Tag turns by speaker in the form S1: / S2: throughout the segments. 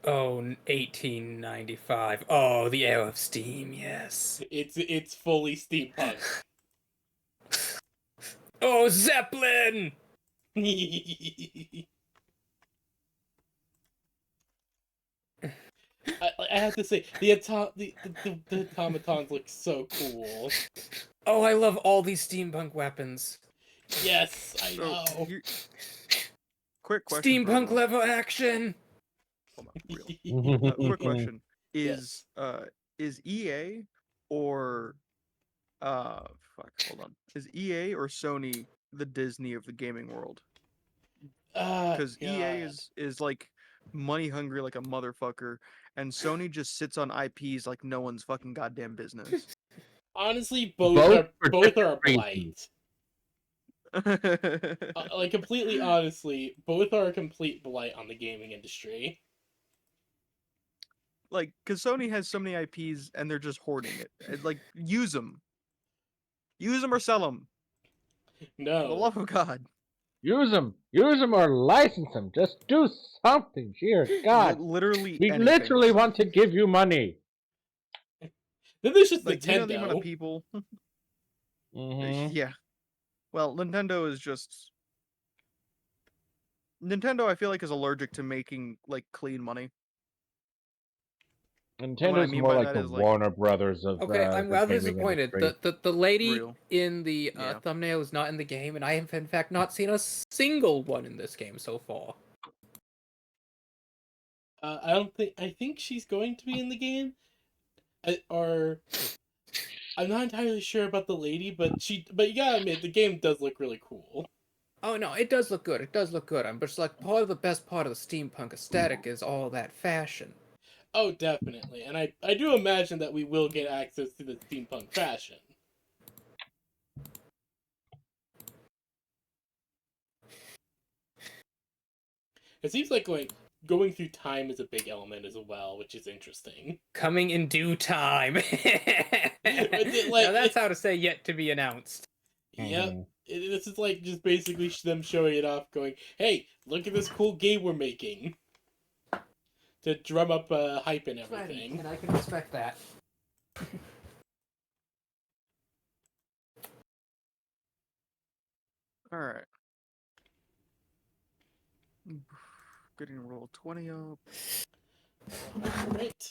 S1: Oh, 1895. Oh, the era of steam, yes.
S2: It's fully steampunk.
S1: Oh, Zeppelin!
S2: I have to say, the automatons look so cool.
S1: Oh, I love all these steampunk weapons.
S2: Yes, I know.
S3: Quick question.
S1: Steampunk level action!
S3: Quick question.
S2: Yes.
S3: Is EA or hold on. Is EA or Sony the Disney of the gaming world? Because EA is like money hungry like a motherfucker, and Sony just sits on IPs like no one's fucking goddamn business.
S2: Honestly, both are a
S4: reasons.
S2: blight. Like, completely honestly, both are a complete blight on the gaming industry.
S3: Like, because Sony has so many IPs and they're just hoarding it. Like, use them. Use them or sell them.
S2: No.
S3: For the love of God.
S4: Use them or license them. Just do something. Dear God.
S3: Literally
S4: We
S3: anything.
S4: literally want to give you money.
S2: Then there's just
S3: like,
S2: Nintendo.
S3: you know the amount of people. Yeah. Well, Nintendo is just. Nintendo, I feel like, is allergic to making like clean money.
S4: Nintendo's more like the Warner Brothers of.
S1: Okay, I'm rather disappointed. The lady in the thumbnail is not in the game, and I have in fact not seen a single one in this game so far.
S2: I think she's going to be in the game, or I'm not entirely sure about the lady, but you gotta admit the game does look really cool.
S1: Oh no, it does look good. It does look good. I'm just like part of the best part of the steampunk aesthetic is all that fashion.
S2: Oh, definitely, and I do imagine that we will get access to the steampunk fashion. It seems like going through time is a big element as well, which is interesting.
S1: Coming in due time. Now that's how to say yet to be announced.
S2: Yep. This is like just basically them showing it off, going, "Hey, look at this cool game we're making." To drum up hype and everything.
S1: And I can respect that.
S3: Alright. Getting roll 20 up.
S2: Alright.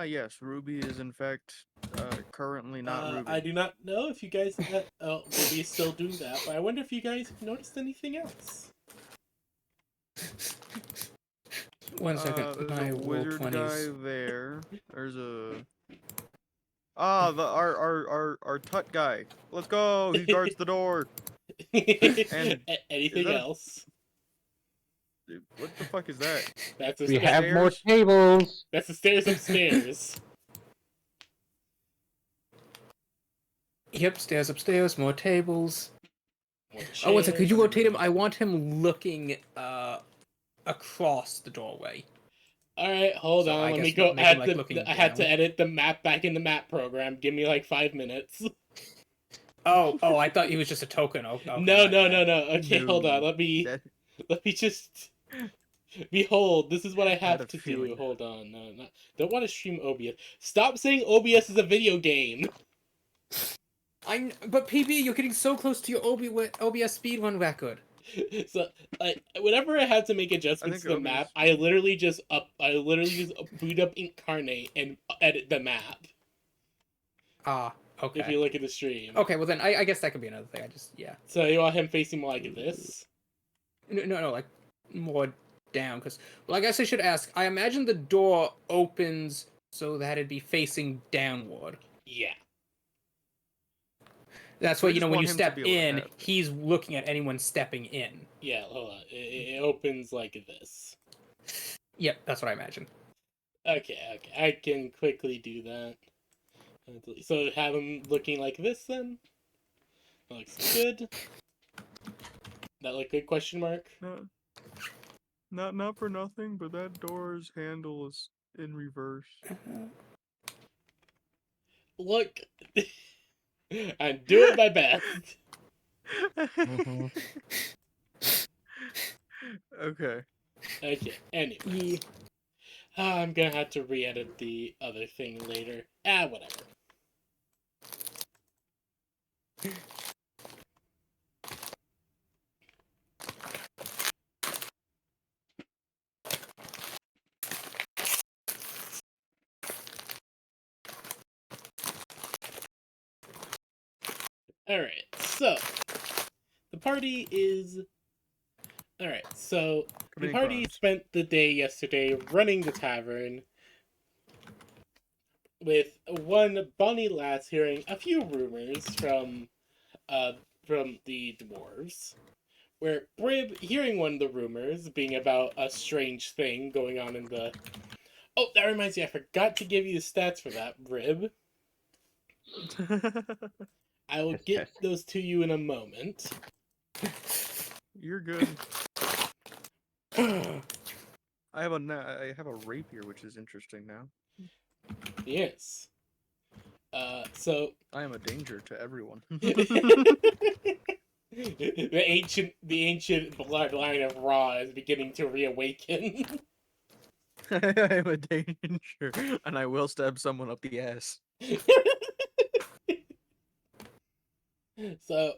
S3: Yes, Ruby is in fact currently not Ruby.
S2: I do not know if you guys Ruby is still doing that, but I wonder if you guys have noticed anything else.
S1: One second.
S3: There's a wizard guy there. There's a our tut guy. Let's go. He guards the door.
S2: And anything else?
S3: Dude, what the fuck is that?
S2: That's
S4: we have more tables.
S2: That's the stairs upstairs.
S1: Yep, stairs upstairs, more tables. Oh, one second, could you rotate him? I want him looking across the doorway.
S2: Alright, hold on, let me go. I had to edit the map back in the map program. Give me like 5 minutes.
S1: Oh, I thought he was just a token. Oh, okay,
S2: no. Okay, hold on. Let me just. Behold, this is what I have to do. Hold on. No, don't want to stream OBS. Stop saying OBS is a video game.
S1: But PB, you're getting so close to your OBS speedrun record.
S2: So, whenever I have to make adjustments to the map, I literally just boot up Incarnate and edit the map.
S1: Okay.
S2: If you look at the stream.
S1: Okay, well then I guess that could be another thing.
S2: So you want him facing more like this?
S1: No, like more down, because I guess I should ask. I imagine the door opens so that it'd be facing downward.
S2: Yeah.
S1: That's why, when you step in, he's looking at anyone stepping in.
S2: Yeah, hold on. It opens like this.
S1: Yep, that's what I imagine.
S2: Okay. I can quickly do that. So have him looking like this then? That looks good. That look good, question mark?
S3: Not for nothing, but that door's handle is in reverse.
S2: Look. I'm doing my best.
S4: Mhm.
S3: Okay.
S2: Okay, anyway.
S1: Yeah.
S2: I'm gonna have to re-edit the other thing later. Whatever. Alright, so the party is. Alright, so the
S3: Committing
S2: party
S3: crimes.
S2: spent the day yesterday running the tavern with one Bonnie lass hearing a few rumors from the dwarves, where Brib hearing one of the rumors being about a strange thing going on in the. Oh, that reminds me, I forgot to give you the stats for that, Brib. I will
S4: Test,
S2: get
S4: test.
S2: those to you in a moment.
S3: You're good. I have a rapier, which is interesting now.
S2: Yes. So
S3: I am a danger to everyone.
S2: the ancient bloodline of Ra is beginning to reawaken.
S3: I am a danger, and I will stab someone up the ass.
S2: so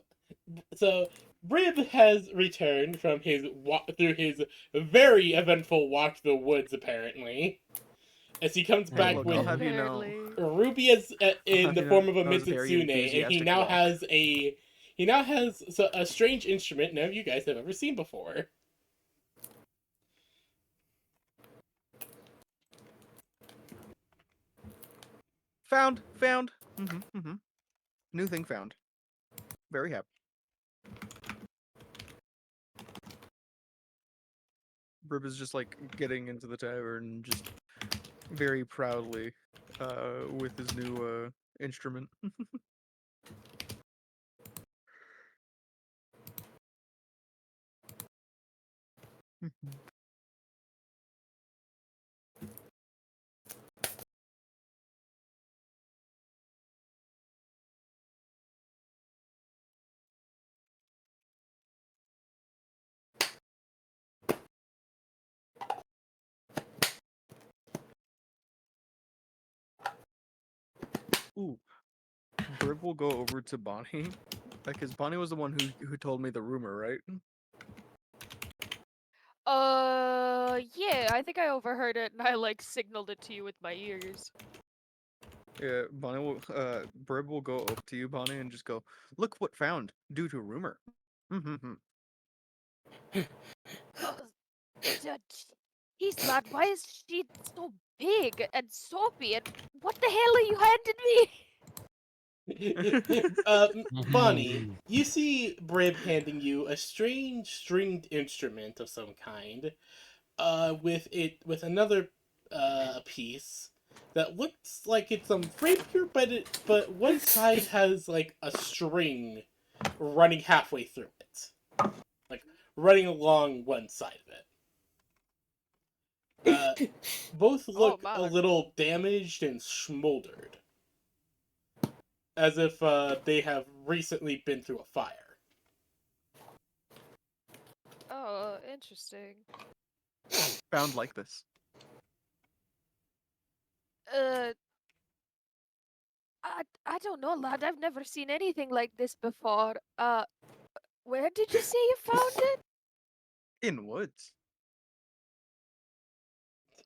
S2: so Brib has returned from his through his very eventful walk to the woods, apparently. As he comes back
S3: Look,
S2: with
S3: I'll have you know.
S2: Ruby as in the form of a
S3: That was a very
S2: Mitsune, and he
S3: enthusiastic
S2: now
S3: walk.
S2: has a strange instrument none of you guys have ever seen before.
S3: Found. Mm-hmm. New thing found. Very happy. Brib is just like getting into the tavern, just very proudly, with his new instrument. Ooh, Brib will go over to Bonnie, because Bonnie was the one who told me the rumor, right?
S5: Yeah, I think I overheard it and I like signaled it to you with my ears.
S3: Yeah, Brib will go up to you, Bonnie, and just go, "Look what found due to rumor."
S5: Jeez, lad, why is she so big and soapy? And what the hell are you handing me?
S2: Bonnie, you see Brib handing you a strange stringed instrument of some kind, with another piece that looks like it's rapier, but one side has like a string running halfway through it, like running along one side of it. Both look a
S5: man.
S2: little damaged and smoldered, as if they have recently been through a fire.
S5: Oh, interesting.
S3: Found like this.
S5: I don't know, lad. I've never seen anything like this before. Where did you say you found it?
S3: In woods.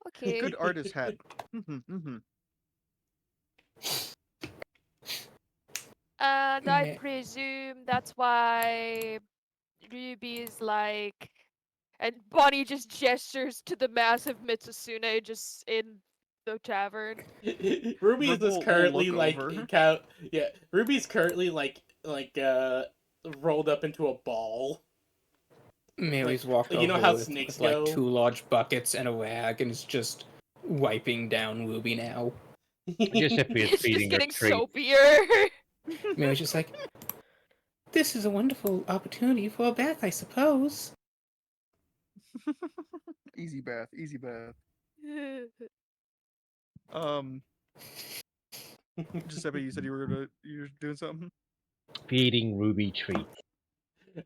S5: Okay.
S3: Good artist had.
S5: And I
S1: Meh.
S5: presume that's why Ruby is like. And Bonnie just gestures to the massive Mitsune just in the tavern.
S2: Ruby is
S3: Brib
S2: just
S3: will
S2: currently
S3: look
S2: like
S3: over.
S2: yeah. Ruby's currently rolled up into a ball.
S1: Mary's walked
S2: You know
S1: over
S2: how
S1: with
S2: snakes
S1: like
S2: go?
S1: 2 large buckets and a rag and is just wiping down Ruby now.
S4: Giuseppe is
S5: It's just
S4: feeding her
S5: getting
S4: treats.
S5: soapier.
S1: Mary's just like, this is a wonderful opportunity for a bath, I suppose.
S3: Easy bath. Um, Giuseppe, you said you were doing something.
S4: Feeding Ruby treats.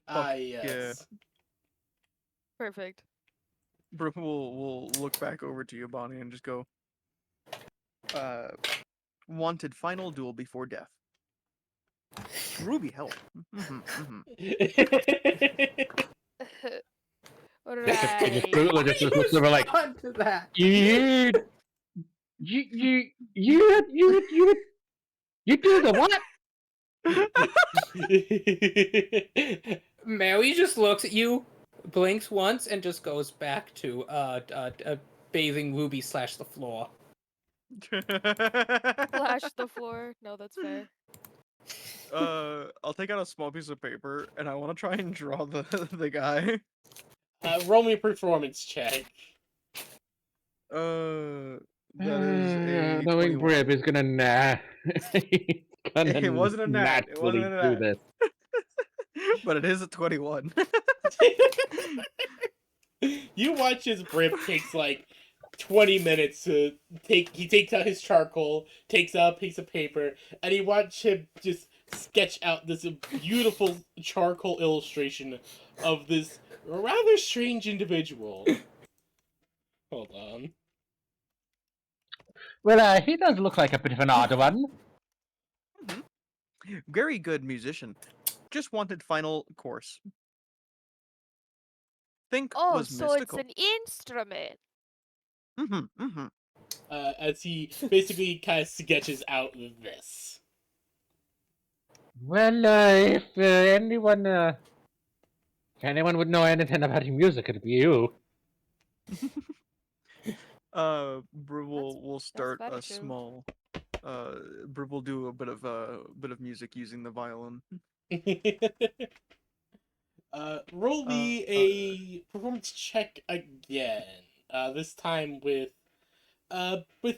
S2: Yes.
S5: Perfect.
S3: Brooke will look back over to you, Bonnie, and just go, wanted final duel before death. Ruby, help.
S4: Just
S5: Right.
S4: we're like,
S1: to that?
S4: you do the what?
S1: Mary just looks at you, blinks once, and just goes back to bathing Ruby / the floor.
S5: Flash the floor. No, that's fair.
S3: I'll take out a small piece of paper, and I want to try and draw the guy.
S2: Roll me a performance check.
S3: That is a
S4: knowing
S3: 21.
S4: Brib is gonna he's gonna
S3: It wasn't a nat. It wasn't
S4: naturally
S3: a
S4: do
S3: nat.
S4: this.
S3: But it is a 21.
S2: You watch as Brip takes like 20 minutes to he takes out his charcoal, takes out a piece of paper, and you watch him just sketch out this beautiful charcoal illustration of this rather strange individual. Hold on.
S4: Well, he does look like a bit of an odd one.
S3: Very good musician. Just wanted final course. Think
S5: Oh,
S3: was
S5: so
S3: mystical.
S5: it's an instrument.
S2: As he basically kind of sketches out this.
S4: Well, if anyone would know anything about music, it'd be you.
S3: Brew will start
S5: very
S3: a
S5: true.
S3: small. Brew will do a bit of music using the violin.
S2: Roll me a performance check again. This time with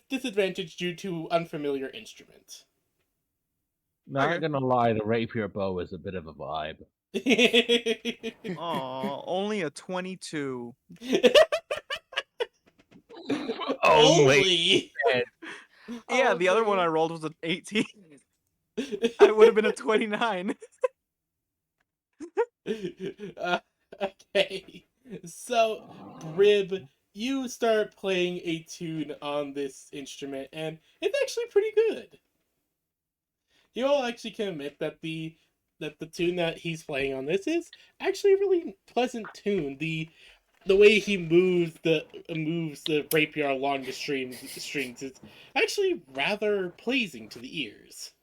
S2: disadvantage due to unfamiliar instrument.
S4: Not gonna lie, the rapier bow is a bit of a vibe.
S3: Aw, only a 22.
S2: Only.
S3: Yeah, the other one I rolled was an 18. I would have been a 29.
S2: Okay. So, Rib, you start playing a tune on this instrument, and it's actually pretty good. You all actually can admit that the tune that he's playing on this is actually a really pleasant tune. The way he moves the rapier along the strings is actually rather pleasing to the ears.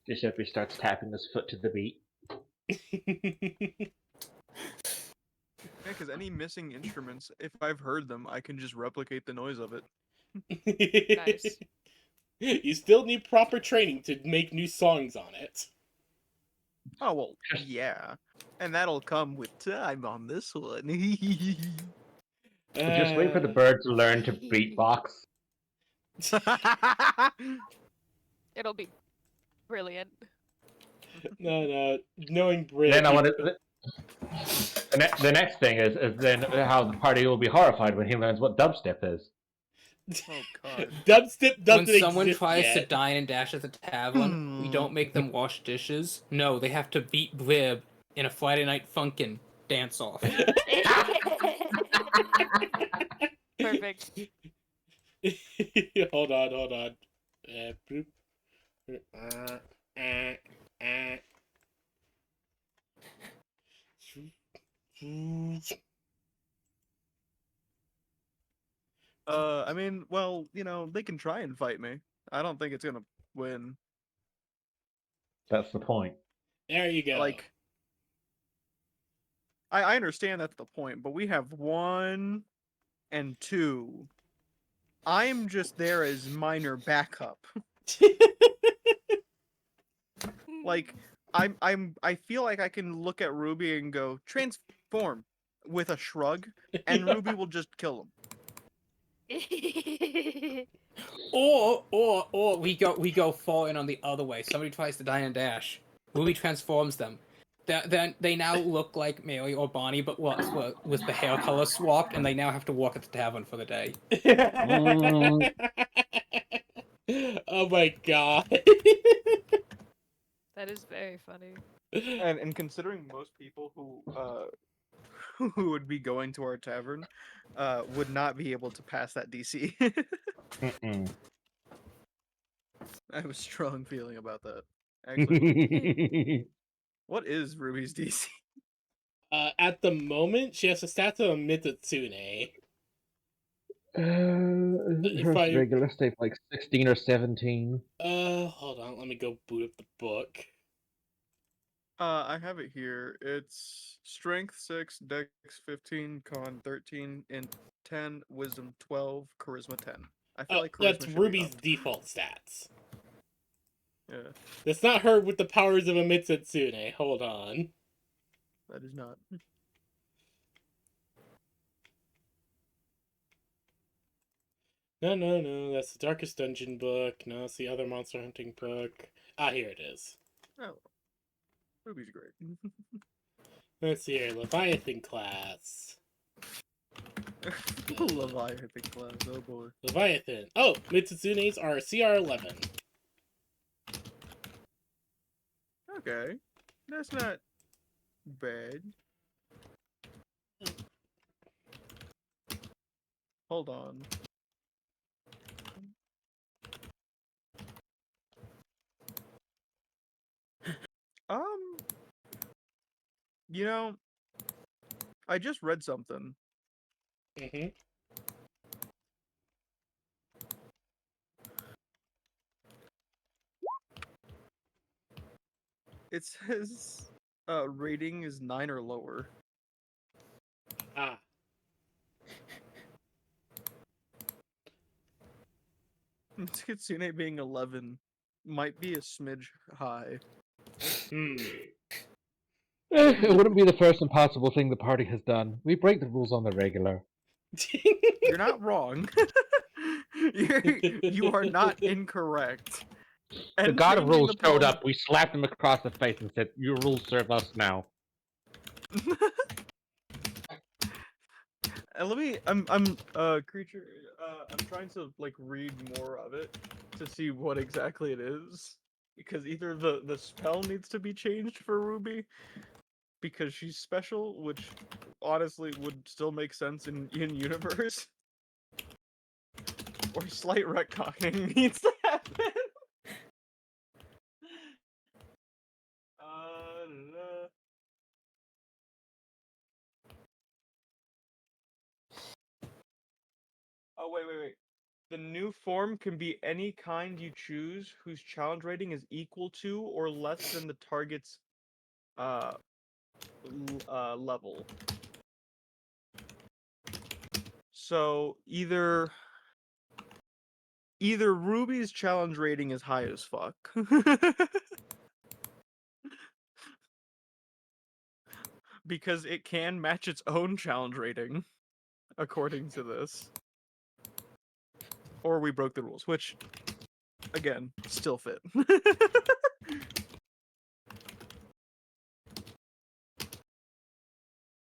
S4: Giuseppe starts tapping his foot to the beat.
S3: Yeah, because any missing instruments, if I've heard them, I can just replicate the noise of it.
S5: Nice.
S2: You still need proper training to make new songs on it.
S3: Oh, well, yeah. And that'll come with time on this one.
S4: Just wait for the bird to learn to beatbox.
S5: It'll be brilliant.
S2: No. Knowing Brit.
S4: Then I want to. The next thing is then how the party will be horrified when he learns what dubstep is.
S3: Oh, God.
S2: Dubstep doesn't
S1: When someone
S2: exist
S1: tries
S2: yet.
S1: to dine and dash at the tavern, we don't make them wash dishes. No, they have to beat Blib in a Friday Night Funkin' dance-off.
S5: Perfect.
S2: Hold on. Boop.
S3: I mean, well, they can try and fight me. I don't think it's gonna win.
S4: That's the point.
S2: There you go.
S3: Like, I understand that's the point, but we have 1 and 2. I'm just there as minor backup. Like, I feel like I can look at Ruby and go, transform, with a shrug, and Ruby will just kill him.
S1: Or we go fall in on the other way. Somebody tries to dine and dash. Ruby transforms them. Then they now look like Mary or Bonnie, but with the hair color swapped, and they now have to walk at the tavern for the day.
S2: Oh my god.
S5: That is very funny.
S3: And considering most people who who would be going to our tavern would not be able to pass that DC.
S4: Mm-mm.
S3: I have a strong feeling about that. Actually, what is Ruby's DC?
S2: At the moment, she has a stat of a Mitsune. If
S4: Her
S2: I
S4: regular state like 16 or 17.
S2: hold on, let me go boot up the book.
S3: I have it here. It's Strength 6, Dex 15, Con 13, Int 10, Wisdom 12, Charisma 10. I feel like Charisma
S2: That's
S3: should
S2: Ruby's
S3: be up.
S2: default stats.
S3: Yeah,
S2: That's not her with the powers of a Mitsune. Hold on.
S3: that is not.
S2: No. That's the Darkest Dungeon book. No, it's the other Monster Hunting book. Ah, here it is.
S3: Oh, Ruby's great.
S2: Let's see here. Leviathan class.
S3: Leviathan class, oh boy.
S2: Leviathan. Oh, Mitsunes are CR 11.
S3: Okay, that's not bad. Hold on. Um, you know, I just read something.
S2: Mm-hmm.
S3: It says rating is 9 or lower.
S2: Ah.
S3: Kitsune being 11 might be a smidge high.
S4: It wouldn't be the first impossible thing the party has done. We break the rules on the regular.
S3: You're not wrong. You are not incorrect.
S4: The
S3: And
S4: god of
S3: changing
S4: rules
S3: the
S4: showed
S3: poem-
S4: up, we slapped him across the face and said, "Your rules serve us now."
S3: Let me. I'm creature. I'm trying to like read more of it to see what exactly it is, because either the spell needs to be changed for Ruby, because she's special, which honestly would still make sense in universe, or slight retconning needs to happen. Uh, Oh, wait. The new form can be any kind you choose whose challenge rating is equal to or less than the target's level. So either Ruby's challenge rating is high as fuck. Because it can match its own challenge rating, according to this. Or we broke the rules, which, again, still fit.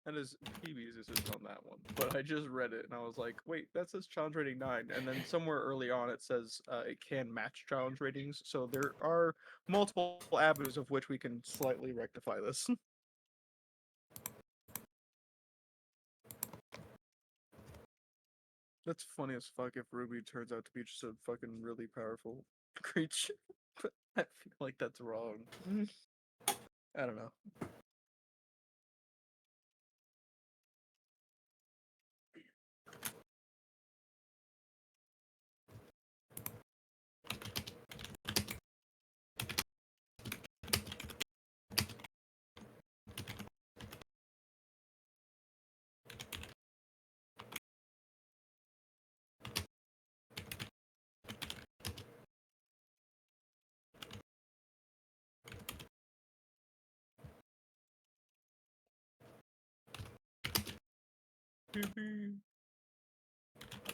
S3: And his PB's is just on that one. But I just read it and I was like, wait, that says challenge rating 9. And then somewhere early on it says it can match challenge ratings. So there are multiple avenues of which we can slightly rectify this. That's funny as fuck if Ruby turns out to be just a fucking really powerful creature. But I feel like that's wrong. I don't know.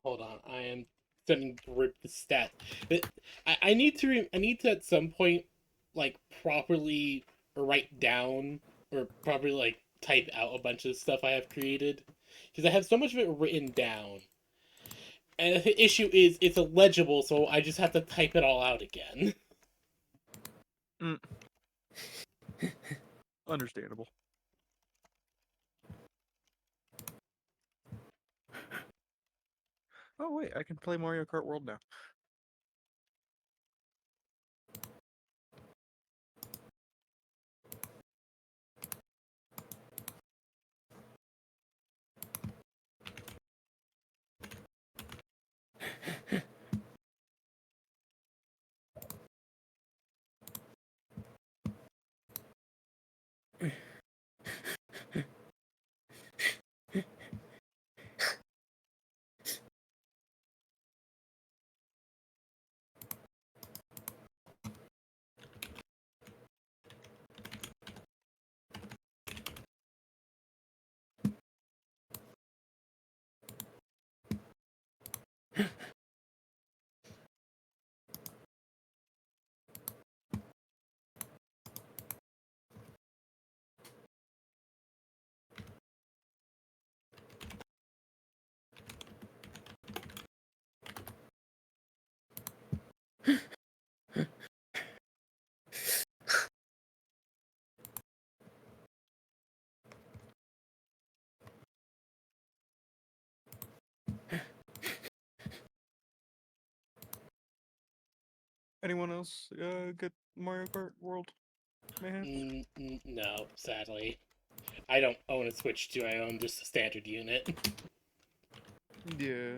S2: Hold on, I am sending Rip the stat. I need to at some point like properly write down or properly like type out a bunch of stuff I have created because I have so much of it written down. And the issue is it's illegible, so I just have to type it all out again.
S3: Understandable. Oh wait, I can play Mario Kart World now. Anyone else get Mario Kart World? Mayhem?
S2: No, sadly. I don't own a Switch 2, I own just a standard unit.
S3: Yeah.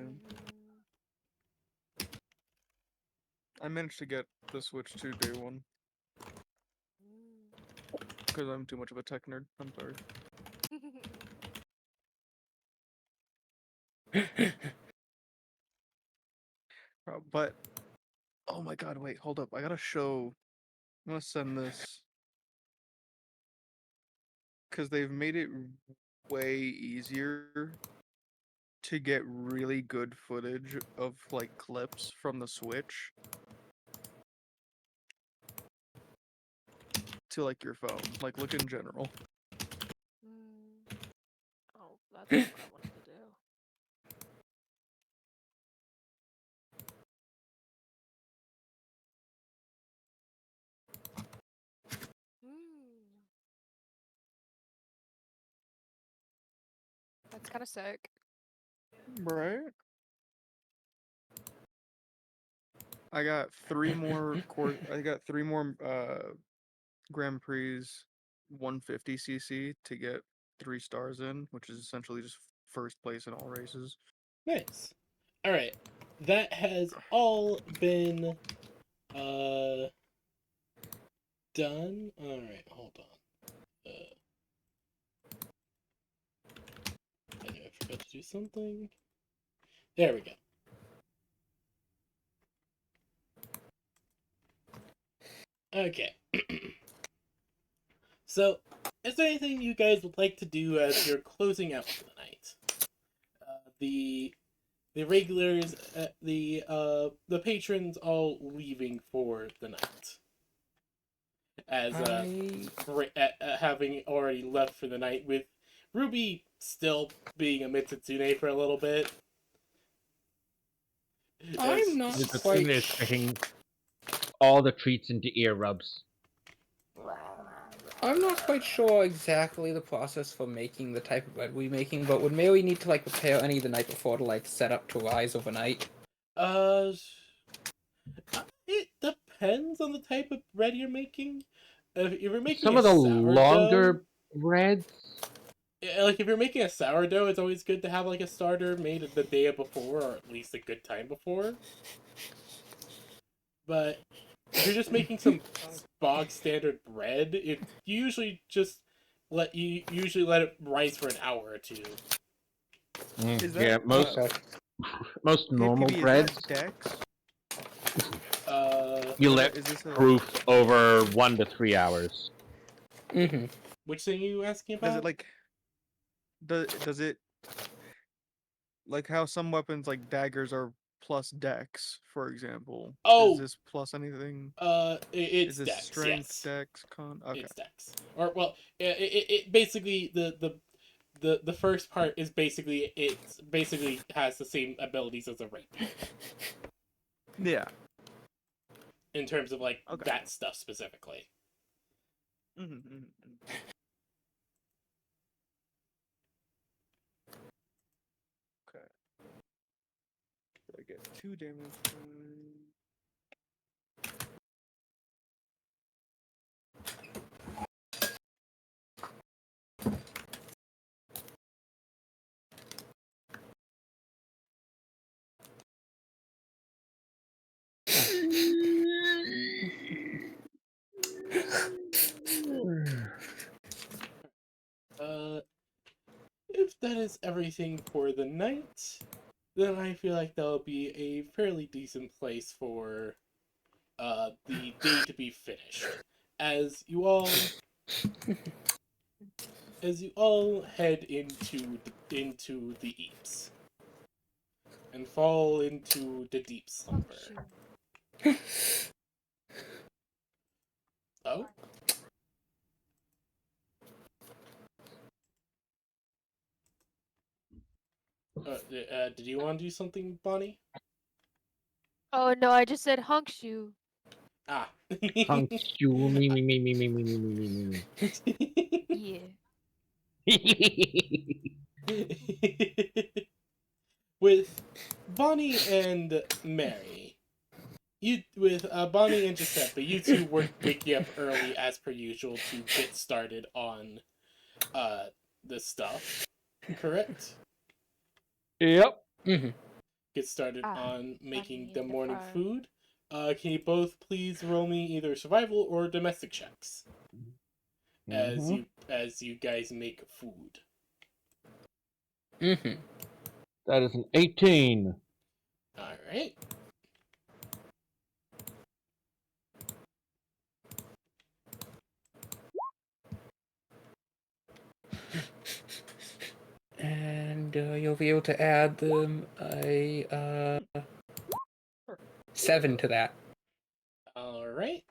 S3: I managed to get the Switch 2 day one. Because I'm too much of a tech nerd. I'm sorry. But, oh my god, wait, hold up. I gotta show. I'm gonna send this. Because they've made it way easier to get really good footage of, like, clips from the Switch to, like, your phone. Like, look in general.
S5: Oh, that's what I wanted to do. That's kind of sick.
S3: Right? I got three more Grand Prix 150cc to get 3 stars in, which is essentially just first place in all races.
S2: Nice. Alright. That has all been done. Alright, hold on. I knew I forgot to do something. There we go. Okay. So, is there anything you guys would like to do as you're closing out for the night? The regulars, the patrons all leaving for the night. As having already left for the night, with Ruby still being a Mitsune for a little bit.
S1: I'm not
S4: Mitsune
S1: quite.
S4: is taking all the treats into ear rubs.
S1: I'm not quite sure exactly the process for making the type of bread we're making, but would Mary need to like prepare any the night before to like set up to rise overnight?
S2: It depends on the type of bread you're making. If you're making
S4: Some
S2: a
S4: of the
S2: sourdough,
S4: longer breads.
S2: like if you're making a sourdough, it's always good to have like a starter made the day before, or at least a good time before. But if you're just making some bog standard bread, it usually just let it rise for an hour or two.
S3: Is that,
S4: Yeah, most normal
S3: KPB,
S4: breads
S3: is that Dex?
S4: you let
S3: Is this a...
S4: proof over 1 to 3 hours.
S1: Mm-hmm.
S2: Which thing are you asking about?
S3: Does it like... Does it... Like how some weapons like daggers are plus dex, for example.
S2: Oh!
S3: Is this plus anything?
S2: It's
S3: Is this
S2: Dex,
S3: strength,
S2: yes.
S3: dex, con? Okay.
S2: It's Dex. Or, well, it basically, the first part is basically, has the same abilities as a rapier.
S3: Yeah.
S2: In terms of, like,
S3: Okay.
S2: that stuff specifically.
S3: Mm-hmm. get 2 damage.
S2: If that is everything for the night, then I feel like that'll be a fairly decent place for the day to be finished. As you all head into the eeps and fall into the deep slumber. Oh? Did you want to do something, Bonnie?
S5: Oh no, I just said honk shoe.
S2: Ah.
S4: Hunk you, me.
S5: Yeah.
S2: With Bonnie and Mary, with Bonnie and Giuseppe, you two were waking up early as per usual to get started on the stuff. Correct?
S4: Yep.
S1: Mm-hmm.
S2: Get started
S5: Ah,
S2: on making
S5: Bonnie
S2: the
S5: in the
S2: morning
S5: farm.
S2: food. Can you both please roll me either survival or domestic checks as you guys make food?
S1: Mm-hmm.
S4: That is an 18.
S2: All right.
S1: And you'll be able to add them a 7 to that.
S2: All right.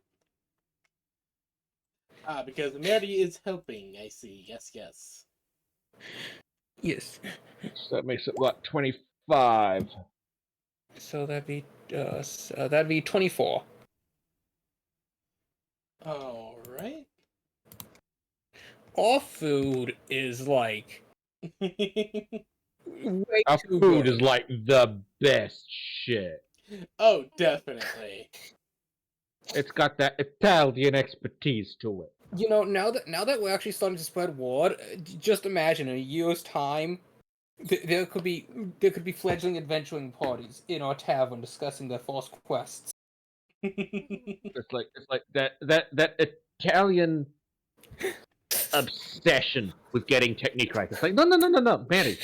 S2: Because Mary is helping. I see. Yes, yes.
S1: Yes.
S4: So that makes it what, 25?
S1: So that'd be 24.
S2: All right.
S1: Our food is like way
S4: Our
S1: too
S4: food
S1: good.
S4: is like the best shit.
S2: Oh, definitely.
S4: It's got that Italian expertise to it.
S1: You know, now that we're actually starting to spread word, just imagine in a year's time, there could be fledgling adventuring parties in our tavern discussing their false quests.
S4: It's like that Italian obsession with getting technique right. It's like no, Mary.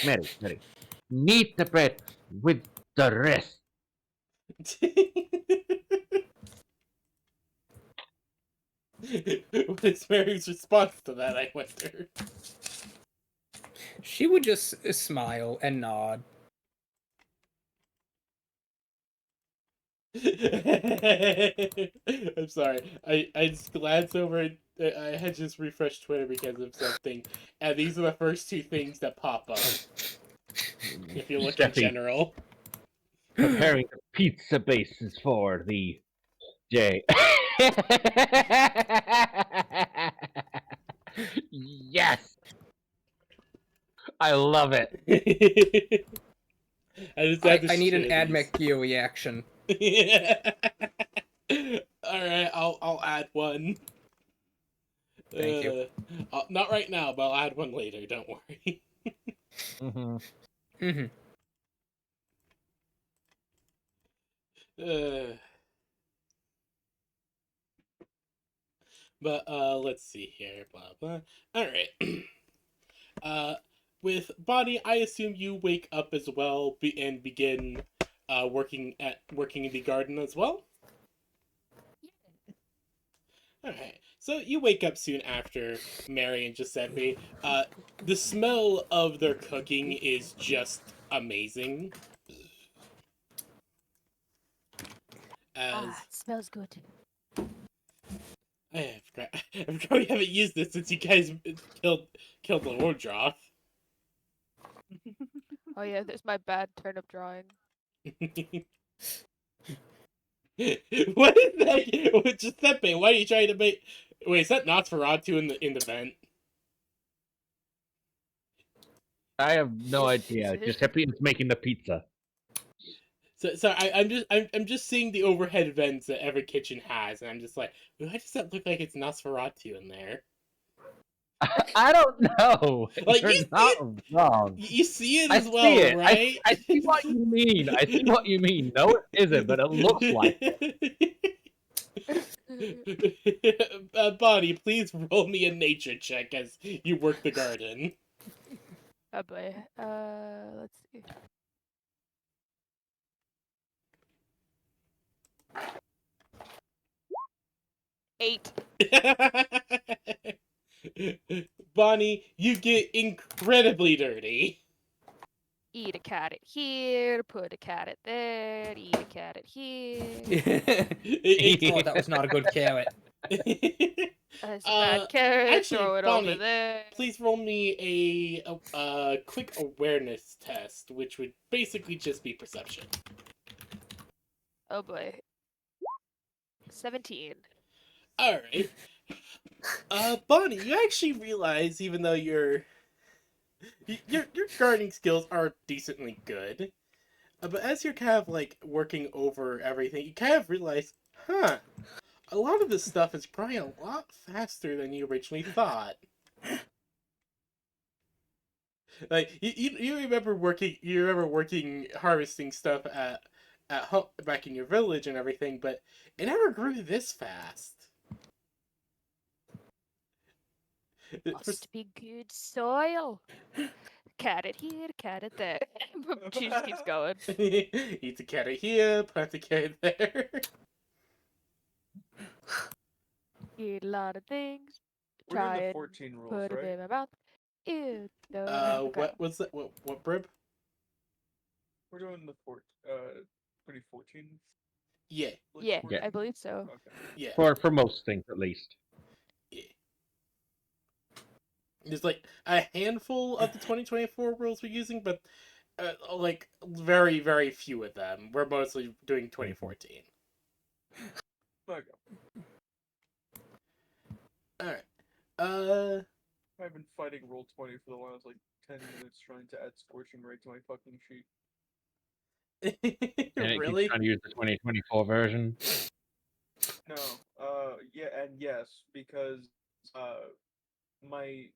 S4: Knead the bread with the rest.
S2: What is Mary's response to that, I wonder?
S1: She would just smile and nod.
S2: I'm sorry. I just glanced over and I had just refreshed Twitter because of something, and these are the first two things that pop up. If you look in
S4: Steffi
S2: general.
S4: preparing the pizza bases for the day. Yes, I love it.
S2: I just had to
S1: I need an
S2: share these.
S1: AdMech Gear reaction.
S2: Alright, I'll add one.
S1: Thank you.
S2: Not right now, but I'll add one later, don't worry.
S4: Mm-hmm.
S1: Mm-hmm.
S2: But let's see here, blah blah. Alright. With Bonnie, I assume you wake up as well and begin working in the garden as well? Okay, so you wake up soon after Mary and Giuseppe. The smell of their cooking is just amazing. As
S5: It smells good.
S2: I forgot we haven't used this since you guys killed the Wardroth.
S5: Oh yeah, there's my bad turnip drawing.
S2: What is that? Giuseppe, why are you trying to make? Wait, is that Nosferatu in the vent?
S4: I have no idea.
S5: Is it?
S4: Giuseppe is making the pizza.
S2: I'm just seeing the overhead vents that every kitchen has, and I'm just like, why does that look like it's Nosferatu in there?
S4: I don't know.
S2: Like,
S4: You're
S2: you see
S4: not
S2: it?
S4: wrong.
S2: You see it
S4: I
S2: as
S4: see
S2: well,
S4: it.
S2: right?
S4: I see what you mean. I see what you mean. No, it isn't, but it looks like it.
S2: Bonnie, please roll me a nature check as you work the garden.
S5: Oh boy. Let's see. Eight.
S2: Bonnie, you get incredibly dirty.
S5: Eat a cat at here, put a cat at there, eat a cat at here.
S1: Oh, that was not a good carrot.
S5: That's a bad carrot,
S2: actually,
S5: throw it
S2: Bonnie,
S5: over there.
S2: please roll me a quick awareness test, which would basically just be perception.
S5: Oh boy. 17.
S2: All right. Bonnie, you actually realize, even though your gardening skills are decently good, but as you're kind of like working over everything, you kind of realize, huh, a lot of this stuff is growing a lot faster than you originally thought. Like you remember working harvesting stuff at home back in your village and everything, but it never grew this fast.
S5: Must be good soil. Cat at here, cat at there. She just keeps going.
S2: Eat the carrot here, plant the carrot there.
S5: Eat a lot of things.
S3: We're doing
S5: Try
S3: the
S5: and
S3: 14 rules,
S5: put them
S3: right?
S5: in my mouth. Ew. No. Okay.
S2: What was that? What Brib?
S3: We're doing the 2014.
S2: Yeah,
S5: Yeah,
S4: Yeah.
S5: I believe so.
S3: Okay.
S2: yeah,
S4: For most things, at least.
S2: yeah. There's like a handful of the 2024 rules we're using, but like very, very few of them. We're mostly doing 2014.
S3: Okay.
S2: All right.
S3: I've been fighting roll 20 for the last like 10 minutes trying to add scorching ray to my fucking sheet.
S4: And it keeps
S2: Really?
S4: trying to use the 2024 version.
S3: No. Yeah, and yes, because my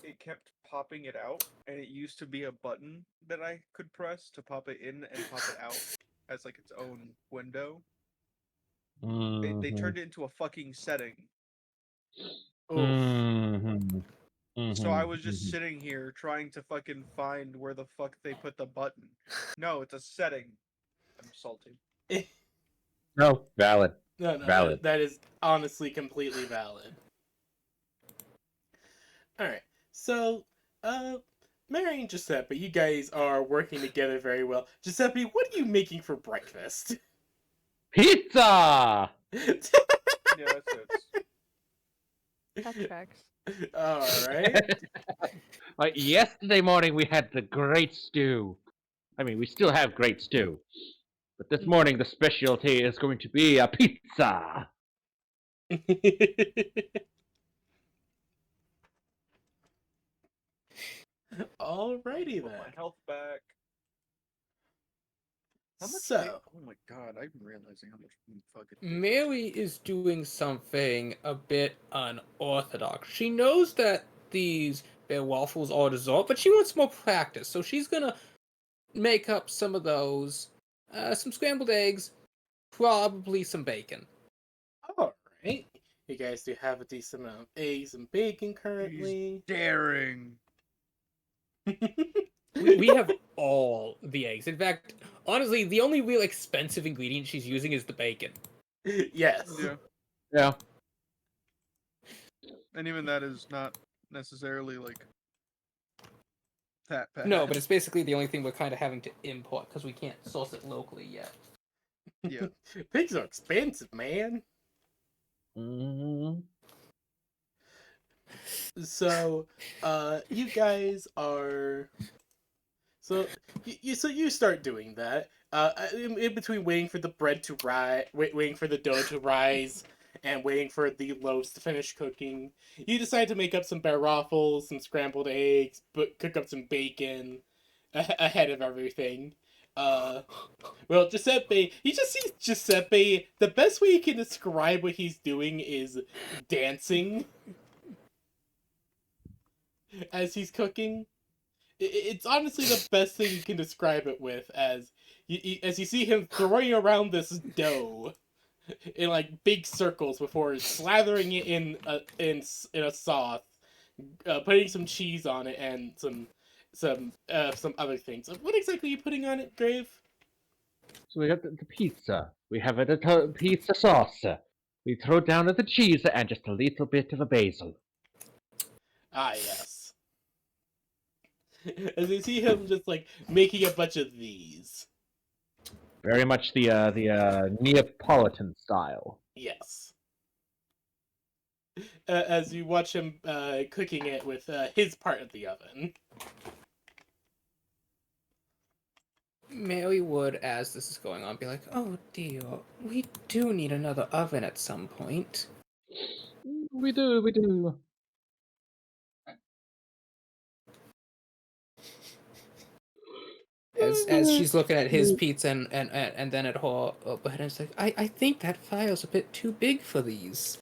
S3: it kept popping it out, and it used to be a button that I could press to pop it in and pop it out as like its own window. They
S4: Mhm.
S3: turned it into a fucking setting.
S2: Oof.
S4: Mhm.
S3: So I
S4: Mhm.
S3: was just
S4: Mhm.
S3: sitting here trying to fucking find where the fuck they put the button. No, it's a setting. I'm salty.
S4: No, valid.
S2: No,
S4: Valid.
S2: that is honestly completely valid. All right. So, Mary and Giuseppe, you guys are working together very well. Giuseppe, what are you making for breakfast?
S4: Pizza!
S3: Yeah, that's it.
S5: That tracks.
S2: All right.
S4: Like yesterday morning, we had the great stew. I mean, we still have great stew. But this morning, the specialty is going to be a pizza.
S2: Alrighty
S3: Put my
S2: then.
S3: health back. How much?
S2: So,
S3: Oh my god, I'm realizing how much fucking.
S1: Mary is doing something a bit unorthodox. She knows that these bear waffles are a dessert, but she wants more practice, so she's gonna make up some of those. Some scrambled eggs, probably some bacon.
S2: alright. You guys do have a decent amount of eggs and bacon currently.
S3: Daring.
S1: We have all the eggs. In fact, honestly, the only real expensive ingredient she's using is the bacon.
S2: Yes.
S3: Yeah,
S4: Yeah.
S3: and even that is not necessarily like that bad.
S1: No, but it's basically the only thing we're kind of having to import because we can't source it locally yet.
S3: Yeah.
S2: Pigs are expensive, man.
S4: Mhm.
S2: So, you guys are. So you start doing that. In between waiting for the bread to rise, waiting for the dough to rise, and waiting for the loaves to finish cooking, you decide to make up some bear waffles, some scrambled eggs, but cook up some bacon ahead of everything. Well, Giuseppe, he just sees Giuseppe. The best way you can describe what he's doing is dancing as he's cooking. It's honestly the best thing you can describe it with, as you see him throwing around this dough in like big circles before slathering it in a sauce, putting some cheese on it and some other things. What exactly are you putting on it, Grave?
S4: So we got the pizza. We have a pizza sauce. We throw down the cheese and just a little bit of a basil.
S2: Ah, yes. As you see him just like making a bunch of these.
S4: Very much the Neapolitan style.
S2: Yes. As you watch him cooking it with his part of the oven.
S1: Mary would, as this is going on, be like, "Oh dear, we do need another oven at some point."
S4: We do.
S1: As she's looking at his pizza and then at her, but it's like, I think that file's a bit too big for these.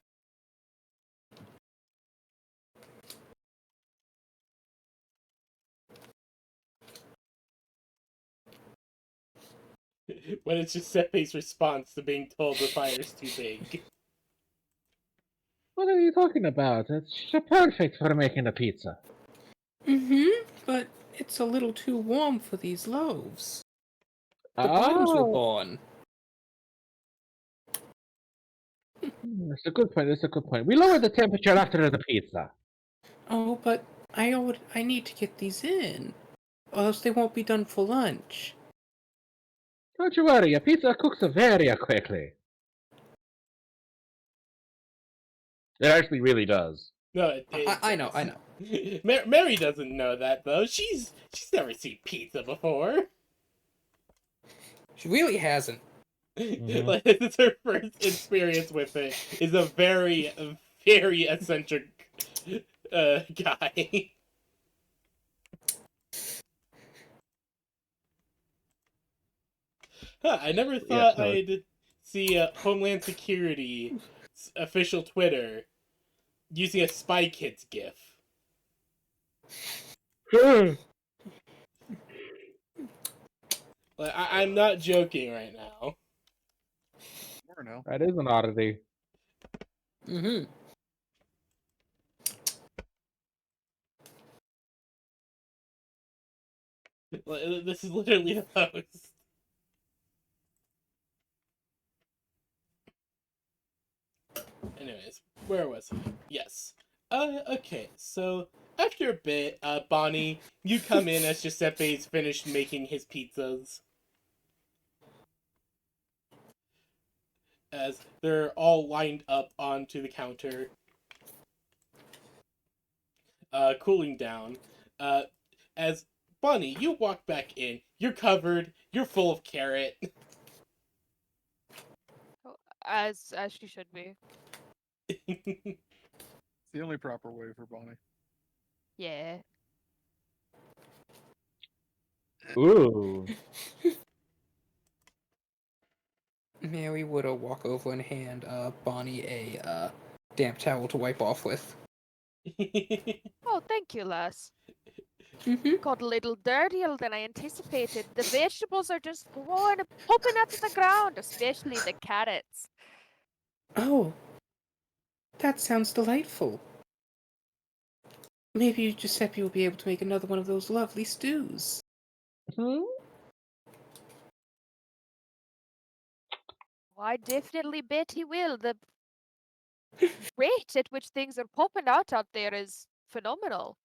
S2: When it's Giuseppe's response to being told the fire's too big.
S4: What are you talking about? It's perfect for making a pizza.
S1: But it's a little too warm for these loaves. The buttons were born.
S4: That's a good point. We lower the temperature after the pizza.
S1: Oh, but I need to get these in, or else they won't be done for lunch.
S4: Don't you worry, a pizza cooks very quickly. It actually really does.
S2: No,
S1: I know.
S2: Mary doesn't know that though. She's never seen pizza before.
S1: She really hasn't.
S2: Like, it's her first experience with it. Is a very, very eccentric guy. Huh, I never thought I'd see Homeland Security official Twitter using a Spy Kids GIF. Like, I'm not joking right now.
S3: Or no.
S4: That is an oddity.
S2: This is literally the post. Anyways, where was I? Yes. Okay, so after a bit, Bonnie, you come in as Giuseppe's finished making his pizzas. As they're all lined up onto the counter. Cooling down. As Bonnie, you walk back in, you're covered, you're full of carrot.
S5: As she should be.
S3: It's the only proper way for Bonnie.
S5: Yeah.
S4: Ooh.
S1: Mary would walk over and hand Bonnie a damp towel to wipe off with.
S5: Oh, thank you, lass. Got a little dirtier than I anticipated. The vegetables are just growing, popping out of the ground, especially the carrots.
S1: Oh, that sounds delightful. Maybe Giuseppe will be able to make another one of those lovely stews.
S5: Oh, I definitely bet he will. The rate at which things are popping out there is phenomenal.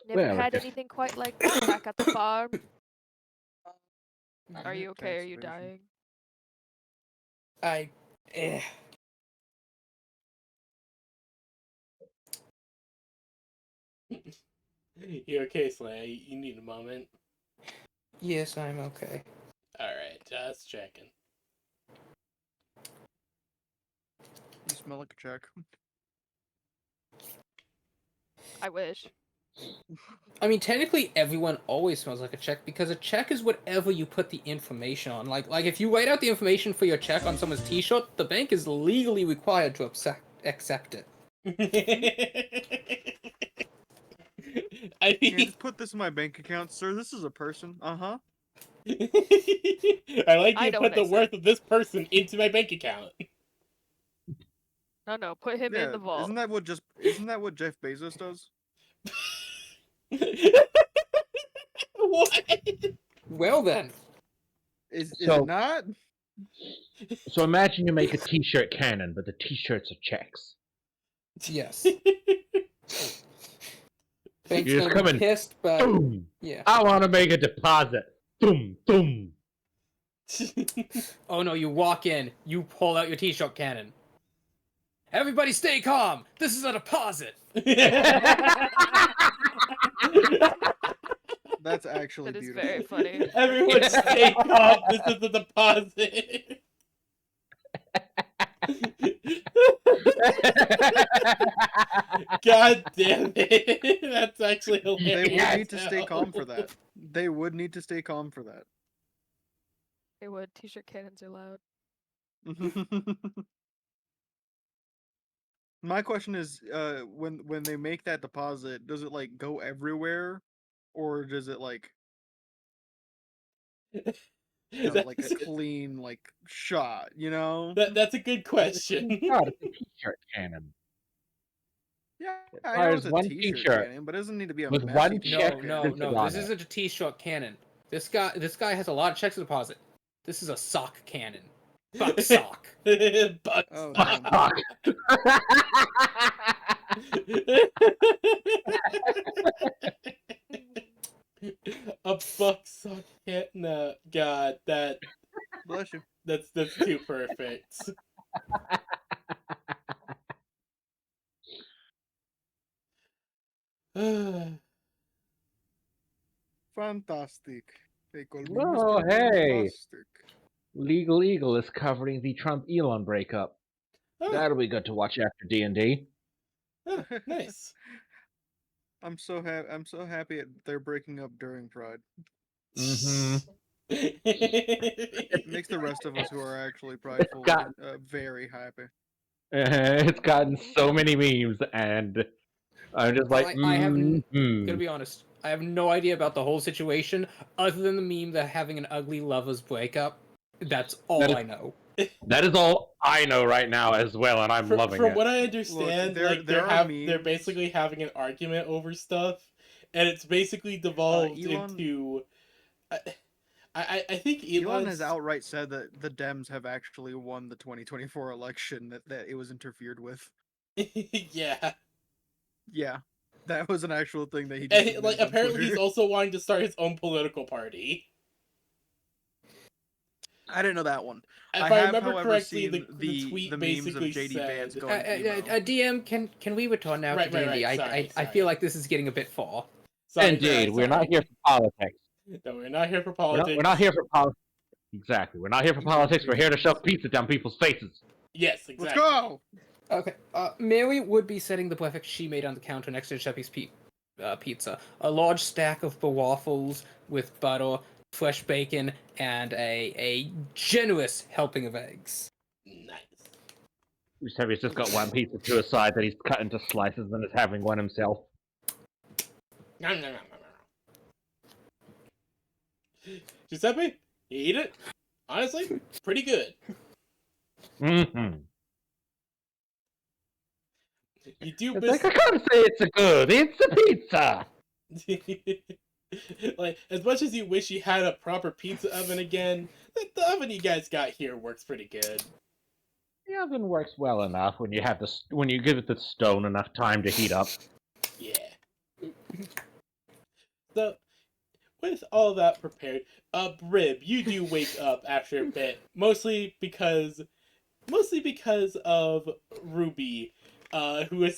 S5: Never had anything quite like that back at the farm. Are you okay? Are you dying?
S2: You okay, Slay? You need a moment?
S1: Yes, I'm okay.
S2: Alright, just checking.
S3: You smell like a check.
S5: I wish.
S1: I mean, technically, everyone always smells like a check because a check is whatever you put the information on. Like if you write out the information for your check on someone's T-shirt, the bank is legally required to accept it.
S2: I
S3: Yeah,
S2: mean,
S3: just put this in my bank account, sir. This is a person. Uh-huh.
S2: I like
S5: I
S2: you
S5: know
S2: put
S5: what
S2: the
S5: I said.
S2: worth of this person into my bank account.
S5: No, put him in
S3: Yeah,
S5: the vault.
S3: isn't that what Jeff Bezos does?
S2: What?
S1: Well then,
S3: Is
S4: So-
S3: it not?
S4: So imagine you make a T-shirt cannon, but the T-shirts are checks.
S1: yes. Bank's
S4: You just
S1: gonna
S4: come
S1: be
S4: in.
S1: pissed, but
S4: Boom!
S1: yeah.
S4: I want to make a deposit. Boom, boom.
S1: Oh no, you walk in, you pull out your T-shirt cannon. Everybody stay calm! This is a deposit!
S3: That's actually
S5: That is
S3: beautiful.
S5: very funny.
S2: Everyone stay calm. This is the deposit. God damn it. That's actually hilarious.
S3: They would need to stay
S2: now.
S3: calm for that. They would need to stay calm for that.
S5: They would. T-shirt cannons are loud.
S3: My question is, when they make that deposit, does it like go everywhere, or does it like like a clean like shot? You know?
S2: That's a good question.
S4: God, it's a T-shirt cannon.
S3: Yeah, I know
S4: Fires
S3: it's a
S4: one
S3: T-shirt
S4: t-shirt
S3: cannon, but it doesn't need to be a
S4: with
S3: messy
S4: one
S3: t-shirt
S4: check
S3: cannon.
S1: No,
S4: printed
S1: this
S4: on it.
S1: isn't a T-shirt cannon. This guy has a lot of checks to deposit. This is a sock cannon. Buck sock.
S2: Buck
S3: Oh,
S2: sock.
S3: damn.
S2: A buck sock hit. No, God,
S3: Bless you.
S2: that's too perfect.
S3: Fantastic. They call me
S4: Oh,
S3: Mr.
S4: hey.
S3: Bombastic.
S4: Legal Eagle is covering the Trump-Elon breakup.
S2: Oh,
S4: That'll be good to watch after D&D.
S2: oh, nice.
S3: I'm so happy they're breaking up during Pride.
S4: Mm-hmm.
S3: It makes the rest of us who are actually prideful
S4: got-
S3: very happy.
S4: It's gotten so many memes, and I'm just like,
S1: I have
S4: mhm.
S1: gonna be honest. I have no idea about the whole situation other than the meme that having an ugly lovers breakup. That's all
S4: That is-
S1: I know.
S4: That is all I know right now as well, and I'm loving
S2: From
S4: it.
S2: what I understand,
S3: there
S2: like
S3: are
S2: they're
S3: memes.
S2: basically having an argument over stuff, and it's basically devolved
S3: Elon-
S2: into. I think
S3: Elon
S2: Elon's...
S3: has outright said that the Dems have actually won the 2024 election, that it was interfered with.
S2: Yeah,
S3: Yeah, that was an actual thing that he
S2: and
S3: just
S2: like
S3: admitted on
S2: apparently he's
S3: Twitter.
S2: also wanting to start his own political party.
S3: I didn't know that one.
S2: If
S3: I
S2: I,
S3: have,
S2: remember
S3: however,
S2: correctly,
S3: seen
S2: the tweet
S3: the memes of
S2: basically
S3: JD
S2: said,
S3: Vance going emo.
S1: DM, can we return now
S2: Right,
S1: to D&D?
S2: right,
S1: I
S2: sorry.
S1: feel like this is getting a bit far.
S2: Sorry,
S4: Indeed, we're
S2: sorry.
S4: not here for politics.
S2: No, we're not here for
S4: We're
S2: politics.
S4: not here for politics. Exactly. We're not here for politics. We're here to shove pizza down people's faces.
S2: Yes,
S3: Let's
S2: exactly.
S3: go!
S1: Okay. Mary would be setting the breakfast she made on the counter next to Sheppy's pizza. A large stack of waffles with butter, fresh bacon, and a generous helping of eggs.
S2: Nice.
S4: He's just got one pizza to his side that he's cut into slices and is having one himself.
S2: Nom, nom, nom, nom, nom. Giuseppe, you eat it? Honestly, pretty good.
S4: Mm-hmm.
S2: You do
S4: It's like, I can't say it's a good. It's a pizza.
S2: Like, as much as you wish you had a proper pizza oven again, the oven you guys got here works pretty good.
S4: The oven works well enough when you have when you give it the stone enough time to heat up.
S2: Yeah. So, with all that prepared, Rib, you do wake up after a bit, mostly because of Ruby, who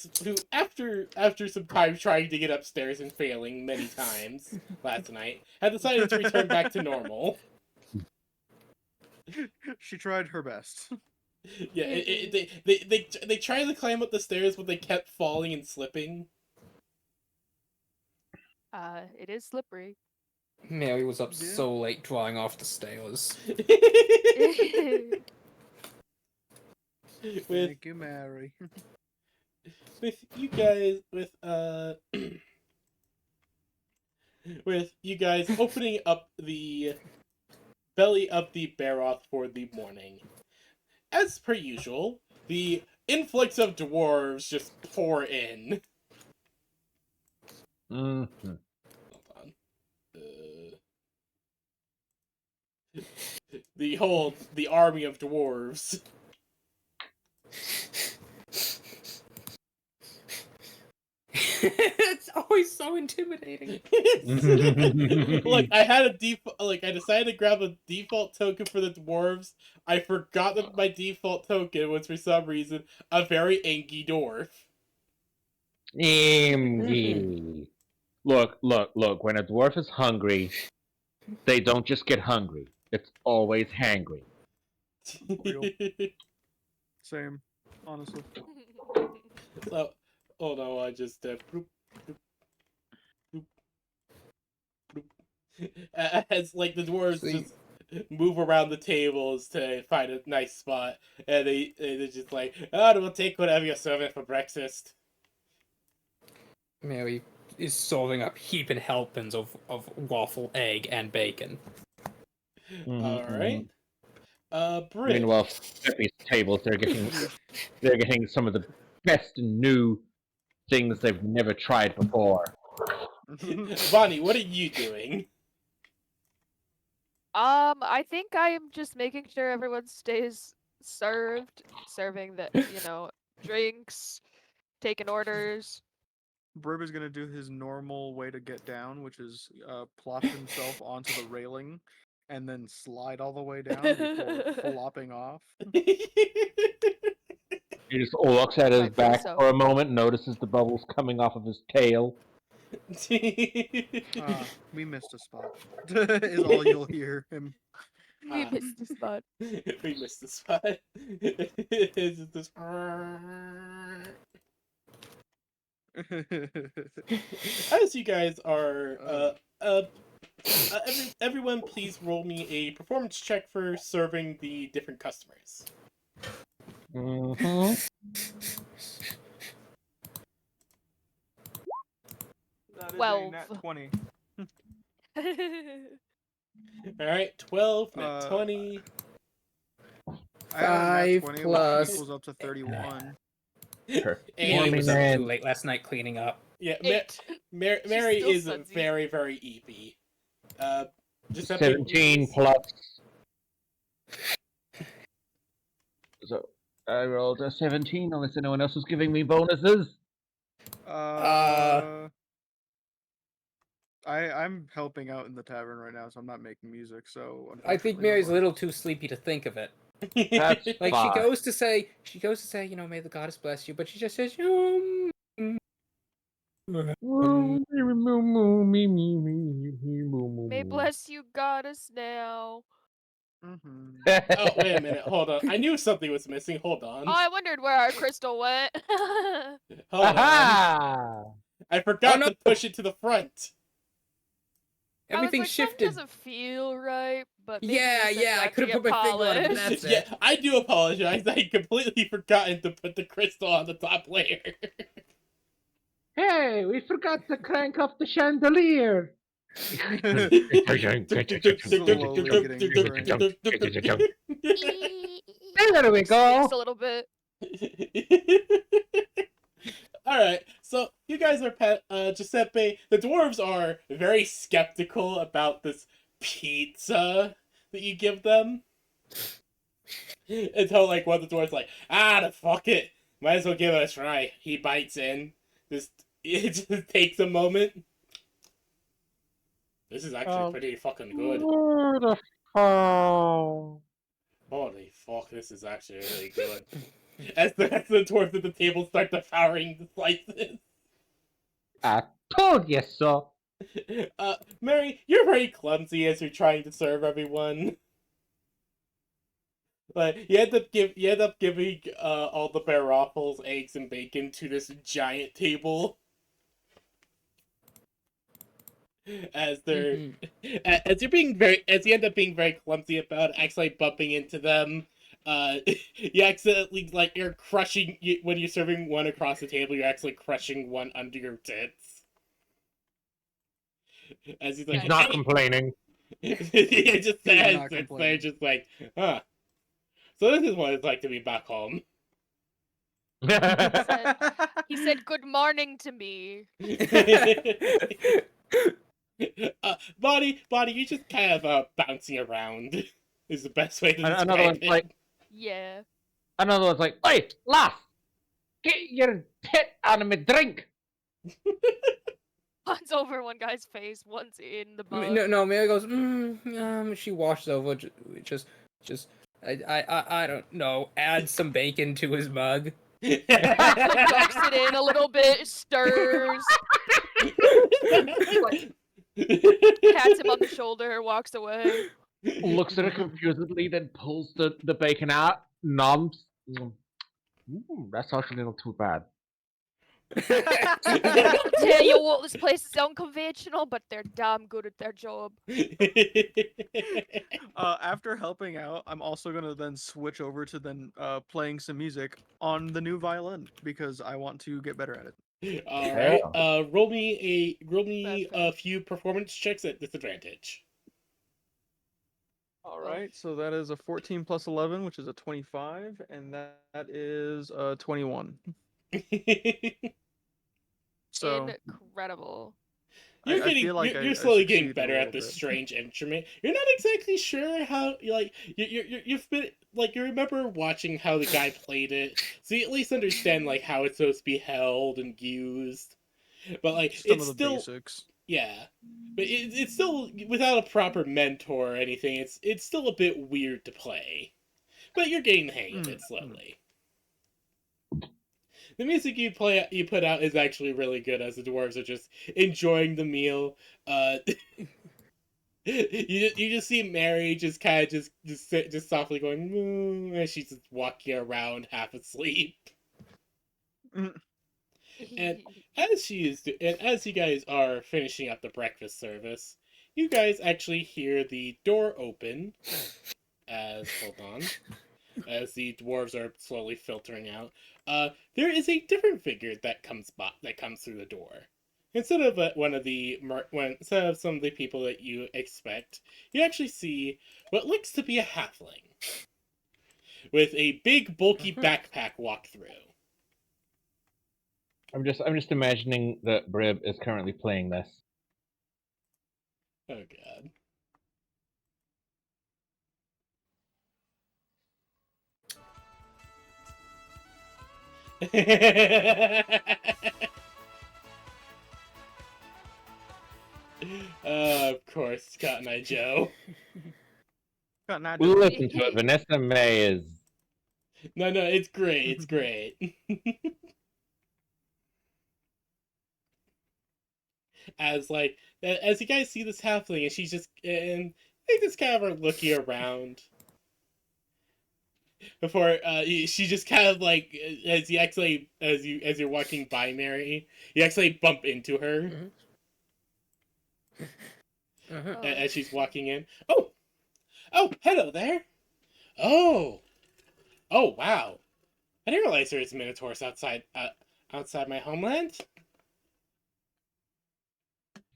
S2: after some time trying to get upstairs and failing many times last night, had decided to return back to normal.
S3: She tried her best.
S2: Yeah, they tried to climb up the stairs, but they kept falling and slipping.
S5: It is slippery.
S1: Mary was up
S3: Yeah.
S1: so late drawing off the stairs.
S2: with
S3: Thank you, Mary.
S2: with you guys with you guys opening up the belly of the Baroth for the morning. As per usual, the influx of dwarves just pour in.
S4: Mhm.
S2: Hold on. The army of dwarves.
S1: It's always so intimidating.
S2: Look, I had a I decided to grab a default token for the dwarves. I forgot that my default token was for some reason a very angry dwarf.
S4: Imgi. Look. When a dwarf is hungry, they don't just get hungry. It's always hangry.
S3: Real. Same, honestly.
S2: So, oh no, I just bloop, bloop, bloop, bloop. As like the dwarves
S1: See.
S2: just move around the tables to find a nice spot, and they're just like, oh, we'll take whatever you're serving for breakfast.
S1: Mary is serving up heaping helpings of waffle, egg, and bacon.
S2: All right. Brit.
S4: Meanwhile, at these tables, they're getting some of the best and new things they've never tried before.
S2: Bonnie, what are you doing?
S5: I think I am just making sure everyone stays serving the, drinks, taking orders.
S3: Brib is gonna do his normal way to get down, which is plop himself onto the railing and then slide all the way down before flopping off.
S4: He just looks at his
S5: Rightfully
S4: back
S5: so.
S4: for a moment, notices the bubbles coming off of his tail.
S3: We missed a spot. Is all you'll hear him.
S5: We missed the spot.
S2: We missed the spot. It's just this... As you guys are, everyone, please roll me a performance check for serving the different customers.
S4: Mm-hmm.
S3: That is
S5: 12.
S3: a nat 20.
S2: All right, 12, net
S3: Uh,
S2: 20.
S3: I have a nat
S1: 5
S3: 20,
S1: plus-
S3: which equals up to 31.
S1: Mary was up
S4: man.
S1: too late last night cleaning up.
S2: Yeah,
S5: 8.
S2: Mary
S5: still
S2: is
S5: sudsy.
S2: very, very eepy. Giuseppe,
S4: 17 plus. So I rolled a 17, unless anyone else was giving me bonuses.
S3: I'm helping out in the tavern right now, so I'm not making music. So
S1: I think
S3: unfortunately,
S1: Mary's a
S3: no
S1: little too sleepy to think of it.
S4: That's
S1: Like
S4: fine.
S1: she goes to say, may the goddess bless you, but she just says,
S5: May bless you, goddess, now.
S3: Mhm.
S2: Oh, wait a minute. Hold on. I knew something was missing. Hold on.
S5: Oh, I wondered where our crystal went.
S2: Hold on.
S4: Aha!
S2: I forgot
S1: no.
S2: to push it to the front.
S1: Everything
S5: I was like,
S1: shifted.
S5: Something doesn't feel right, but maybe
S1: Yeah,
S5: we said
S1: yeah, I
S5: not to
S1: could've
S5: get
S1: put my finger on it, but
S5: polished.
S1: that's it.
S2: Yeah, I do apologize. I completely forgotten to put the crystal on the top layer.
S4: Hey, we forgot to crank up the chandelier.
S3: Slowly getting cranked.
S4: There we go.
S5: Squeaks a little bit.
S2: Alright, so you guys are Giuseppe. The dwarves are very skeptical about this pizza that you give them. Until, like, one of the dwarves like, the fuck it. Might as well give it a try. He bites in. It just takes a moment. This is actually pretty fucking good.
S4: Beautiful.
S2: Holy fuck, this is actually really good. As the dwarves at the table start devouring the slices.
S4: I told you so.
S2: Mary, you're very clumsy as you're trying to serve everyone. Like you end up giving all the bear waffles, eggs, and bacon to this giant table. as they're
S1: Mhm.
S2: as you end up being very clumsy about actually bumping into them. You accidentally you're crushing when you're serving one across the table. You're actually crushing one under your tits. As he's like,
S4: He's not
S2: "Hey!"
S4: complaining.
S2: It just
S1: He's
S2: says
S1: not
S2: it's there,
S1: complaining.
S2: just like, huh. So this is what it's like to be back home.
S5: He said good morning to me.
S2: Body, you just kind of bouncing around is the best way to
S4: Another
S2: describe
S4: one's
S2: it.
S4: like,
S5: Yeah.
S4: another one's like, "Hey, lass, get your tit out of my drink."
S5: One's over one guy's face, one's in the mug.
S1: No, Mary goes, she washes over, just, I don't know, add some bacon to his mug.
S5: Quickly dunks it in a little bit, stirs, pats him on the shoulder, walks away.
S4: Looks at it confusedly, then pulls the bacon out, nods. That's actually not too bad.
S5: Tell you what, this place is unconventional, but they're damn good at their job.
S3: After helping out, I'm also gonna then switch over to then playing some music on the new violin because I want to get better at it.
S2: All right. Roll me
S5: That's
S2: a
S5: fair.
S2: few performance checks at disadvantage.
S3: All right, so that is a 14 plus 11, which is a 25, and that is a 21. So
S5: Incredible.
S3: I feel like
S2: you're
S3: I
S2: slowly getting
S3: succeeded a
S2: better at
S3: little
S2: this
S3: bit.
S2: strange instrument. You're not exactly sure how you've been you remember watching how the guy played it, so you at least understand how it's supposed to be held and used. But
S3: Some
S2: it's
S3: of the
S2: still
S3: basics.
S2: yeah, but it's still without a proper mentor or anything. It's still a bit weird to play, but you're getting the hang of it slowly. The music you put out is actually really good as the dwarves are just enjoying the meal. You just see Mary just kind of just softly going moo as she's just walking around half asleep. And as you guys are finishing up the breakfast service, you guys actually hear the door open as the dwarves are slowly filtering out. There is a different figure that comes through the door. Instead of instead of some of the people that you expect, you actually see what looks to be a halfling with a big bulky backpack walk through.
S4: I'm just imagining that Brib is currently playing this.
S2: Oh god. Of course, Scott and I, Joe.
S3: Got not
S4: We'll
S3: Joe.
S4: listen to it. Vanessa May is.
S2: No, it's great. It's great. as as you guys see this halfling, and they just kind of are looking around before she just kind of as you actually as you're walking by Mary, you actually bump into her as she's walking in. Oh, hello there. Oh, wow. I didn't realize there was minotaurs outside my homeland.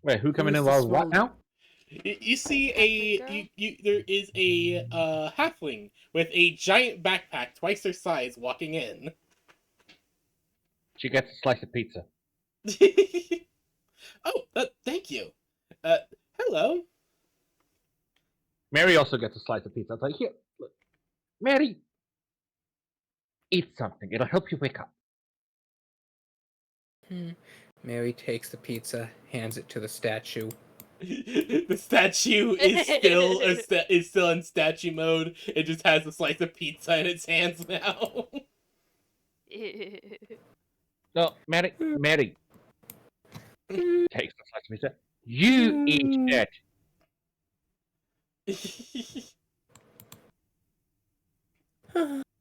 S4: Wait, who coming
S1: Who's
S4: in
S1: the
S4: while what
S1: small-
S4: now?
S2: You see
S5: Halfling
S2: there is a halfling with a giant backpack twice their size walking in.
S4: She gets a slice of pizza.
S2: Thank you. Hello.
S4: Mary also gets a slice of pizza. It's like, here, look. Mary, eat something. It'll help you wake up.
S1: Mary takes the pizza, hands it to the statue.
S2: The statue is still in statue mode. It just has a slice of pizza in its hands now.
S4: No, Mary takes the slice of pizza. You eat it.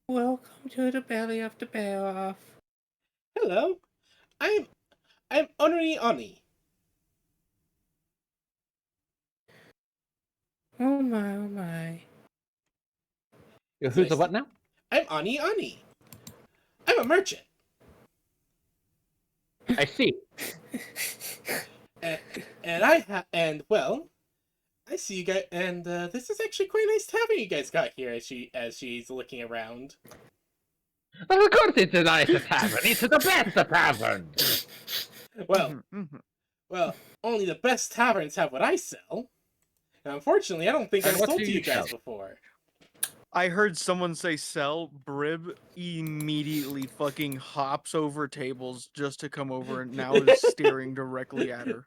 S1: Welcome to the belly of the bear off.
S2: Hello, I'm Onri Oni.
S1: Oh my, oh my.
S4: Who's the what now?
S2: I'm Ani Ani. I'm a merchant.
S4: I see.
S2: And well, I see you guys, and this is actually quite a nice tavern you guys got here. As she's looking around.
S4: Of course it's a nice tavern. It's the best tavern.
S2: Well, only the best taverns have what I sell. Now, unfortunately, I don't think
S4: And
S2: I've
S4: what
S2: sold
S4: do
S2: to
S4: you
S2: you guys
S4: sell?
S2: before.
S3: I heard someone say sell. Brib immediately fucking hops over tables just to come over and now is staring directly at her.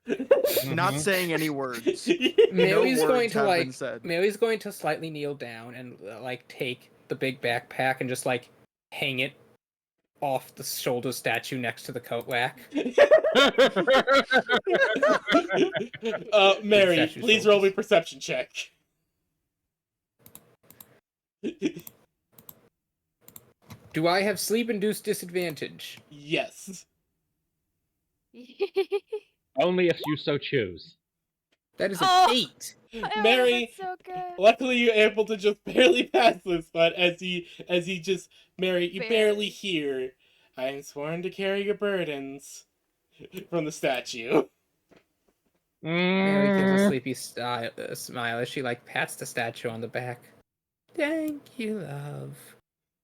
S3: Not
S4: Mhm.
S3: saying any words.
S1: Mary's
S3: words
S1: going to
S3: have been
S1: like.
S3: said.
S1: Mary's going to slightly kneel down and like take the big backpack and just like hang it off the shoulder statue next to the coat rack.
S2: Mary,
S1: Statue
S2: please roll me
S1: shoulders.
S2: perception check.
S1: Do I have sleep-induced disadvantage?
S2: Yes.
S4: Only if you so choose.
S1: That is an
S5: Oh!
S1: 8.
S2: Mary,
S5: that's so good.
S2: luckily you're able to just barely pass this, but as he just Mary, you barely
S5: Barely.
S2: hear, I am sworn to carry your burdens from the statue.
S1: Mary gives a
S4: Mm.
S1: sleepy smile as she like pats the statue on the back. Thank you, love.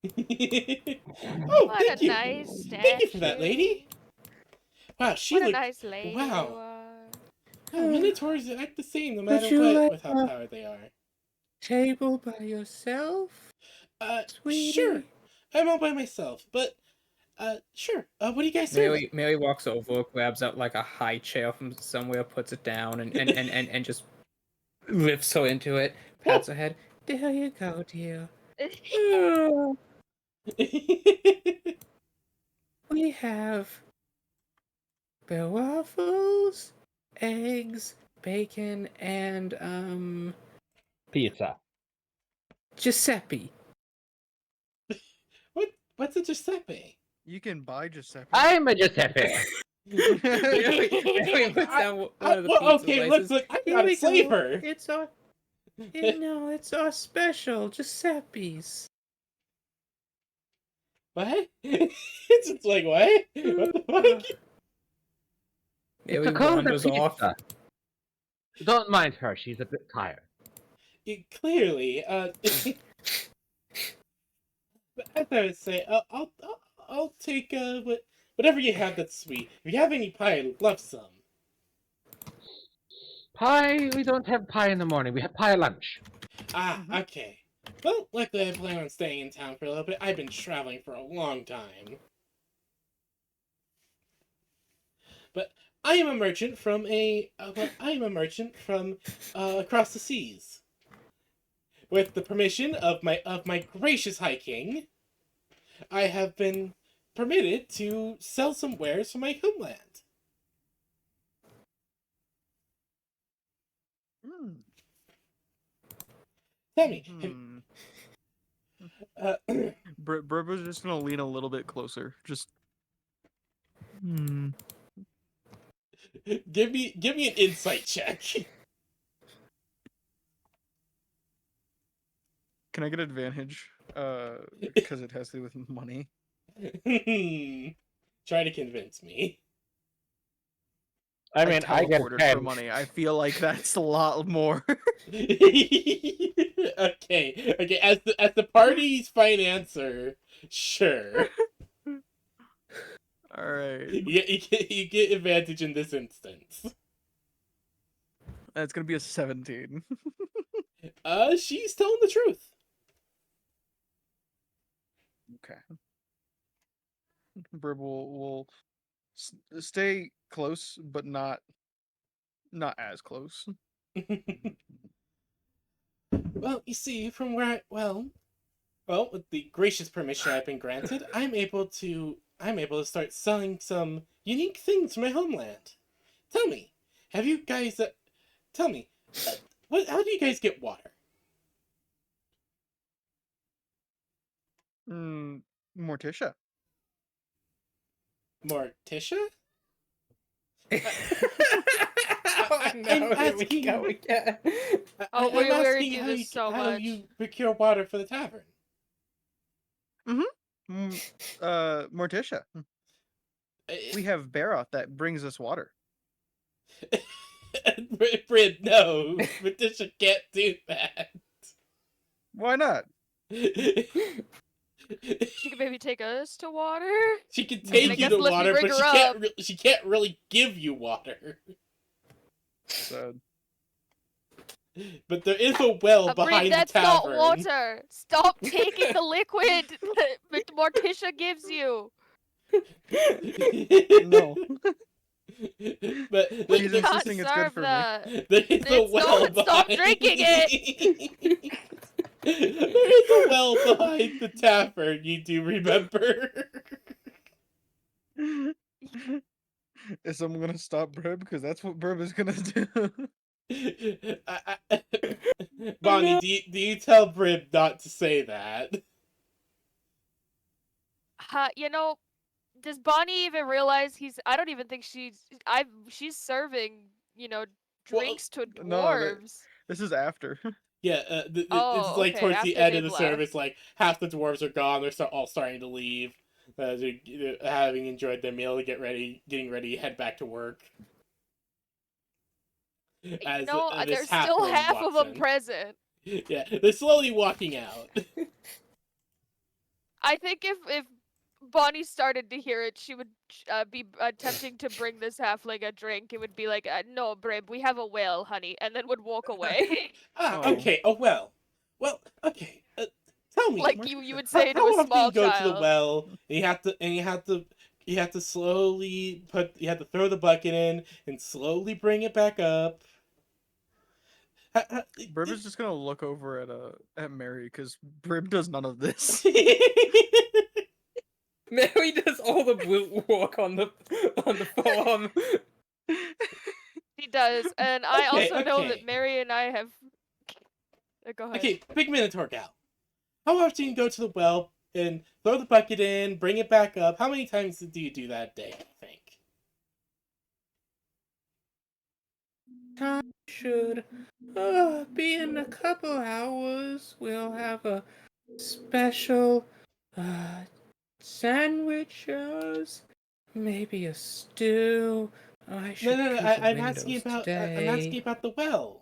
S2: Oh,
S5: What
S2: thank
S5: a
S2: you.
S5: nice statue.
S2: Thank you for that, lady. Wow, she
S5: What a
S2: looked.
S5: nice lady
S2: Wow.
S5: you are.
S2: Wow, Minotaurs act the same no
S1: Would
S2: matter
S1: you
S2: what,
S1: like
S2: with how
S1: a-
S2: powered they are.
S1: Table by yourself, sweetie?
S2: Sure. I'm all by myself, but sure. What do you guys do?
S1: Mary walks over, grabs out like a high chair from somewhere, puts it down, and just lifts her into it, pats her head. There you go, dear. Oh, we have the waffles, eggs, bacon, and
S4: Pizza.
S1: Giuseppe.
S2: What's a Giuseppe?
S3: You can buy Giuseppe.
S4: I'm a Giuseppe.
S1: Mary puts down one of the pizza
S2: Okay,
S1: slices.
S2: look, I'm
S1: Here
S2: not
S1: we
S2: a slave
S1: go.
S2: her.
S1: It's our, it's our special Giuseppe's.
S2: What? It's just like, what? What the fuck?
S1: Mary
S4: It's called a
S1: wanders off.
S4: pizza. Don't mind her. She's a bit tired.
S2: Clearly, but as I would say, I'll take whatever you have that's sweet. If you have any pie, I'd love some.
S4: Pie? We don't have pie in the morning. We have pie at lunch.
S2: Ah, okay. Well, luckily I plan on staying in town for a little bit. I've been traveling for a long time. But I am a merchant from across the seas. With the permission of my gracious High King, I have been permitted to sell some wares from my homeland.
S3: Hmm.
S2: Tell me,
S3: Brib was just gonna lean a little bit closer. Just.
S2: give me an insight check.
S3: Can I get advantage? Because it has to do with money.
S2: Try to convince me.
S4: I mean, I get
S3: teleported
S4: 10.
S3: for money. I feel like that's a lot more.
S2: Okay. As the party's financer, sure.
S3: All right.
S2: You get advantage in this instance.
S3: That's gonna be a 17.
S2: She's telling the truth.
S3: Okay. Brib will stay close, but not as close.
S2: Well, you see, from where with the gracious permission I've been granted, I'm able to start selling some unique things from my homeland. Tell me, have you guys? Tell me, how do you guys get water?
S3: Morticia.
S2: Morticia?
S1: No, here we
S2: asking.
S1: go again.
S5: Oh,
S2: I'm
S5: we're
S2: asking
S5: do this so
S2: how
S5: much.
S2: you procure water for the tavern.
S3: Morticia. We
S2: Uh,
S3: have Baroth that brings us water.
S2: Bryn, no, Morticia can't do that.
S3: Why not?
S5: She could maybe take us to water.
S2: She can
S5: I mean, I
S2: take you
S5: guess
S2: to
S5: unless we
S2: water,
S5: bring
S2: but
S5: her up.
S2: she can't really give you water.
S3: So
S2: But there is a well
S5: Brit,
S2: behind the
S5: that's not
S2: tavern.
S5: water. Stop taking the liquid that Morticia gives you.
S3: no.
S2: But
S5: We
S3: She's
S5: can't
S3: insisting it's good
S5: serve
S3: for me.
S5: that.
S2: there is a
S5: It's
S2: well
S5: not.
S2: behind.
S5: Stop drinking it.
S2: There is a well behind the tavern. You do remember?
S3: Is someone gonna stop Brib? Because that's what Brib is gonna do.
S2: Bonnie, do you tell Brib not to say that?
S5: You know, does Bonnie even realize he's? I don't even think she's serving,
S2: Well,
S5: drinks to
S3: no,
S5: dwarves.
S3: this is after.
S2: Yeah, it's
S5: Oh,
S2: like
S5: okay,
S2: towards the
S5: after
S2: end of
S5: they've
S2: the
S5: left.
S2: service, like half the dwarves are gone. They're all starting to leave. They're having enjoyed their meal, getting ready, head back to work. As
S5: There's
S2: this
S5: still
S2: halfling
S5: half of
S2: walks
S5: them
S2: in.
S5: present.
S2: Yeah, they're slowly walking out.
S5: I think if Bonnie started to hear it, she would be attempting to bring this halfling a drink. It would be like, "No, Brib, we have a whale, honey," and then would walk away.
S3: Oh.
S2: Okay. Oh well. Well, okay. Tell me,
S5: Like you would say to
S2: how
S5: a
S2: often
S5: small
S2: you go to the
S5: child.
S2: well and you have to slowly throw the bucket in and slowly bring it back up.
S3: Brib is just gonna look over at Mary because Brib does none of this.
S1: Mary does all the brute work on the farm.
S5: He does, and I
S2: Okay,
S5: also know that
S2: okay.
S5: Mary and I have. Go ahead.
S2: Okay, big Minotaur gal. How often you go to the well and throw the bucket in, bring it back up? How many times do you do that a day, I think?
S1: Time should be in a couple hours. We'll have a special sandwiches, maybe a stew. I should
S2: No.
S1: keep the
S2: I'm
S1: windows
S2: I'm
S1: today.
S2: asking about the well.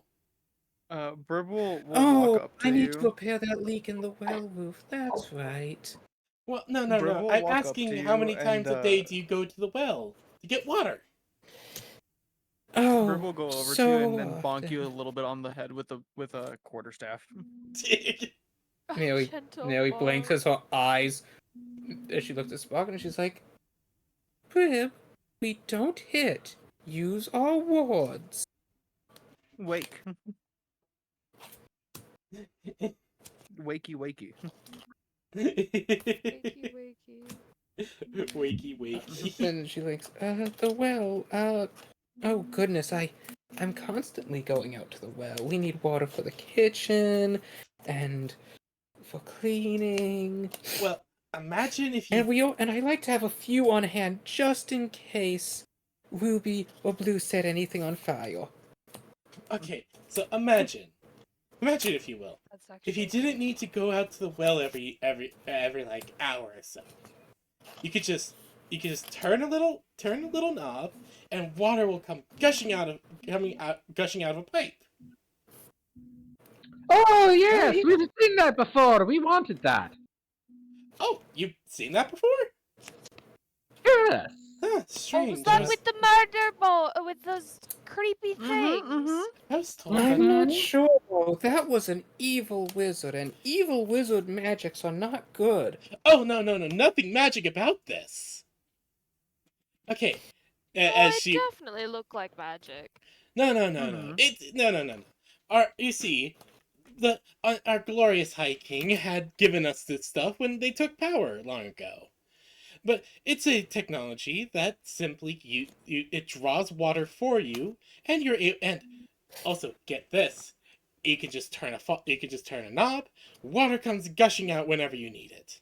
S3: Brib will
S1: Oh,
S3: walk up to
S1: I need
S3: you.
S1: to repair that leak in the well roof. That's right.
S2: Well, no.
S3: Brib will
S2: I'm
S3: walk up
S2: asking
S3: to
S2: how
S3: you
S2: many times
S3: and,
S2: a day do you go to the well to get water?
S1: Oh,
S3: Brib will go over to
S1: so
S3: you and then bonk you a
S1: often.
S3: little bit on the head with a quarterstaff.
S1: Mary,
S5: Gentle
S1: Mary blinks
S5: bonk.
S1: as her eyes as she looks at Spock and she's like, Brib, we don't hit. Use our wards.
S3: Wake. Wakey, wakey.
S5: Wakey, wakey.
S2: wakey.
S1: And she likes, the well, oh goodness, I'm constantly going out to the well. We need water for the kitchen, and for cleaning.
S2: Well, imagine if you...
S1: And I like to have a few on hand, just in case Ruby or Blue set anything on fire.
S2: Okay, so imagine if you will,
S5: That's
S2: if you
S5: actually
S2: didn't need to go out to the well every like hour or so, you could just turn a little knob, and water will come gushing out of a pipe.
S4: Oh yes, we've seen that before. We wanted that.
S2: Oh, you've seen that before?
S4: Yes.
S2: Huh,
S5: What
S2: strange.
S5: was that with the murder ball? With those creepy things?
S2: I was told
S1: I'm
S2: that.
S1: not sure. That was an evil wizard, and evil wizard magics are not good.
S2: Oh no, nothing magic about this. Okay,
S5: Well,
S2: as
S5: it
S2: she
S5: definitely looked like magic.
S2: No.
S3: Mhm.
S2: It's no. You see, our glorious High King had given us this stuff when they took power long ago. But it's a technology that simply it draws water for you, and and also get this, you can just turn a knob, water comes gushing out whenever you need it.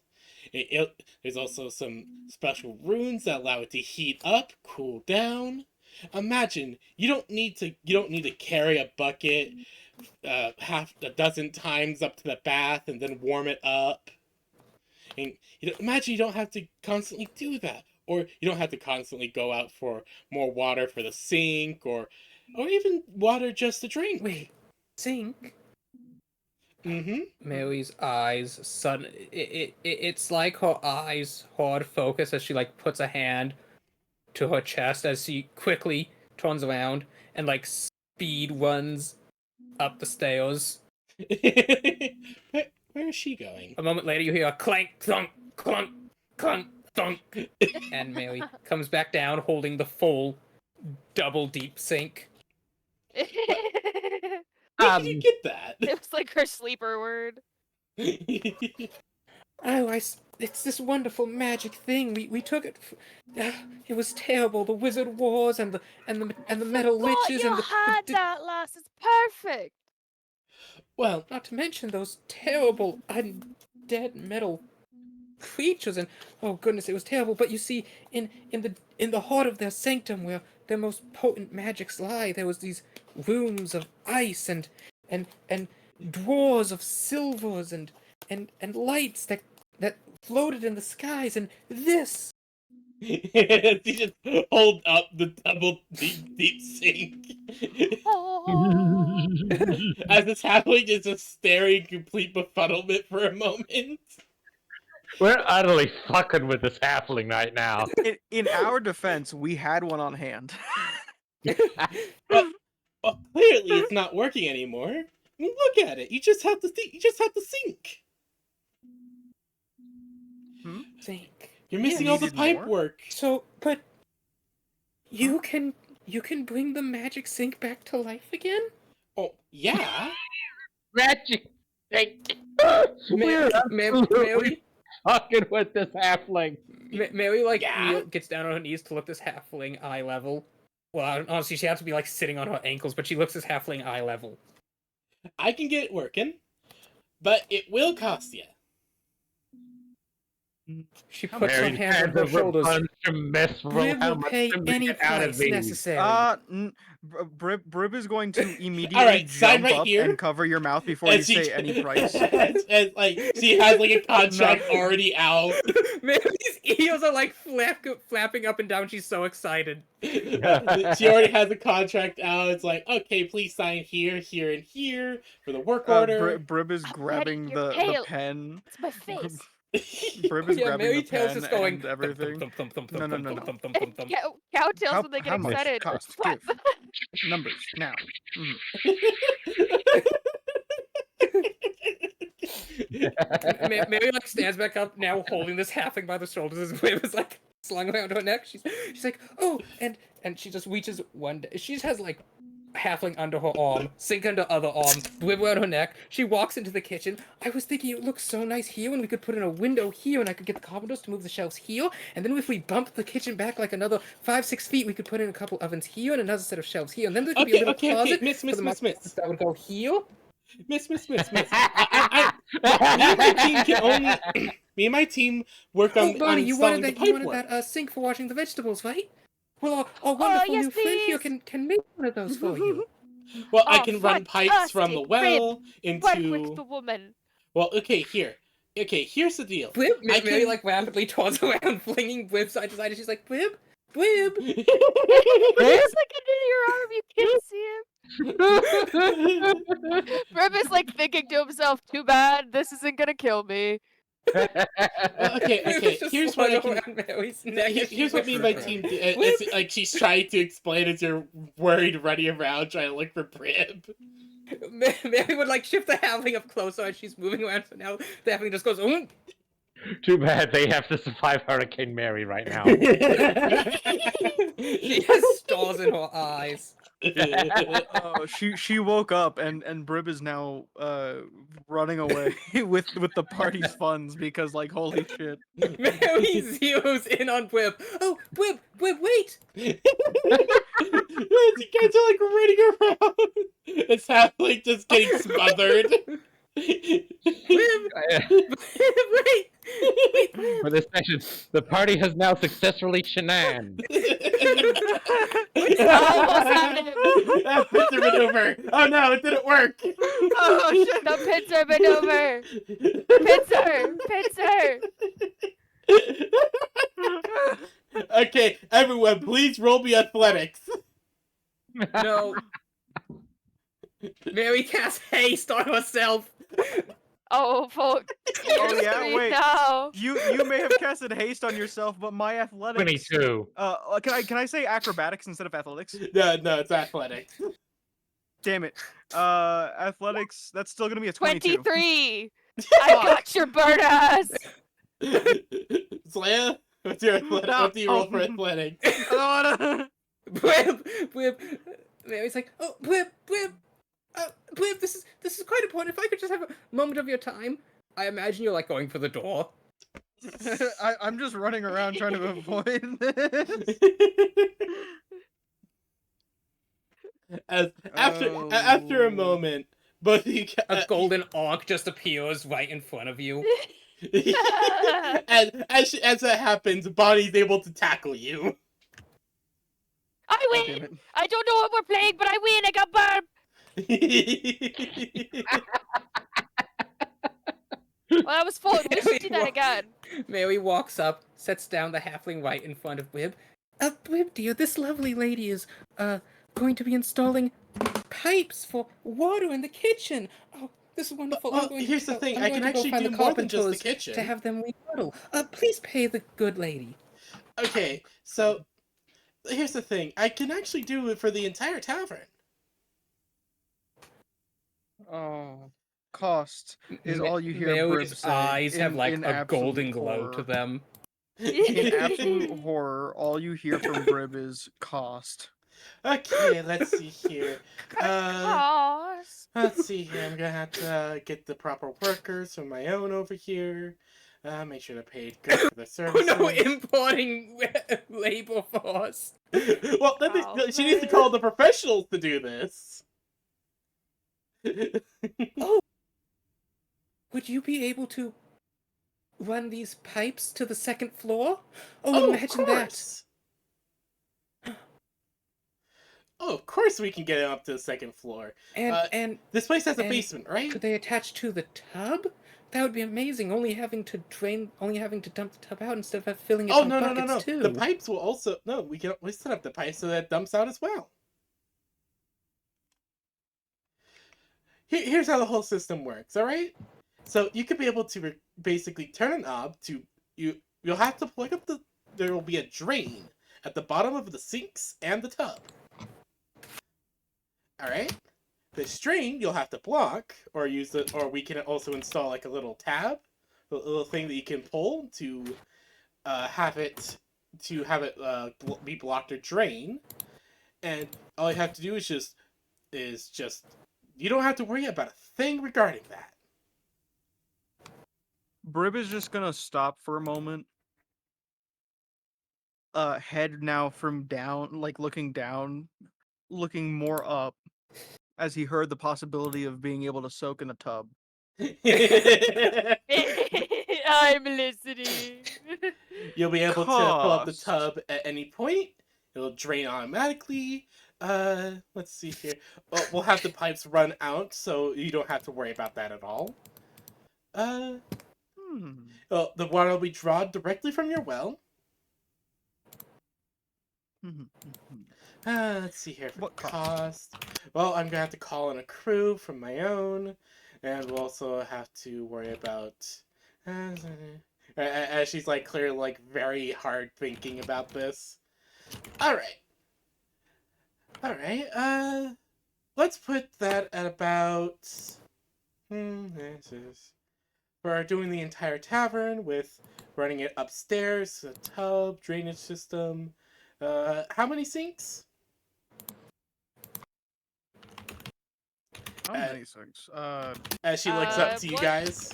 S2: There's also some special runes that allow it to heat up, cool down. Imagine you don't need to carry a bucket half a dozen times up to the bath and then warm it up. And imagine you don't have to constantly do that, or you don't have to constantly go out for more water for the sink, or even water just to drink.
S1: Wait, sink?
S2: Mm-hmm.
S1: Mary's eyes it's like her eyes hard focus as she like puts a hand to her chest as she quickly turns around and like speed runs up the stairs.
S2: Where is she going?
S1: A moment later you hear a clank, thunk, clunk, clunk, thunk, and Mary comes back down holding the full double deep sink.
S2: Where did you get that?
S5: It was like her sleeper word.
S1: Oh, it's this wonderful magic thing. We took it. It was terrible. The wizard wars and the metal liches
S5: you
S1: and
S5: had
S1: the
S5: that, lass. It's perfect.
S2: Well,
S1: not to mention those terrible undead metal creatures and oh goodness, it was terrible. But you see, in the heart of their sanctum, where their most potent magics lie, there was these rooms of ice and drawers of silvers and lights that floated in the skies, and this.
S2: She just hold up the double deep sink.
S5: Oh.
S2: As this halfling is just staring complete befuddlement for a moment.
S4: We're utterly fucking with this halfling right now.
S3: In our defense, we had one on hand.
S2: Well, clearly it's not working anymore. I mean, look at it. You just have to sink.
S1: Sink.
S2: You're missing
S3: Yeah,
S2: all the
S3: needed
S2: pipe
S3: more?
S2: work.
S1: So, but you can bring the magic sink back to life again?
S2: Oh, yeah.
S4: Magic sink.
S1: We're
S4: Mary fucking with this halfling.
S1: Mary like
S2: Yeah.
S1: gets down on her knees to look this halfling eye level. Well, honestly, she has to be like sitting on her ankles, but she looks this halfling eye level.
S2: I can get it working, but it will cost you.
S1: She
S3: How
S1: puts her
S4: Mary
S1: hands on
S4: had
S1: her
S4: to
S1: shoulders.
S4: bunch of miss roll.
S1: Brib
S4: How
S1: will
S4: much
S1: pay
S4: to make
S1: any
S4: it out of
S1: price
S4: these?
S1: necessary.
S3: Brib is going to immediately
S2: Alright, sign
S3: jump
S2: right
S3: up
S2: here.
S3: and cover your mouth before
S2: And
S3: you
S2: she-
S3: say any price.
S2: and like she has like a contract already out.
S1: Mary's ears are like flapping up and down. She's so excited.
S2: She already has a contract out. It's like, okay, please sign here, here, and here for the work order.
S3: Brib is
S5: I'm
S3: grabbing
S5: ready,
S3: the
S5: you're pale.
S3: pen.
S5: It's my face.
S3: Brib is
S1: Yeah,
S3: grabbing
S1: Mary
S3: the
S1: Tails
S3: pen
S1: is going
S3: and everything. No.
S5: And cowtails when they get
S3: how much
S5: excited.
S3: cost?
S5: What?
S3: Give. Numbers now.
S1: Mary like stands back up now, holding this halfling by the shoulders. His whip is like slung around her neck. She's like, oh, and she just reaches one. She has like halfling under her arm, sink under other arm, whip around her neck. She walks into the kitchen. I was thinking it looks so nice here, and we could put in a window here, and I could get the carpenters to move the shelves here, and then if we bump the kitchen back like another 5-6 feet, we could put in a couple ovens here and another set of shelves here, and then there could be a little closet.
S2: Miss.
S1: That would go here.
S2: Miss. Me and my team can only. Me and my team work on,
S1: Oh, Bonnie,
S2: on
S1: you
S2: installing
S1: wanted
S2: the
S1: that. You
S2: pipe
S1: wanted
S2: work.
S1: that sink for washing the vegetables, right? Well, our wonderful
S5: yes,
S1: new friend here
S5: please.
S1: can make one of those for you.
S2: Well, I
S5: Oh,
S2: can run pipes from the
S5: fantastic.
S2: well
S5: Work with
S2: into.
S5: the woman.
S2: Well, okay, here. Okay, here's the deal.
S1: Blib,
S2: I
S1: Mary
S2: can-
S1: like rapidly tours around, flinging Blib side to side, and she's like, Blib, Blib.
S5: It's like under your arm. You can't see him. Rib is like thinking to himself, "Too bad this isn't gonna kill me."
S2: Well, okay.
S1: Blib just
S2: Here's what I
S1: slung
S2: can.
S1: around Mary's neck as she
S2: Here's what me and my
S1: whispers.
S2: team do. It's like she's trying to explain as you're worried, running around, trying to look for Brib.
S1: Mary would like shift the halfling up closer as she's moving around, so now the halfling just goes,
S4: Too bad they have to survive Hurricane Mary right now.
S1: She has stars in her eyes.
S3: Oh, she woke up and Brib is now running away with the party's funds because like holy shit.
S1: Mary zeroes in on Blib. Oh, Blib, wait!
S2: You guys are like running around. It's half like just getting smothered.
S1: Blib, wait!
S4: For this session, the party has now successfully shenaned.
S1: Blib,
S5: Almost had him.
S2: That pincer maneuver. Oh no, it didn't work.
S3: Oh shit!
S5: The pincer maneuver. Pincer.
S2: Okay, everyone, please roll me athletics.
S1: No. Mary casts haste on herself.
S5: Oh fuck.
S3: Oh
S5: You're
S3: yeah,
S5: free
S3: wait.
S5: now.
S3: You may have casted haste on yourself, but my athletics.
S4: 22.
S3: Can I say acrobatics instead of athletics?
S2: No, it's athletics.
S3: Damn it. Athletics. That's still gonna be a 22.
S5: 23. I got your bird ass.
S2: Slaya, what's your athletic?
S3: No.
S2: What do you roll for athletics?
S3: I don't wanna.
S1: Blib. Mary's like, oh, Blib. Blib, this is quite important. If I could just have a moment of your time. I imagine you're like going for the door.
S3: I'm just running around trying to avoid this.
S2: After a moment, both of you
S1: A golden arc just appears right in front of you.
S2: as that happens, Bonnie's able to tackle you.
S5: I
S3: God damn
S5: win.
S3: it.
S5: I don't know what we're playing, but I win. I got Barb. Well, that was fun. We should do that again.
S1: Mary walks up, sets down the halfling right in front of Blib. Blib, dear, this lovely lady is, going to be installing pipes for water in the kitchen. Oh, this is wonderful.
S2: Well, here's the thing. I can actually do more than just the kitchen.
S1: To have them remodel. Please pay the good lady.
S2: Okay, so here's the thing. I can actually do it for the entire tavern.
S3: Oh, cost is all you hear Brib
S1: Mary's
S3: say.
S1: eyes have like
S3: in
S1: a golden
S3: absolute
S1: glow
S3: horror.
S1: to them.
S3: In absolute horror, all you hear from Brib is cost.
S2: Okay, let's see here.
S5: Cost.
S2: Let's see here. I'm gonna have to get the proper workers of my own over here. Make sure they're paid good for the
S1: Oh
S2: services.
S1: no, importing labor force.
S2: Well, then
S5: Wow,
S2: she needs to call the professionals to do this.
S1: Would you be able to run these pipes to the second floor? Oh, imagine
S2: of
S1: that.
S2: course. Oh, of course we can get it up to the second floor.
S1: And
S2: This place has a
S1: and
S2: basement, right?
S1: could they attach to the tub? That would be amazing. Only having to dump the tub out instead of filling it
S2: Oh
S1: on
S2: no,
S1: buckets too.
S2: The pipes will also we set up the pipes so that it dumps out as well. Here's how the whole system works. All right. So you could be able to basically turn a knob to You'll have to plug up there will be a drain at the bottom of the sinks and the tub. All right. This drain you'll have to block or we can also install like a little tab, a little thing that you can pull to have it be blocked or drain. And all you have to do is just you don't have to worry about a thing regarding that.
S3: Brib is just gonna stop for a moment. Head now from down, like looking down, looking more up, as he heard the possibility of being able to soak in a tub.
S5: I'm listening.
S2: You'll be able to fill up the
S3: Cost.
S2: tub at any point. It'll drain automatically. Let's see here. Oh, we'll have the pipes run out, so you don't have to worry about that at all. Well, the water will be drawn directly from your well. Let's see here for
S3: What
S2: cost. Well, I'm gonna have to call in a crew from my own, and we'll also have to worry about. As she's like clearly like very hard thinking about this. All right. Let's put that at about. For doing the entire tavern with running it upstairs, a tub, drainage system. How many sinks?
S3: How many things?
S2: As she looks up to you
S5: what?
S2: guys.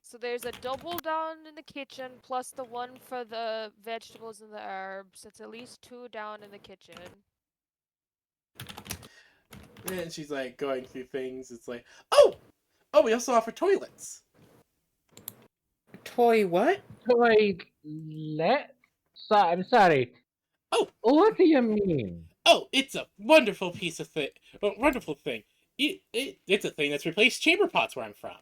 S5: So there's a double down in the kitchen plus the one for the vegetables and the herbs. It's at least 2 down in the kitchen.
S2: And she's like going through things. It's like, oh, we also offer toilets.
S1: Toy what?
S4: Toilet? I'm sorry. What do you mean?
S2: Oh, it's a wonderful piece of thing. Wonderful thing. It's a thing that's replaced chamber pots where I'm from.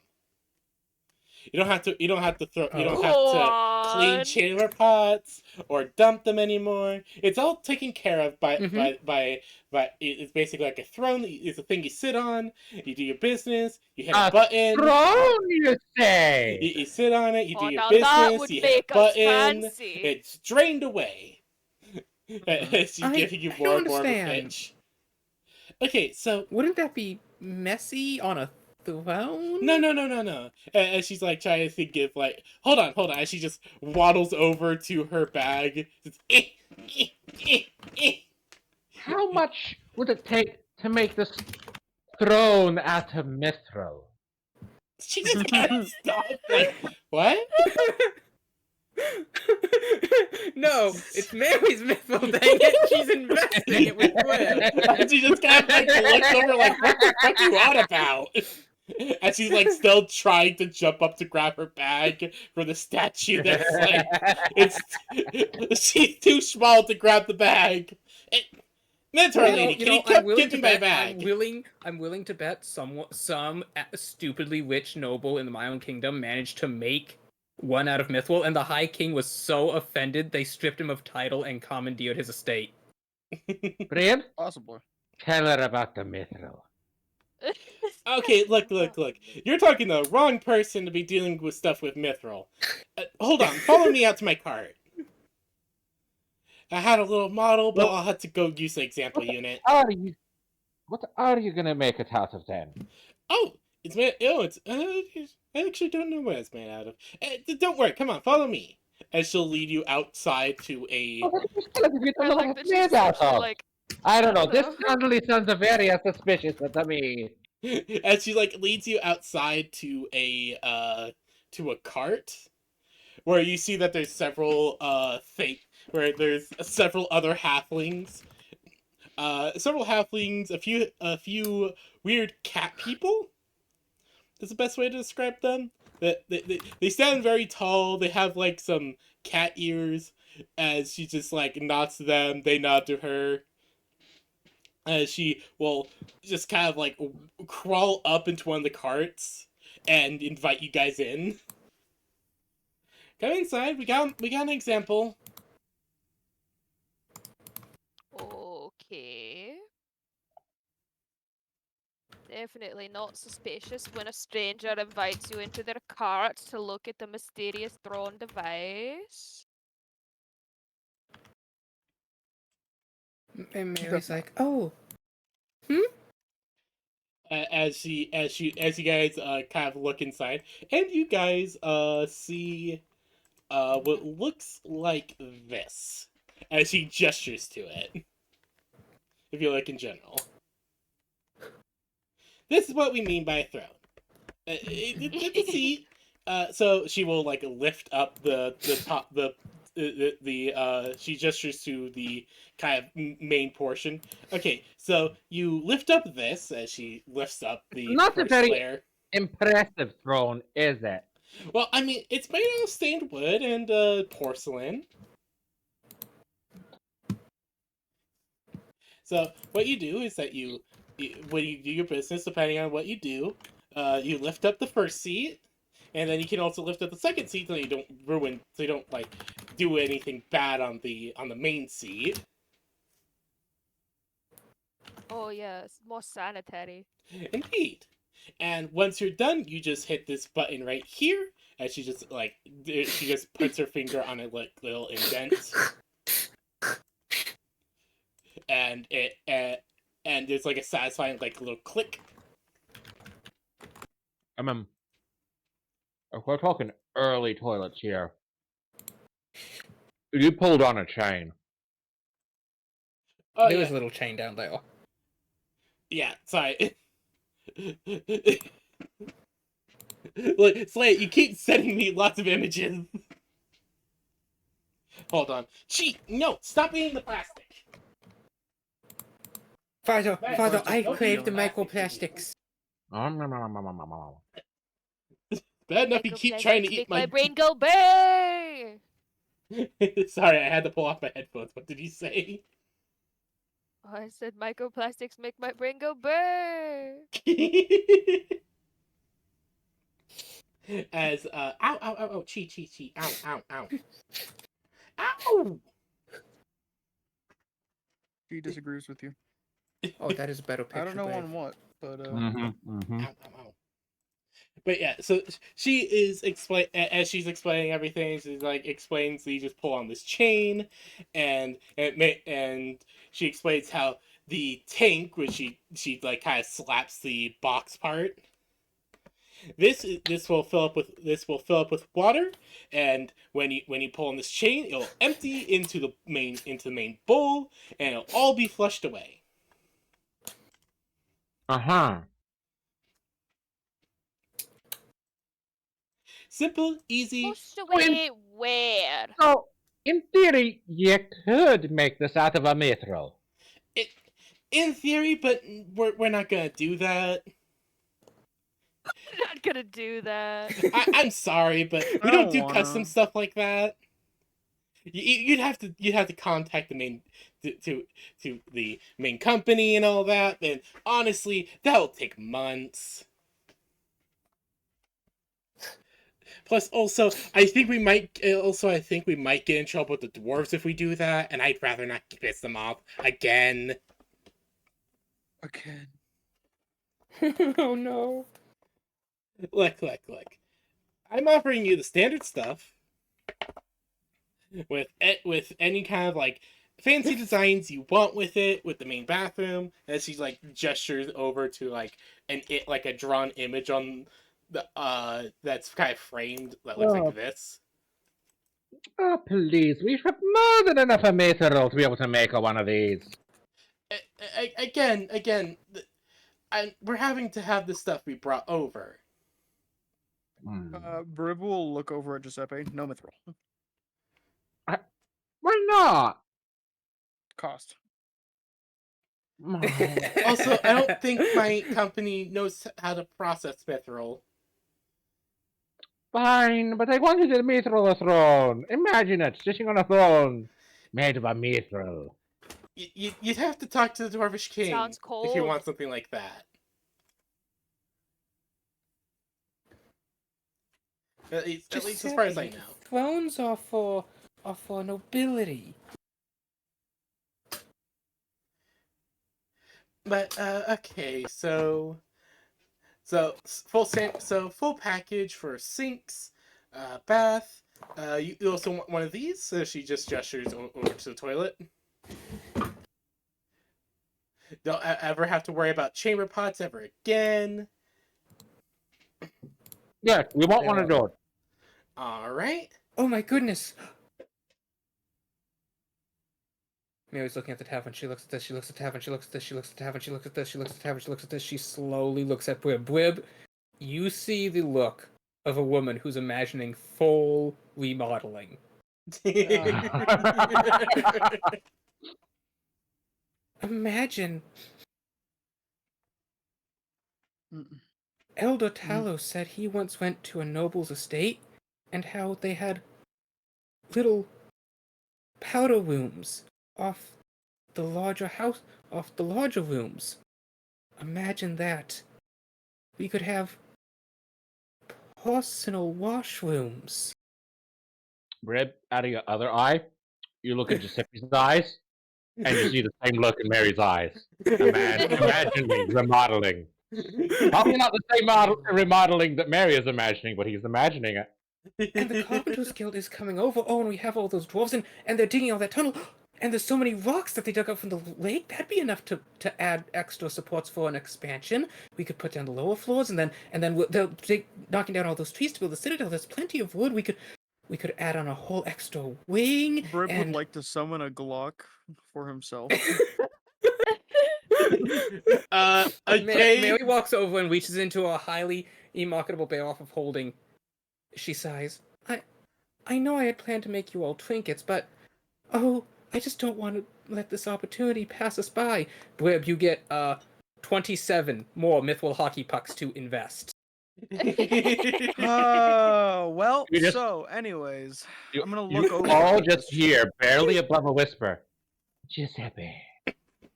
S2: You don't have to. You don't have to throw. You don't have
S5: Go
S2: to clean
S5: on.
S2: chamber pots or dump them anymore. It's all taken care of by
S1: Mhm.
S2: by. It's basically like a throne. It's a thing you sit on. You do your business. You hit a
S4: A
S2: button.
S4: throne, you say?
S2: You sit on it. You do
S5: Oh,
S2: your
S5: now that
S2: business.
S5: would
S2: You hit a
S5: make us
S2: button.
S5: fancy.
S2: It's drained away. She's giving you
S1: I
S2: more
S1: don't
S2: and more of a
S1: understand.
S2: pitch. Okay, so
S1: Wouldn't that be messy on a throne?
S2: no. And she's like trying to think of like, hold on. And she just waddles over to her bag. Just, eh, eh.
S4: How much would it take to make this throne out of mithril?
S2: She just kind of stops. Like, what?
S1: No, it's Mary's mithril, dang it! She's investing it with Gwen.
S2: And she just kind of like looks over like, what the fuck you on about? And she's like still trying to jump up to grab her bag for the statue that's like she's too small to grab the bag. Mentor lady, can you
S1: I'm willing
S2: give
S1: to
S2: me my
S1: bet.
S2: bag?
S1: I'm willing to bet some stupidly rich noble in the My Own Kingdom managed to make one out of mithril, and the High King was so offended they stripped him of title and commandeered his estate.
S4: Brian,
S3: Possibly.
S4: tell her about the mithril.
S2: Okay, look. You're talking to the wrong person to be dealing with stuff with mithril. Hold on, follow me out to my cart. I had a little model, but I'll have to go use the example unit.
S4: What are you gonna make it out of then?
S2: Oh, it's made. Oh, it's. I actually don't know what it's made out of. Don't worry. Come on, follow me. And she'll lead you outside to a.
S4: Oh, what you tell us if you
S5: I
S4: don't know
S5: like
S4: what
S5: that
S4: it's
S5: she's
S4: made out
S5: actually
S4: of?
S5: like,
S4: I don't know. This
S5: know.
S4: suddenly sounds very suspicious to me.
S2: And she like leads you outside to a cart where you see that there's several where there's several other halflings. Several halflings, a few weird cat people. That's the best way to describe them. They stand very tall. They have like some cat ears. As she just like nods to them, they nod to her. As she will just kind of like crawl up into one of the carts and invite you guys in. Come inside. We got an example.
S5: okay. Definitely not suspicious when a stranger invites you into their cart to look at the mysterious throne device.
S1: And Mary's like, "Oh,
S2: As you guys kind of look inside, and you guys see what looks like this as he gestures to it. If you look in general, this is what we mean by a throne. It's a seat. So she will like lift up the top she gestures to the kind of main portion. Okay, so you lift up this as she lifts up the
S4: Not a
S2: first
S4: very-
S2: layer.
S4: Impressive throne, is it?
S2: Well, I mean, it's made out of stained wood and porcelain. So what you do is that when you do your business, depending on what you do, you lift up the first seat, and then you can also lift up the second seat so you don't like do anything bad on the main seat.
S5: Oh yes, more sanitary.
S2: Indeed. And once you're done, you just hit this button right here, and she just puts her finger on a little indent, and and there's like a satisfying like little click.
S4: If we're talking early toilets here, you pulled on a chain.
S2: Oh
S1: there
S2: yeah,
S1: was a little chain down there."
S2: yeah. Sorry. Look, Slate, you keep sending me lots of images. Hold on. No, stop eating the plastic.
S1: Father, I
S2: don't
S1: crave
S2: eat
S1: the
S2: plastic,
S1: microplastics.
S2: Bad enough you keep trying to eat
S5: Make my
S2: my
S5: brain go bay.
S2: Sorry, I had to pull off my headphones. What did you say?
S5: Oh, I said microplastics make my brain go burr.
S2: As ow ow ow ow chi chi chi ow ow ow ow.
S3: She disagrees with you.
S1: Oh, that is a better picture.
S3: I don't know
S1: Brave.
S3: on what, but
S2: Ow, ow, ow. But yeah, so she is as she's explaining everything. She's like explains that you just pull on this chain, and she explains how the tank, which she like kind of slaps the box part. This will fill up with water, and when you pull on this chain, it'll empty into the main bowl, and it'll all be flushed away.
S4: Uh-huh.
S2: Simple, easy.
S5: Pushed away where?
S4: So, in theory, you could make this out of a mithril.
S2: It, in theory, but we're not gonna do that.
S5: Not gonna do that.
S2: I'm sorry, but we
S3: I
S2: don't
S3: don't
S2: do
S3: wanna.
S2: custom stuff like that. You'd have to contact the main to the main company and all that, and honestly, that'll take months. Plus, also, I think we might get in trouble with the dwarves if we do that, and I'd rather not piss them off again.
S3: again.
S1: Oh no.
S2: Look. I'm offering you the standard stuff with any kind of like fancy designs you want with it, with the main bathroom. And she like gestures over to like a drawn image on the that's kind of framed that looks
S4: Oh.
S2: like this.
S4: Oh, please, we have more than enough of mithril to be able to make one of these.
S2: Again, we're having to have this stuff be brought over.
S3: Brib will look over at Giuseppe. No mithril.
S4: Why not?
S3: Cost.
S2: Also, I don't think my company knows how to process mithril.
S4: Fine, but I wanted a mithril throne. Imagine it, sitting on a throne made of a mithril.
S2: You'd have to talk to the Dwarvish King
S5: Sounds
S2: if you
S5: cold.
S2: want something like that. At least as far as I know.
S1: Thrones are for nobility.
S2: But okay, so full package for sinks, bath. You also want one of these? So she just gestures over to the toilet. Don't ever have to worry about chamber pots ever again.
S4: Yes, we want one of those.
S2: All right.
S1: Oh my goodness. Mary's looking at the tavern. She looks at this. She looks at the tavern. She looks at this. She looks at the tavern. She looks at this. She looks at the tavern. She looks at this. She slowly looks at Bwib. Bwib, you see the look of a woman who's imagining full remodeling. Imagine Elder Talos said he once went to a noble's estate and how they had little powder rooms off the larger rooms. Imagine that. We could have personal washrooms.
S4: Brib, out of your other eye, you look at Giuseppe's eyes, and you see the same look in Mary's eyes. Imagining remodeling. Probably not the same remodeling that Mary is imagining, but he's imagining it.
S1: And the Carpenters Guild is coming over. Oh, and we have all those dwarves, and they're digging all that tunnel. And there's so many rocks that they dug up from the lake. That'd be enough to add extra supports for an expansion. We could put down the lower floors, and then they'll knocking down all those trees to build the citadel. There's plenty of wood. We could add on a whole extra wing.
S3: Brib
S1: and...
S3: would like to summon a Glock for himself.
S2: Okay.
S1: Mary walks over and reaches into a highly marketable bear off of holding. She sighs. I know I had planned to make you all trinkets, but I just don't want to let this opportunity pass us by. Bwib, you get 27 more mithril hockey pucks to invest.
S3: Well,
S4: You just-
S3: so, anyways,
S4: You,
S3: I'm gonna
S4: you
S3: look over
S4: all
S3: at
S4: just
S3: this
S4: hear, barely above a whisper, Giuseppe,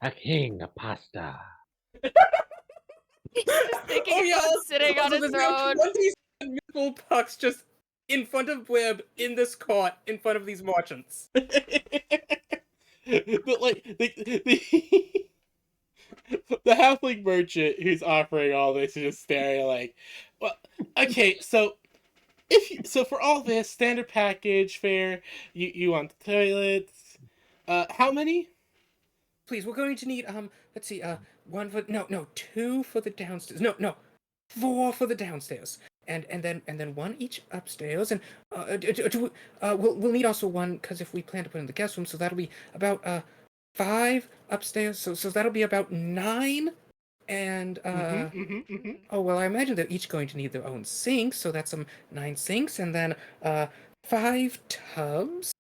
S4: a king of pasta.
S5: He's just thinking
S1: Oh, yeah,
S5: about sitting on
S1: also,
S5: a
S1: there's now
S5: throne.
S1: 27 mythical pucks just in front of Webb in this court, in front of these merchants.
S2: But like the the halfling merchant who's offering all this is just staring like, well, okay, so so for all this standard package fare, you want the toilets, how many?
S1: Please, we're going to need, let's see, one for, no, two for the downstairs. No, four for the downstairs. And then one each upstairs, and we'll need also one because if we plan to put in the guest room, so that'll be about 5 upstairs, so that'll be about 9, and oh well, I imagine they're each going to need their own sinks, so that's 9 sinks, and then 5 tubs.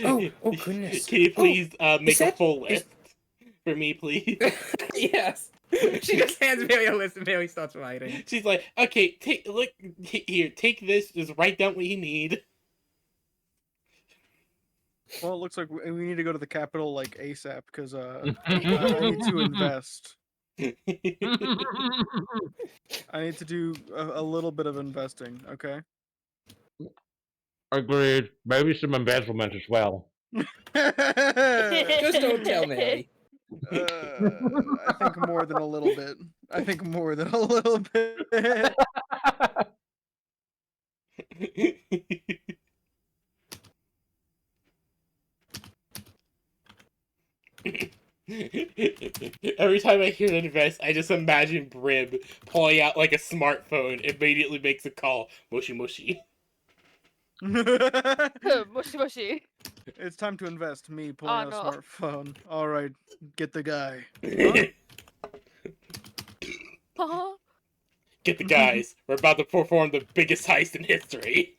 S1: Oh goodness!
S2: Can you please make a
S1: that-
S2: full
S1: is-
S2: list for me, please?
S1: Yes. She just hands Mary a list and Mary starts writing.
S2: She's like, okay, here, take this, just write down what you need.
S3: Well, it looks like we need to go to the capital like ASAP because I need to invest. I need to do a little bit of investing. Okay.
S4: Agreed. Maybe some embezzlement as well.
S1: Just don't tell Mary.
S3: I think more than a little bit. I think more than a little bit.
S2: Every time I hear invest, I just imagine Brib pulling out like a smartphone, immediately makes a call. Moshi moshi.
S5: Mushy mushy.
S3: It's time to invest. Me pulling out
S5: no.
S3: a smartphone. All right, get the guy.
S5: Huh?
S2: Get the guys. We're about to perform the biggest heist in history.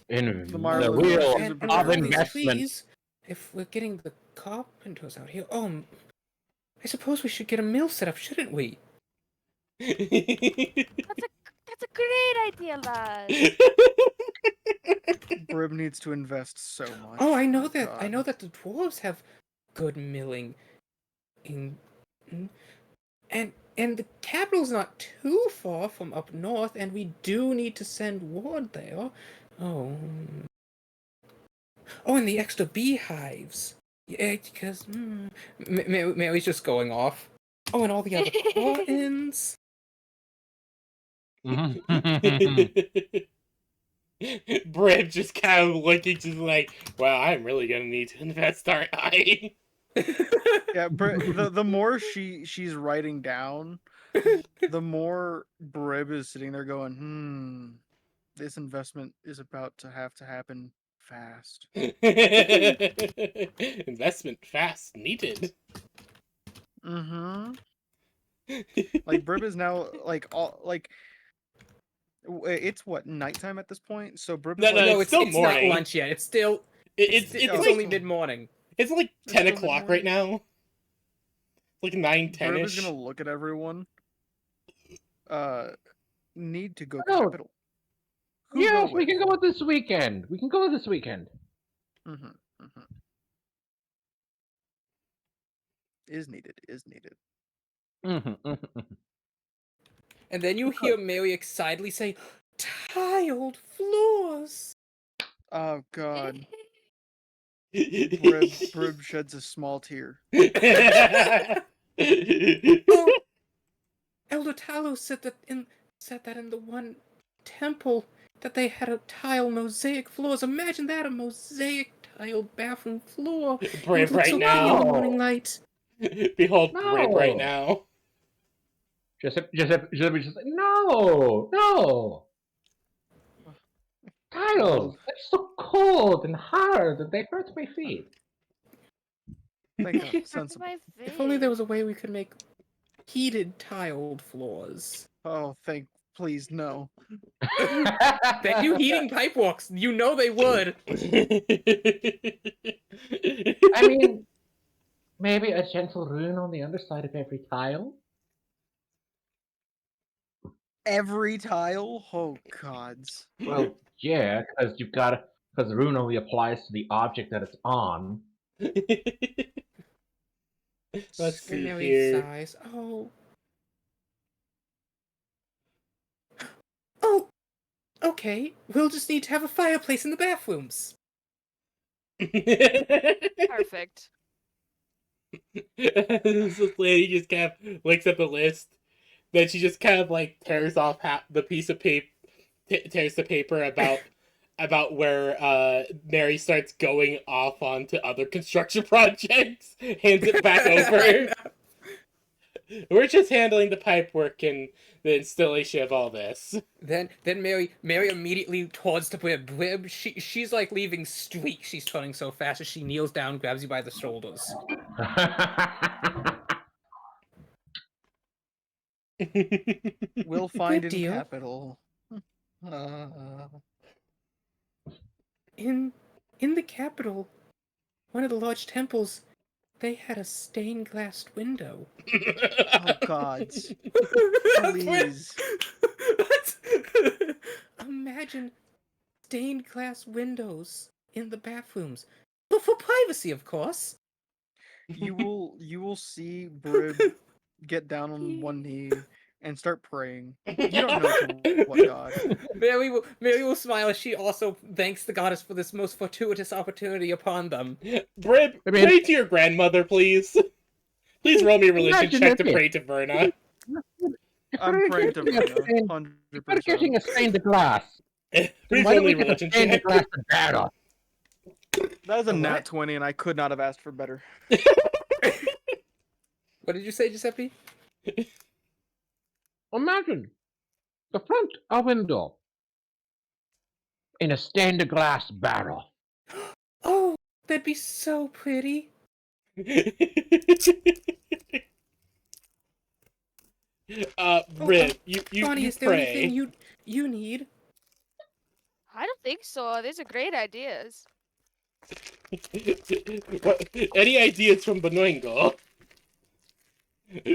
S4: In
S3: The
S4: the
S3: Mirelands
S4: wheel
S3: Tavern.
S1: And
S4: of
S1: please,
S4: investment.
S1: please, if we're getting the carpenters out here, I suppose we should get a mill set up, shouldn't we?
S5: That's a great idea, lad.
S3: Brib needs to invest so much.
S1: Oh, I know
S3: My
S1: that. I
S3: God.
S1: know that the dwarves have good milling, and the capital's not too far from up north, and we do need to send ward there. Oh, and the extra beehives. Yeah, because Mary's just going off. Oh, and all the other cottons.
S2: Brib just kind of looking, just like, wow, I'm really gonna need to invest, aren't I?
S3: Yeah, the more she's writing down, the more Brib is sitting there going, this investment is about to have to happen fast.
S2: Investment fast needed.
S3: Mm-hmm. Like Brib is now it's what, nighttime at this point? So Brib is
S2: No,
S3: like,
S2: no,
S1: No,
S2: it's still
S1: not
S2: morning.
S1: lunch yet. It's still
S2: It's
S1: it's
S2: like,
S1: only mid morning.
S2: it's like
S3: It's
S2: 10
S3: still
S2: o'clock right
S3: mid-morning.
S2: now. Like 9,
S3: Brib is
S2: 10-ish.
S3: gonna look at everyone. Need to go
S4: Oh.
S3: capital. Who
S4: Yes,
S3: go
S4: we
S3: with?
S4: can go this weekend. We can go this weekend.
S3: Mm-hmm. Mm-hmm. Is needed. Is needed.
S1: And then you hear Mary excitedly say, "Tiled floors."
S3: Oh God. Brib sheds a small tear.
S1: Oh, Elder Talos said that in the one temple that they had a tile mosaic floors. Imagine that, a mosaic tile bathroom floor. It would
S2: Brib
S1: look
S2: right
S1: so pretty in
S2: now.
S1: the morning light.
S2: Behold Brib right
S4: No.
S2: now.
S4: Giuseppe just like, no. Tiles, they're so cold and hard that they hurt my feet.
S3: Think
S5: Hurts
S3: sensible.
S5: my
S1: If only there
S5: face.
S1: was a way we could make heated tiled floors.
S3: Oh, please no.
S1: They do heating pipe walks. You know they would.
S4: I mean, maybe a gentle rune on the underside of every tile.
S3: Every tile? Oh gods.
S4: Well, yeah, because the rune only applies to the object that it's on.
S2: Let's see
S1: Mary
S2: here.
S1: sighs. Oh, okay. We'll just need to have a fireplace in the bathrooms.
S5: Perfect.
S2: This lady just kind of looks at the list. Then she just kind of like tears off the piece of paper, tears the paper about where Mary starts going off onto other construction projects. Hands it back over. We're just handling the pipe work and the installation of all this.
S1: Then Mary immediately towards the Brib. She's like leaving streaks. She's turning so fast as she kneels down, grabs you by the shoulders.
S3: We'll find
S1: Good
S3: in
S1: deal.
S3: capital.
S1: In the capital, one of the large temples, they had a stained glass window.
S3: Oh gods. Please.
S1: What? Imagine stained glass windows in the bathrooms. But for privacy, of course.
S3: You will see Brib get down on one knee and start praying. You don't know to what god.
S1: Mary will smile as she also thanks the goddess for this most fortuitous opportunity upon them.
S2: Brib, pray to your grandmother, please. Please roll me a religion
S4: Imagine
S2: check to
S4: it.
S2: pray to Verna.
S3: I'm praying to Verna,
S4: You're getting
S3: 100%.
S4: a stained glass.
S2: Please
S4: Why
S2: roll
S4: don't
S2: me
S4: we
S2: a
S4: get a
S2: religion
S4: stained
S2: check.
S4: glass of data?
S3: That is a
S1: A
S3: nat
S1: what?
S3: 20, and I could not have asked for better.
S1: What did you say, Giuseppe?
S4: Imagine the front a window in a stained glass barrel.
S1: Oh, that'd be so pretty.
S2: Brib, you
S1: Bonnie,
S2: you
S1: is there anything
S2: pray.
S1: you need?
S5: I don't think so. These are great ideas.
S2: Any ideas from Benoingo?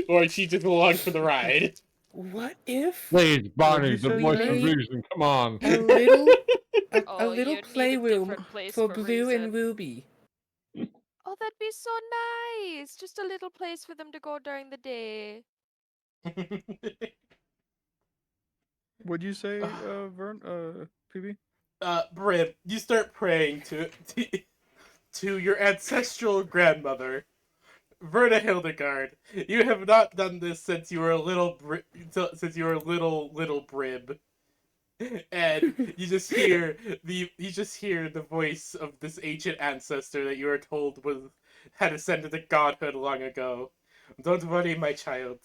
S2: Or is she just along for the ride?
S1: What if
S4: Please, Bonnie,
S3: you
S4: the
S3: say,
S4: voice of
S1: Ray?
S4: reason, come on.
S1: a little a
S5: Oh,
S1: little
S5: you need a
S1: playroom
S5: different place
S1: for
S5: for
S1: Blue and
S5: reason.
S1: Ruby?
S5: Oh, that'd be so nice. Just a little place for them to go during the day.
S3: What'd you say, PB?
S2: Brib, you start praying to your ancestral grandmother, Verna Hildegard. You have not done this since you were a little little Brib. And you just hear the voice of this ancient ancestor that you are told had ascended to godhood long ago. Don't worry, my child.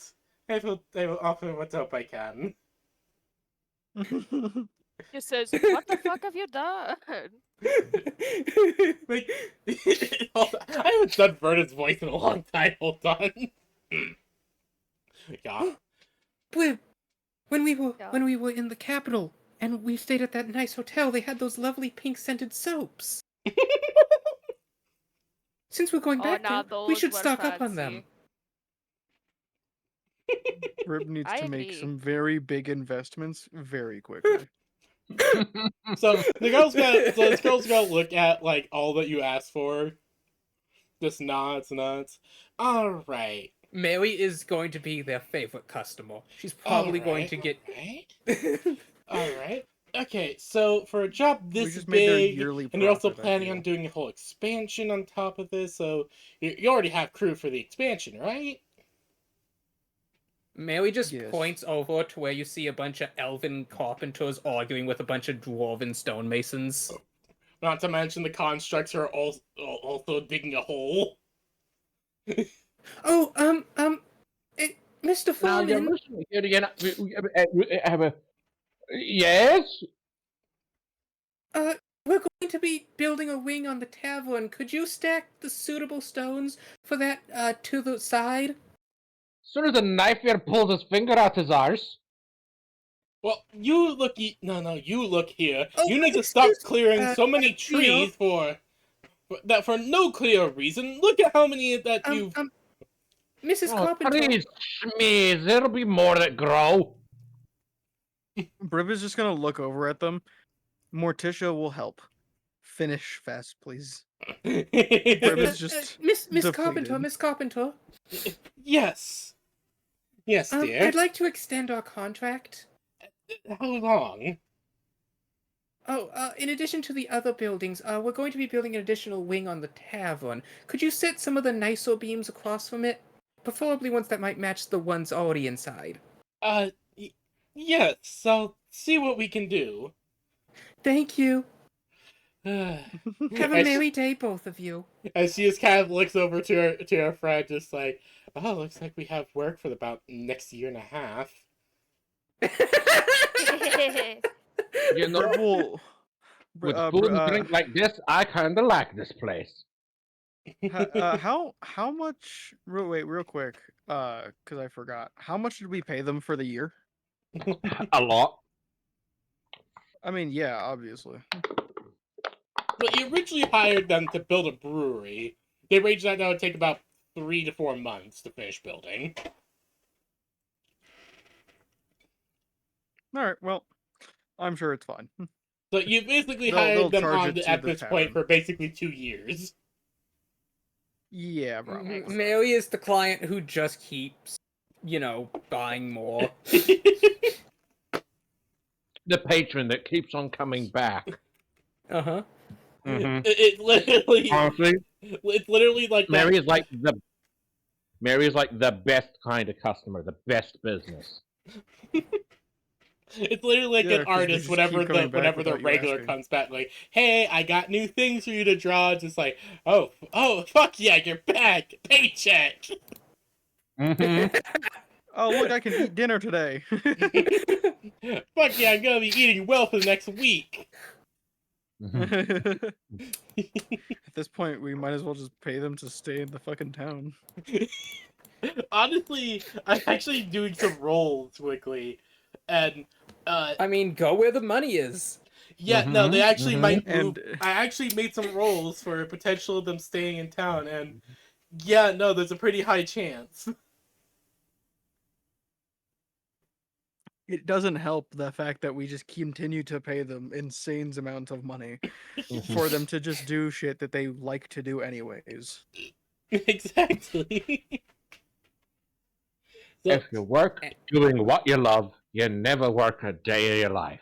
S2: I will offer what help I can.
S5: He says, "What the fuck have you done?"
S2: Like, hold on. I haven't done Verna's voice in a long time. Hold on. Yeah.
S1: Blue, when we
S5: Yeah.
S1: were in the capital and we stayed at that nice hotel, they had those lovely pink scented soaps. Since we're going
S5: Oh,
S1: back
S5: now
S1: there, we
S5: those
S1: should
S5: were
S1: stock up on them.
S5: fancy.
S3: Brib needs
S5: I
S3: to make
S5: agree.
S3: some very big investments very quickly.
S2: So this girl's gonna look at like all that you asked for. Just nods. All right.
S1: Mary is going to be their favorite customer. She's probably going to get.
S2: All right. Okay, so for a job
S3: We
S2: this
S3: just made their
S2: big,
S3: yearly
S2: and you're also
S3: profit, I
S2: planning
S3: feel.
S2: on doing a whole expansion on top of this, so you already have crew for the expansion, right?
S1: Mary just
S3: Yes.
S1: points over to where you see a bunch of elven carpenters arguing with a bunch of dwarven stonemasons.
S2: Not to mention the constructs are also digging a hole.
S1: Oh, Mr.
S4: Now you're
S1: Foreman,
S4: listening here again. Yes?
S1: we're going to be building a wing on the tavern. Could you stack the suitable stones for that, to the side?
S4: As soon as the knife here pulls his finger out his arse.
S2: Well, you look. You look here.
S1: Oh,
S2: You need to stop
S1: excuse-
S2: clearing so many
S1: Theo.
S2: trees for no clear reason. Look at how many that you've.
S1: Mrs.
S4: Oh,
S1: Carpenter.
S4: please, Schmeez, there'll be more that grow.
S3: Brib is just gonna look over at them. Morticia will help. Finish fast, please. Brib is just
S1: Miss
S3: depleted.
S1: Carpenter, Miss Carpenter.
S2: Yes. Yes, dear.
S1: I'd like to extend our contract.
S2: How long?
S1: Oh, in addition to the other buildings, we're going to be building an additional wing on the tavern. Could you set some of the nicer beams across from it? Preferably ones that might match the ones already inside.
S2: Yes, I'll see what we can do.
S1: Thank you.
S2: Have
S1: Have a merry day, both of you.
S2: As she just kind of looks over to her friend, just like, oh, looks like we have work for about next year and a half.
S4: You know,
S3: Brib will.
S4: with food and drink like this, I kinda like this place.
S3: How much? Wait, real quick. Because I forgot. How much did we pay them for the year?
S4: A lot.
S3: I mean, yeah, obviously.
S2: But you originally hired them to build a brewery. They ranged that would take about 3 to 4 months to finish building.
S3: All right. Well, I'm sure it's fine.
S2: So you basically
S3: They'll
S2: hired them
S3: charge it to
S2: at
S3: the
S2: this point
S3: tavern.
S2: for basically 2 years.
S3: Yeah, probably.
S1: Mary is the client who just keeps, buying more.
S4: The patron that keeps on coming back.
S1: Uh-huh.
S4: Mhm.
S2: It literally,
S4: Honestly,
S2: it's literally like that.
S4: Mary is like the best kind of customer, the best business.
S2: It's literally like
S3: Yeah,
S2: an
S3: 'cause they
S2: artist
S3: just
S2: whenever
S3: keep coming back
S2: whenever the
S3: without you
S2: regular
S3: asking.
S2: comes back, like, hey, I got new things for you to draw. Just like, oh, fuck yeah, you're back, paycheck.
S4: Mm-hmm.
S3: Oh, look, I can eat dinner today.
S2: Fuck yeah, I'm gonna be eating well for the next week.
S3: At this point, we might as well just pay them to stay in the fucking town.
S2: Honestly, I'm actually doing some rolls quickly, and
S1: I mean, go where the money is.
S2: yeah, no, they actually might
S3: And
S2: move. I actually made some rolls for potential of them staying in town, and yeah, no, there's a pretty high chance.
S3: it doesn't help the fact that we just continue to pay them insane amounts of money for them to just do shit that they like to do anyways.
S2: Exactly. So,
S4: If you work doing what you love, you never work a day of your life.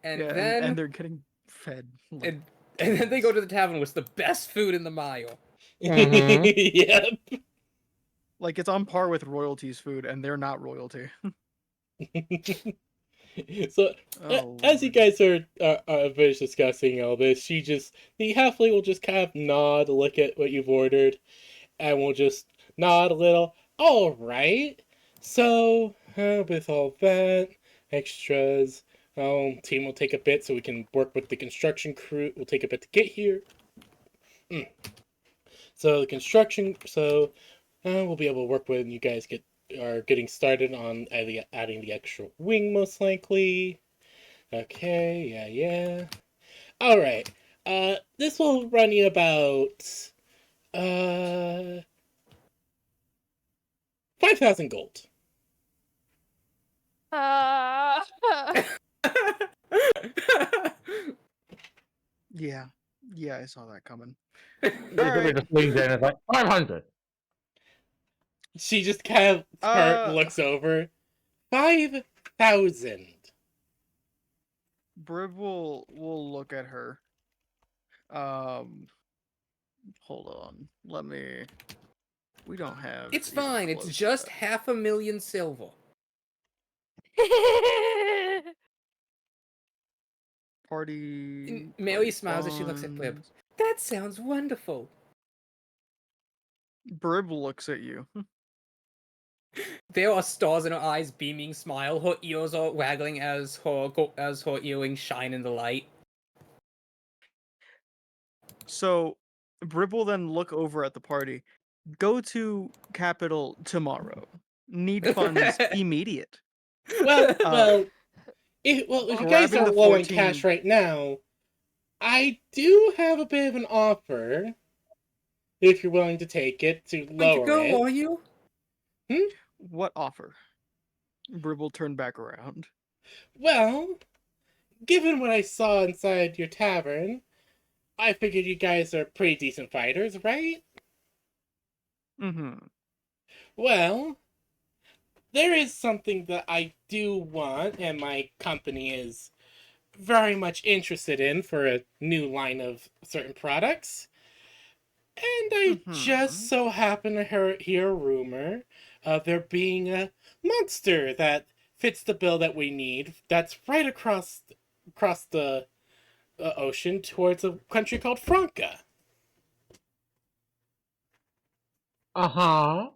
S1: And
S3: Yeah,
S1: then
S3: and they're getting fed. Like,
S1: and then they go to the tavern with the best food in the mile.
S2: yeah.
S3: like it's on par with royalties food, and they're not royalty.
S2: So,
S3: Oh,
S2: as you
S3: Lord.
S2: guys are finished discussing all this, the halfling will just kind of nod, look at what you've ordered, and will just nod a little. All right. So, with all that, extras, team will take a bit so we can work with the construction crew. We'll take a bit to get here. So the construction, we'll be able to work when you guys are getting started on adding the extra wing, most likely. Okay, yeah. All right. This will run you about 5,000 gold.
S3: Yeah, I saw that coming.
S4: Basically, just leans in and it's like 500.
S2: She just kind of looks over. 5,000.
S3: Brib will look at her. Hold on. Let me. We don't have.
S1: It's
S3: even
S1: fine. It's
S3: close to
S1: just
S3: that.
S1: 500,000 silver.
S3: Party.
S1: Mary
S3: party
S1: smiles as she looks at Brib.
S3: funds.
S1: That sounds wonderful.
S3: Brib looks at you.
S1: There are stars in her eyes, beaming smile. Her ears are waggling as her earrings shine in the light.
S3: So, Brib will then look over at the party. Go to Capital tomorrow. Need funds immediate.
S2: Well, if you guys
S3: Grabbing
S2: are
S3: the
S2: low on
S3: 14
S2: cash right now, I do have a bit of an offer. If you're willing to take it to lower it.
S1: Are you?
S3: What offer? Brib will turn back around.
S2: Well, given what I saw inside your tavern, I figured you guys are pretty decent fighters, right?
S3: Mm-hmm.
S2: Well, there is something that I do want, and my company is very much interested in for a new line of certain products. And I just
S3: Mm-hmm.
S2: so happen to hear a rumor of there being a monster that fits the bill that we need. That's right across the ocean towards a country called Franca.
S4: Uh-huh.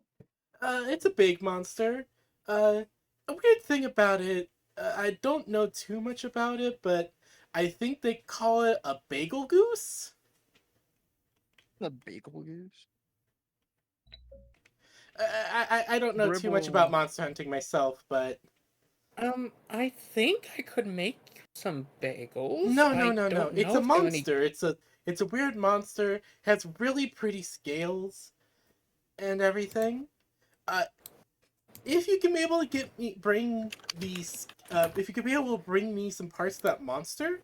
S2: It's a big monster. A weird thing about it, I don't know too much about it, but I think they call it a bagel goose.
S3: The bagel goose.
S2: I don't know too much about
S3: Bribble.
S2: monster hunting myself, but
S1: I think I could make some bagels.
S2: no, no,
S1: I
S2: no, no.
S1: don't
S2: It's
S1: know
S2: a
S1: if there are any.
S2: monster. It's a weird monster. Has really pretty scales and everything. Uh, if you can be able to bring these, if you could be able to bring me some parts of that monster,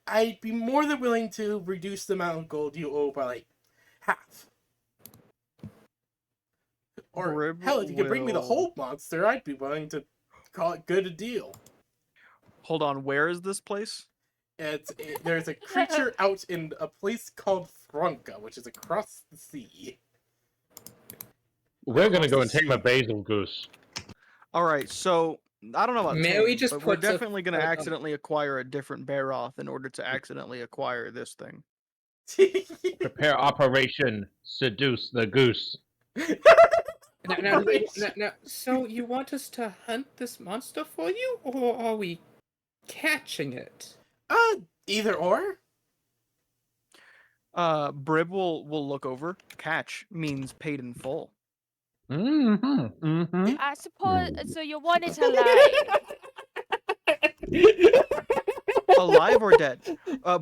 S2: I'd be more than willing to reduce the amount of gold you owe by like half. Or hell,
S3: Bribble
S2: if you could bring me the
S3: will.
S2: whole monster, I'd be willing to call it good a deal.
S3: Hold on. Where is this place?
S2: There's a creature out in a place called Franca, which is across the sea.
S4: We're gonna
S3: Across
S4: go
S3: the
S4: and tame a
S3: sea.
S4: basil goose.
S3: All right. So I don't know about
S1: Mary
S3: tame,
S1: just
S3: but we're
S1: puts a
S3: definitely gonna
S1: foot on.
S3: accidentally acquire a different Baroth in order to accidentally acquire this thing.
S4: Prepare Operation Seduce the Goose.
S2: Operation.
S1: So you want us to hunt this monster for you, or are we catching it?
S2: Uh, Either or.
S3: Brib will look over. Catch means paid in full.
S4: Mm-hmm. Mm-hmm.
S5: I suppose so. You want it alive?
S3: Alive or dead?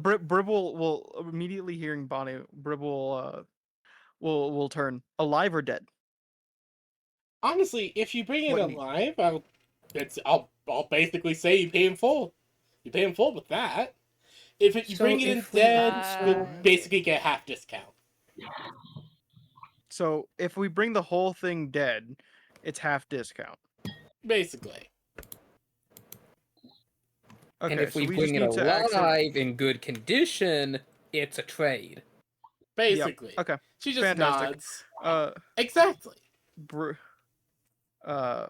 S3: Brib will immediately hearing Bonnie. Brib will turn alive or dead.
S2: Honestly, if you bring it
S3: What need?
S2: alive, I'll basically say you pay in full. You pay in full with that. You
S1: So
S2: bring it in
S1: if we
S2: dead,
S1: answer,
S2: you basically get half discount.
S3: So if we bring the whole thing dead, it's half discount.
S2: Basically.
S1: and
S3: Okay,
S1: if
S3: so
S1: we
S3: we just
S1: bring it
S3: need to accent.
S1: alive in good condition, it's a trade.
S3: Yep.
S2: Basically.
S3: Okay.
S2: She just
S3: Fantastic.
S2: nods.
S3: Uh,
S2: Exactly.
S3: Br- uh,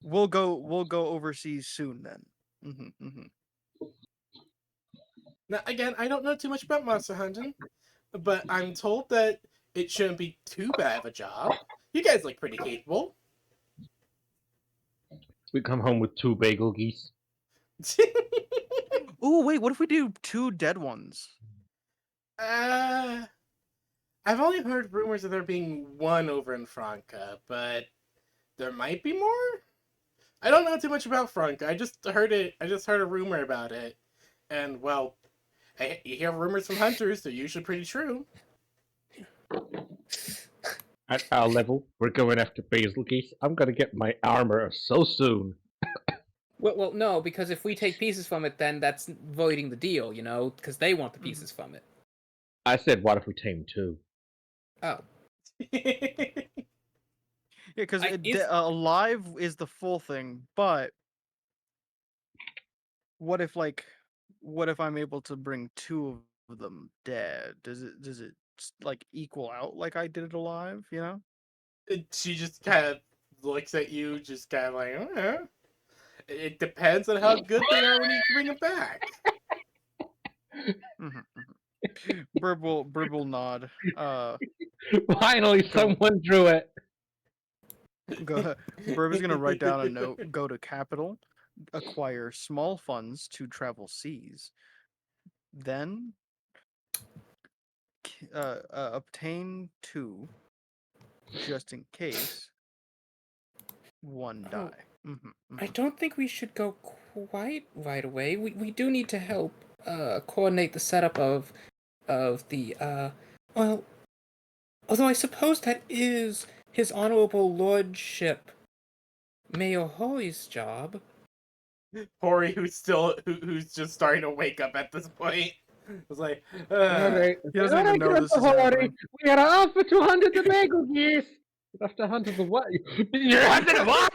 S3: we'll go overseas soon then. Mm-hmm.
S2: Now, again, I don't know too much about monster hunting, but I'm told that it shouldn't be too bad of a job. You guys look pretty capable.
S4: We come home with 2 bagel geese.
S3: Ooh, wait. What if we do 2 dead ones?
S2: uh, I've only heard rumors of there being one over in Franca, but there might be more. I don't know too much about Franca. I just heard it. I just heard a rumor about it, and well, you hear rumors from hunters. They're usually pretty true.
S4: At our level, we're going after basil geese. I'm gonna get my armor so soon.
S1: Well, no, because if we take pieces from it, then that's voiding the deal, you know, because they want the pieces from it.
S4: I said, what if we tame 2?
S1: Oh,
S3: Yeah, because
S1: is
S3: alive is the full thing, but what if I'm able to bring 2 of them dead? Does it like equal out like I did it alive? You know?
S2: She just kind of looks at you, just kind of like, oh, it depends on how good they are when you bring them back.
S3: Brib will nod.
S4: Finally,
S3: Go
S4: someone drew it.
S3: go. Brib is gonna write down a note. Go to capital, acquire small funds to travel seas, then obtain 2 just in case one
S1: Oh,
S3: die.
S1: I don't think we should go quite right away. We do need to help coordinate the setup of the well, although I suppose that is his honorable lordship Mayor Hoy's job.
S2: Hori, who's just starting to wake up at this point, was like,
S4: Alright,
S3: He doesn't even know this is
S4: Hori,
S3: happening.
S4: we are off for 200 tomato geese. After hunting the what? You're hunting a what?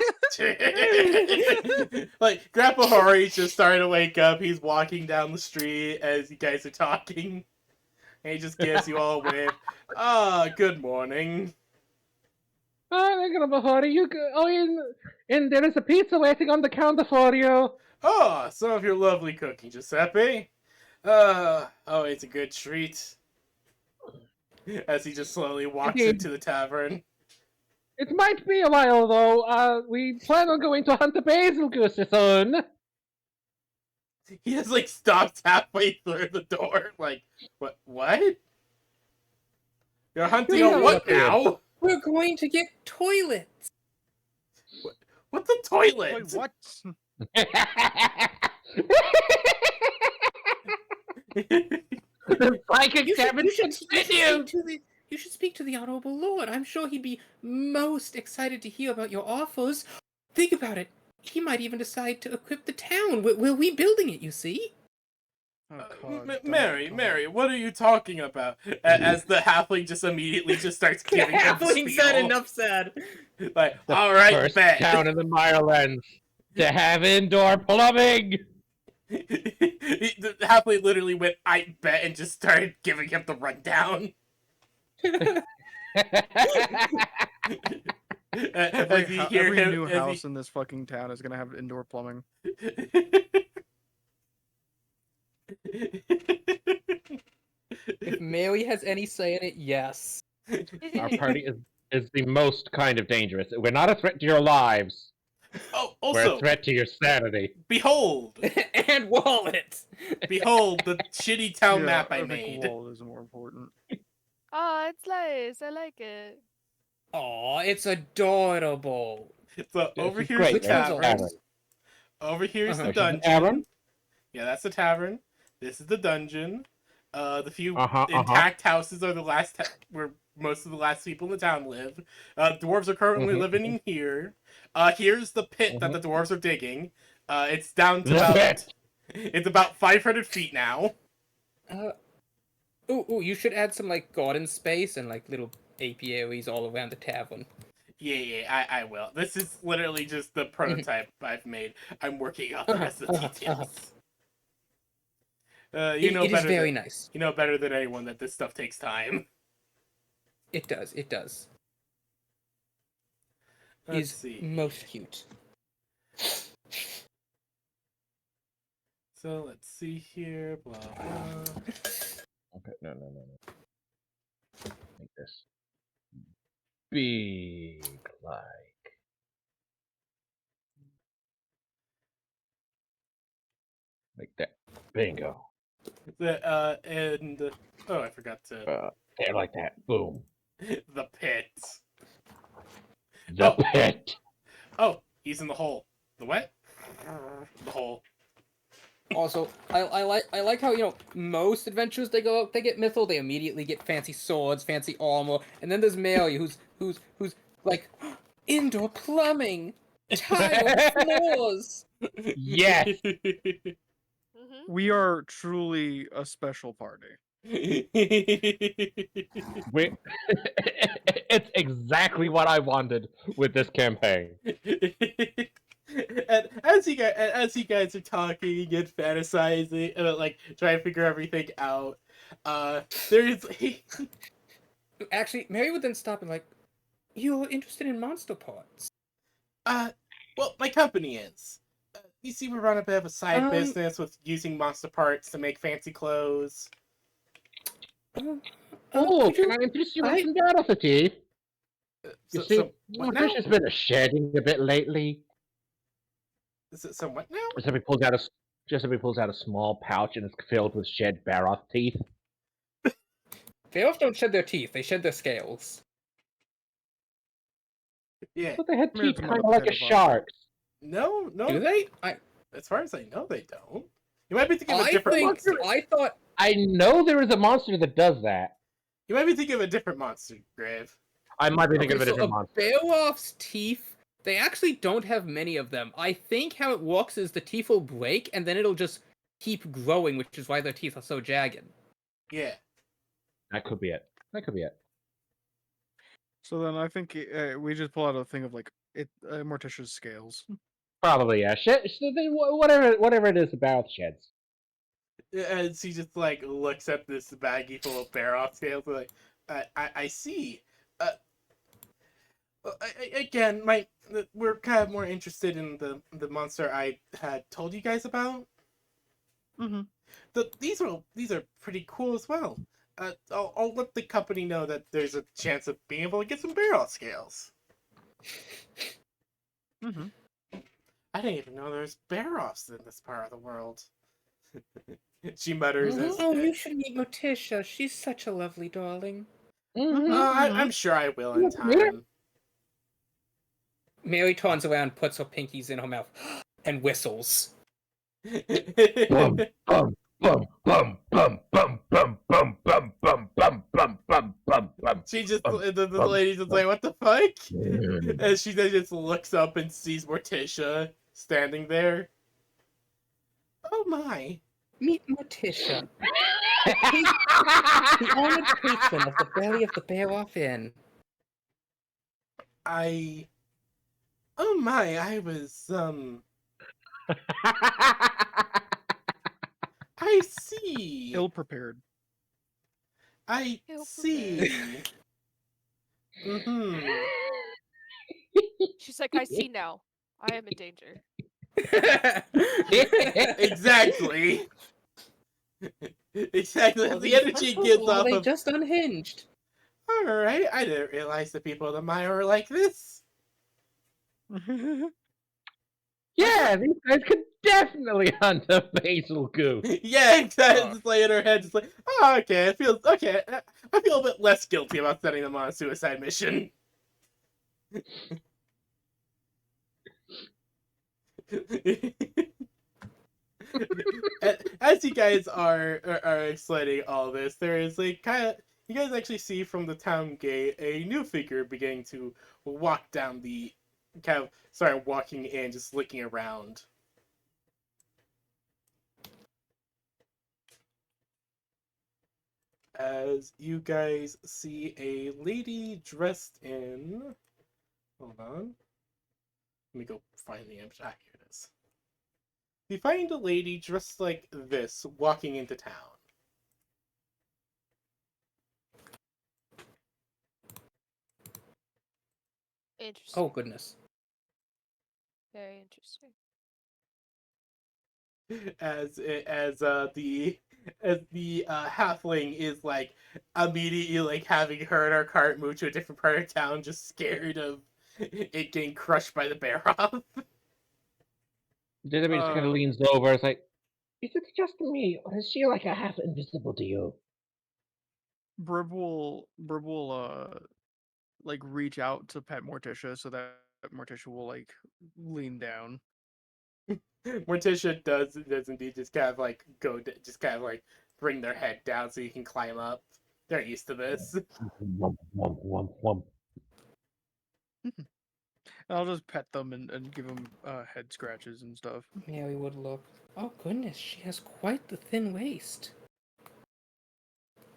S2: like Grandpa Hori's just starting to wake up. He's walking down the street as you guys are talking, and he just gives you all a wave. Good morning.
S4: Grandpa Hori, you go. Oh, and there is a pizza waiting on the counter for you.
S2: Oh, some of your lovely cooking, Giuseppe. It's a good treat. As he just slowly walks
S4: Indeed.
S2: into the tavern.
S4: It might be a while though. We plan on going to hunt the basil goose soon.
S2: He just like stops halfway through the door. Like, what? You're hunting
S4: Yeah,
S2: on what
S4: okay.
S2: now?
S1: We're going to get toilets.
S2: What's a toilet?
S3: Wait, what?
S4: The psychic
S1: You
S4: Kevin
S1: should
S4: continue.
S1: you should speak to the Honorable Lord. I'm sure he'd be most excited to hear about your offers. Think about it. He might even decide to equip the town. We're rebuilding it, you see?
S3: Oh, God, don't-
S2: Mary, what are you talking about? As the halfling just immediately just starts giving him the
S1: Halfling said
S2: spiel.
S1: enough said.
S2: Like, all right,
S4: First
S2: bet.
S4: town in the Mirelands to have indoor plumbing.
S2: The halfling literally went, I bet, and just started giving him the rundown. As you hear
S3: Every
S2: him,
S3: new
S2: as you-
S3: house in this fucking town is gonna have indoor plumbing.
S1: If Mary has any say in it, yes.
S4: Our party is the most kind of dangerous. We're not a threat to your lives.
S2: Oh,
S4: We're a
S2: also,
S4: threat to your sanity.
S2: behold,
S1: And wallet.
S2: the shitty town
S3: Yeah,
S2: map I
S3: a brick
S2: made.
S3: wall is more important.
S5: Oh, it's nice. I like it.
S1: Aw, it's adorable.
S2: So
S4: This
S2: over
S4: is
S2: here's
S4: great.
S2: the
S1: Which one's
S2: tavern.
S1: ours?
S2: Over here's the
S1: Uh-huh.
S4: This is the
S2: dungeon.
S4: tavern?
S2: Yeah, that's the tavern. This is the dungeon. The few
S4: Uh-huh,
S2: intact houses are the last where most of the last people in the town live. Dwarves are currently
S4: Mhm,
S2: living in here. Here's the pit that the dwarves are digging. It's down to
S4: The
S2: about
S4: pit.
S2: it's about 500 feet now.
S1: Ooh, you should add some like garden space and like little apiaries all around the tavern.
S2: Yeah, I will. This is literally just the prototype I've made. I'm working on the rest of the details. You know
S1: It is
S2: better
S1: very
S2: than,
S1: nice.
S2: you know better than anyone that this stuff takes time.
S1: It does.
S2: Let's
S1: He's
S2: see.
S1: most cute.
S2: So let's see here. Blah blah.
S4: Okay, no. Make this big, like that. Bingo.
S2: And oh, I forgot to
S4: There, like that. Boom.
S2: the pit.
S4: The
S2: Oh.
S4: pit.
S2: Oh, he's in the hole. The what? The hole.
S1: Also, I like how, you know, most adventurers they go out, they get mythal, they immediately get fancy swords, fancy armor, and then there's Mary who's like indoor plumbing, tile floors.
S4: Yes.
S5: Mm-hmm.
S3: We are truly a special party.
S4: It's exactly what I wanted with this campaign.
S2: And as you guys are talking and fantasizing and like trying to figure everything out, there's
S1: Actually, Mary would then stop and like, you're interested in monster parts.
S2: well, my company is. You see, we run a bit of a side business with using monster parts to make fancy clothes.
S4: Oh,
S1: could you-
S4: can I interest you in some curiosity? You see,
S2: what now?
S4: Fish has been shedding a bit lately.
S2: So what now?
S4: Giuseppe pulls out a small pouch and it's filled with shed Baroth teeth.
S1: Beowulf don't shed their teeth; they shed their scales.
S2: Yeah.
S4: But they had
S3: I mean,
S4: teeth
S3: it's
S4: kind
S3: not
S4: of
S3: a
S4: like a
S3: pet of ours.
S4: shark.
S2: No.
S1: Do they?
S2: As far as I know, they don't. You might be thinking of a different monster.
S1: I thought
S4: I know there is a monster that does that.
S2: You might be thinking of a different monster, Grave.
S4: I might be thinking of a
S1: so
S4: different monster.
S1: Beowulf's teeth They actually don't have many of them. I think how it works is the teeth will break, and then it'll just keep growing, which is why their teeth are so jagged.
S2: Yeah.
S4: That could be it. That could be it.
S3: So then I think we just pull out a thing of like Morticia's scales.
S4: Probably, yeah. Whatever it is about sheds.
S2: And she just like looks at this baggie full of bear off scales, like, I see. Uh, Again, we're kind of more interested in the monster I had told you guys about.
S3: Mm-hmm.
S2: These are pretty cool as well. I'll let the company know that there's a chance of being able to get some barrel scales.
S3: Mm-hmm.
S2: I didn't even know there's bear-offs in this part of the world. She mutters as...
S1: Oh, you should meet Morticia. She's such a lovely darling.
S2: I'm sure I will in time.
S1: Mary turns around, puts her pinkies in her mouth, and whistles.
S4: Bum, bum, bum, bum, bum, bum, bum, bum, bum, bum, bum, bum, bum, bum, bum.
S2: She just, the lady just like, what the fuck? And she then just looks up and sees Morticia standing there. Oh my.
S1: Meet Morticia. The honored patron of the Belly of the Bear Off Inn.
S2: Oh my, I was, I see.
S3: Ill prepared.
S2: I see. Mm-hmm.
S5: She's like, I see now. I am in danger.
S2: Exactly. Exactly.
S1: Well,
S2: The energy it gives off
S1: they
S2: of.
S1: just unhinged.
S2: All right, I didn't realize the people of the mine were like this.
S4: Yeah, these guys could definitely hunt a basil goo.
S2: Yeah, exactly. Just like in her head, just like, oh, okay, it feels okay. I feel a bit less guilty about sending them on a suicide mission. As you guys are explaining all this, there is like kind of, you guys actually see from the town gate a new figure beginning to walk down the kind of start walking in, just looking around. As you guys see a lady dressed in, hold on, let me go find the image. Ah, here it is. You find a lady dressed like this walking into town.
S5: Interesting.
S1: Oh, goodness.
S5: Very interesting.
S2: As the halfling is like immediately like having her and her cart move to a different part of town, just scared of it getting crushed by the bear off.
S4: Jeremy just kind of leans over. It's like, is it just me, or is she like a half invisible to you?
S3: Brib will like reach out to pet Morticia so that Morticia will like lean down.
S2: Morticia does indeed just kind of like just kind of like bring their head down so you can climb up. They're used to this.
S4: Wump, wump, wump, wump.
S3: I'll just pet them and give them head scratches and stuff.
S1: Mary would look. Oh, goodness, she has quite the thin waist.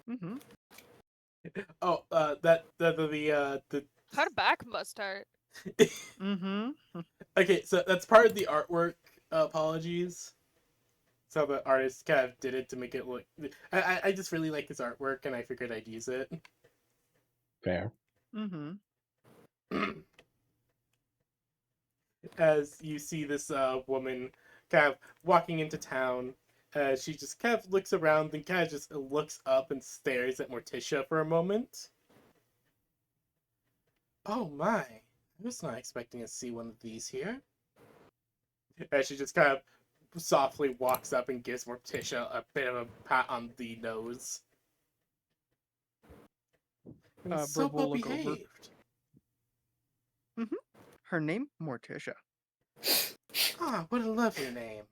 S3: Mm-hmm.
S2: Oh, the
S5: Her back must hurt.
S3: Mm-hmm.
S2: okay, so that's part of the artwork. Apologies. So the artist kind of did it to make it look. I just really like this artwork, and I figured I'd use it.
S4: Fair.
S3: Mm-hmm.
S2: As you see this woman kind of walking into town, she just kind of looks around and kind of just looks up and stares at Morticia for a moment. Oh my, I was not expecting to see one of these here. As she just kind of softly walks up and gives Morticia a bit of a pat on the nose. So
S3: Brib will
S2: well
S3: look over.
S2: behaved.
S3: Mm-hmm. Her name Morticia.
S2: Ah, what a lovely name.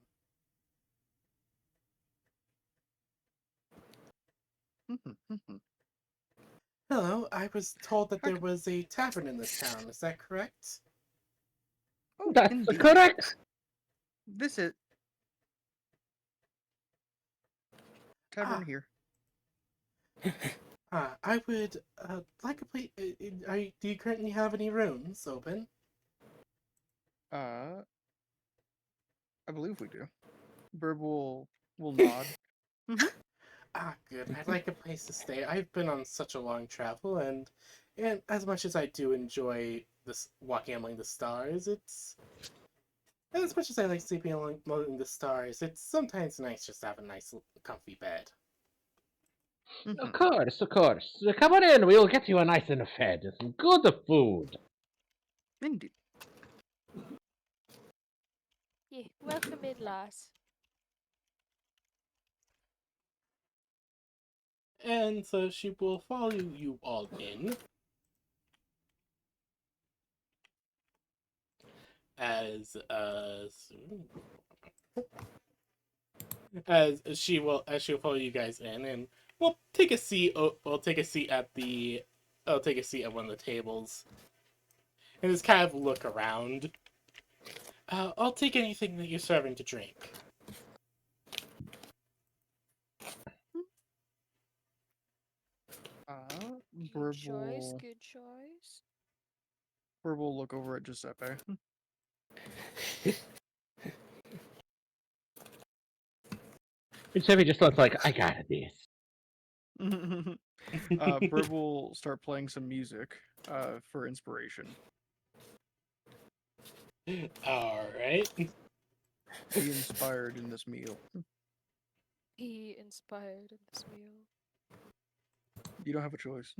S3: Mm-hmm.
S2: Hello, I was told that there was a tavern in this town. Is that correct?
S3: Oh,
S4: That's
S3: indeed.
S4: correct.
S3: This is tavern here.
S2: I would like a place. Do you currently have any rooms open?
S3: I believe we do. Bird will nod.
S2: Good. I'd like a place to stay. I've been on such a long travel, and as much as I do enjoy this walking among the stars, it's and as much as I like sleeping among the stars, it's sometimes nice just to have a nice, comfy bed.
S4: Of course, of course. So come on in. We'll get you a nice and fed. Some good food.
S3: Indeed.
S5: Yeah, welcome in, lass.
S2: And so she will follow you all in. As she'll follow you guys in, and we'll take a seat. We'll take a seat at the. I'll take a seat at one of the tables, and just kind of look around. I'll take anything that you're serving to drink.
S3: Bird
S5: Good choice,
S3: will
S5: good choice.
S3: Bird will look over at Giuseppe.
S4: Chevy just looks like, I got this.
S3: Bird will start playing some music for inspiration.
S2: All right.
S3: Be inspired in this meal.
S5: Be inspired in this meal.
S3: You don't have a choice.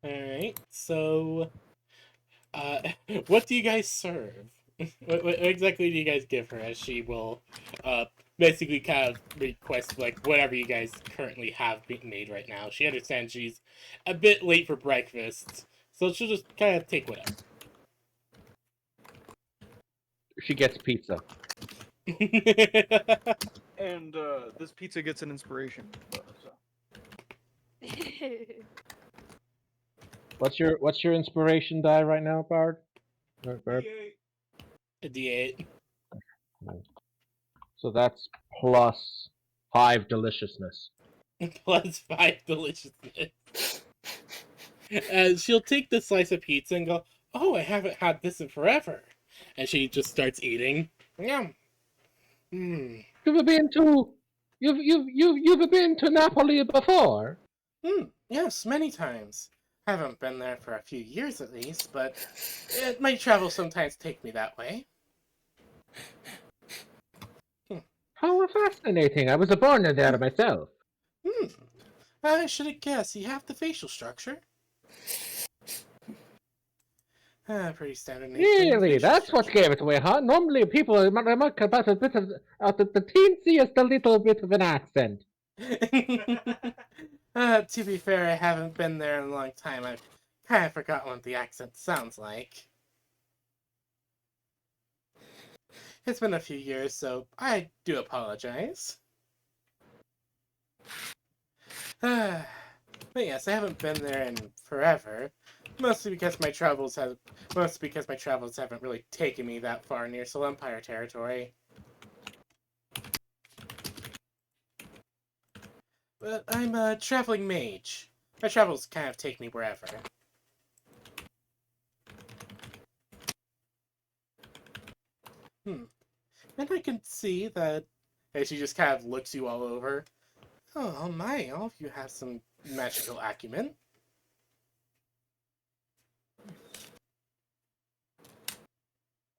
S2: All right. So, what do you guys serve? What exactly do you guys give her? As she will, basically kind of request like whatever you guys currently have being made right now. She understands she's a bit late for breakfast, so she'll just kind of take whatever.
S4: She gets pizza.
S3: And this pizza gets an inspiration.
S4: What's your inspiration die right now, Bard? Bird?
S2: A D8.
S4: So that's plus 5 deliciousness.
S2: Plus 5 deliciousness. And she'll take the slice of pizza and go, "Oh, I haven't had this in forever," and she just starts eating. Yum.
S4: You've been to Napoli before?
S2: Yes, many times. I haven't been there for a few years at least, but my travels sometimes take me that way.
S4: How fascinating! I was born there myself.
S2: I should have guessed. You have the facial structure. Pretty standard name.
S4: Really? That's what gave it away, huh? Normally people remark about a bit of the teensiest a little bit of an accent.
S2: To be fair, I haven't been there in a long time. I've kind of forgotten what the accent sounds like. It's been a few years, so I do apologize. But yes, I haven't been there in forever. Mostly because my travels haven't really taken me that far near Soul Empire territory. But I'm a traveling mage. My travels kind of take me wherever. And I can see that, and she just kind of looks you all over. Oh my, all of you have some magical acumen.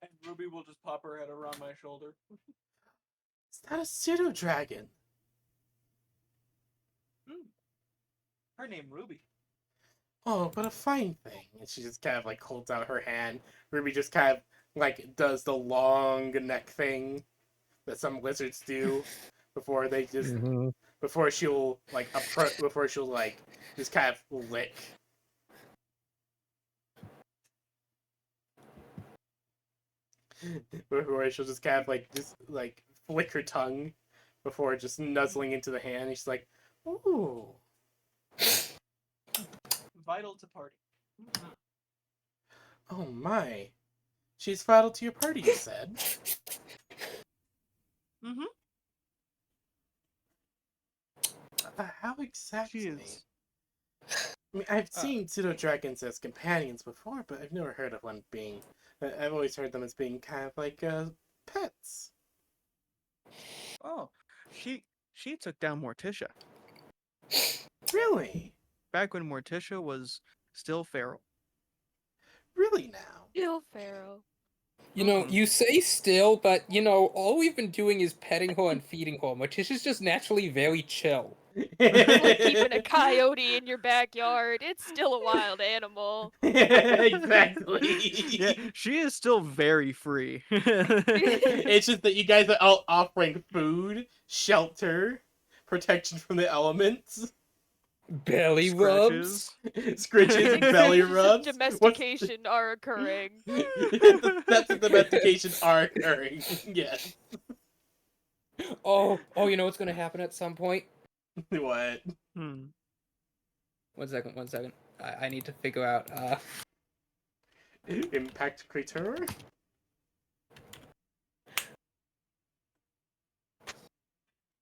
S3: And Ruby will just pop her head around my shoulder.
S2: Is that a pseudo-dragon?
S3: Her name Ruby.
S2: Oh, but a fine thing. And she just kind of like holds out her hand. Ruby just kind of like does the long neck thing that some lizards do before they just before she'll like just kind of lick. Before she'll just kind of like flick her tongue before just nuzzling into the hand. And she's like, "Ooh."
S3: vital to party.
S2: Oh my. She's vital to your party, you said.
S3: Mm-hmm.
S2: How exactly?
S3: She is.
S2: I mean, I've seen pseudo dragons as companions before, but I've never heard of one being. I've always heard them as being kind of like pets.
S3: Oh, she took down Morticia
S2: Really?
S3: back when Morticia was still feral.
S2: Really now?
S5: Still Pharaoh.
S1: You know,
S3: Mhm.
S1: you say still, but you know, all we've been doing is petting her and feeding her, which is just naturally very chill.
S5: It's like keeping a coyote in your backyard. It's still a wild animal.
S2: Exactly.
S3: Yeah, she is still very free.
S2: It's just that you guys are all offering food, shelter, protection from the elements,
S1: Belly rubs.
S3: Scratches.
S2: scritches,
S5: Six
S2: belly
S5: stages of
S2: rubs. What's
S5: domestication are occurring.
S2: that's the domestications are occurring. Yes.
S1: Oh, you know what's gonna happen at some point?
S2: What?
S3: Hmm.
S1: One second. I need to figure out.
S2: Impact creature?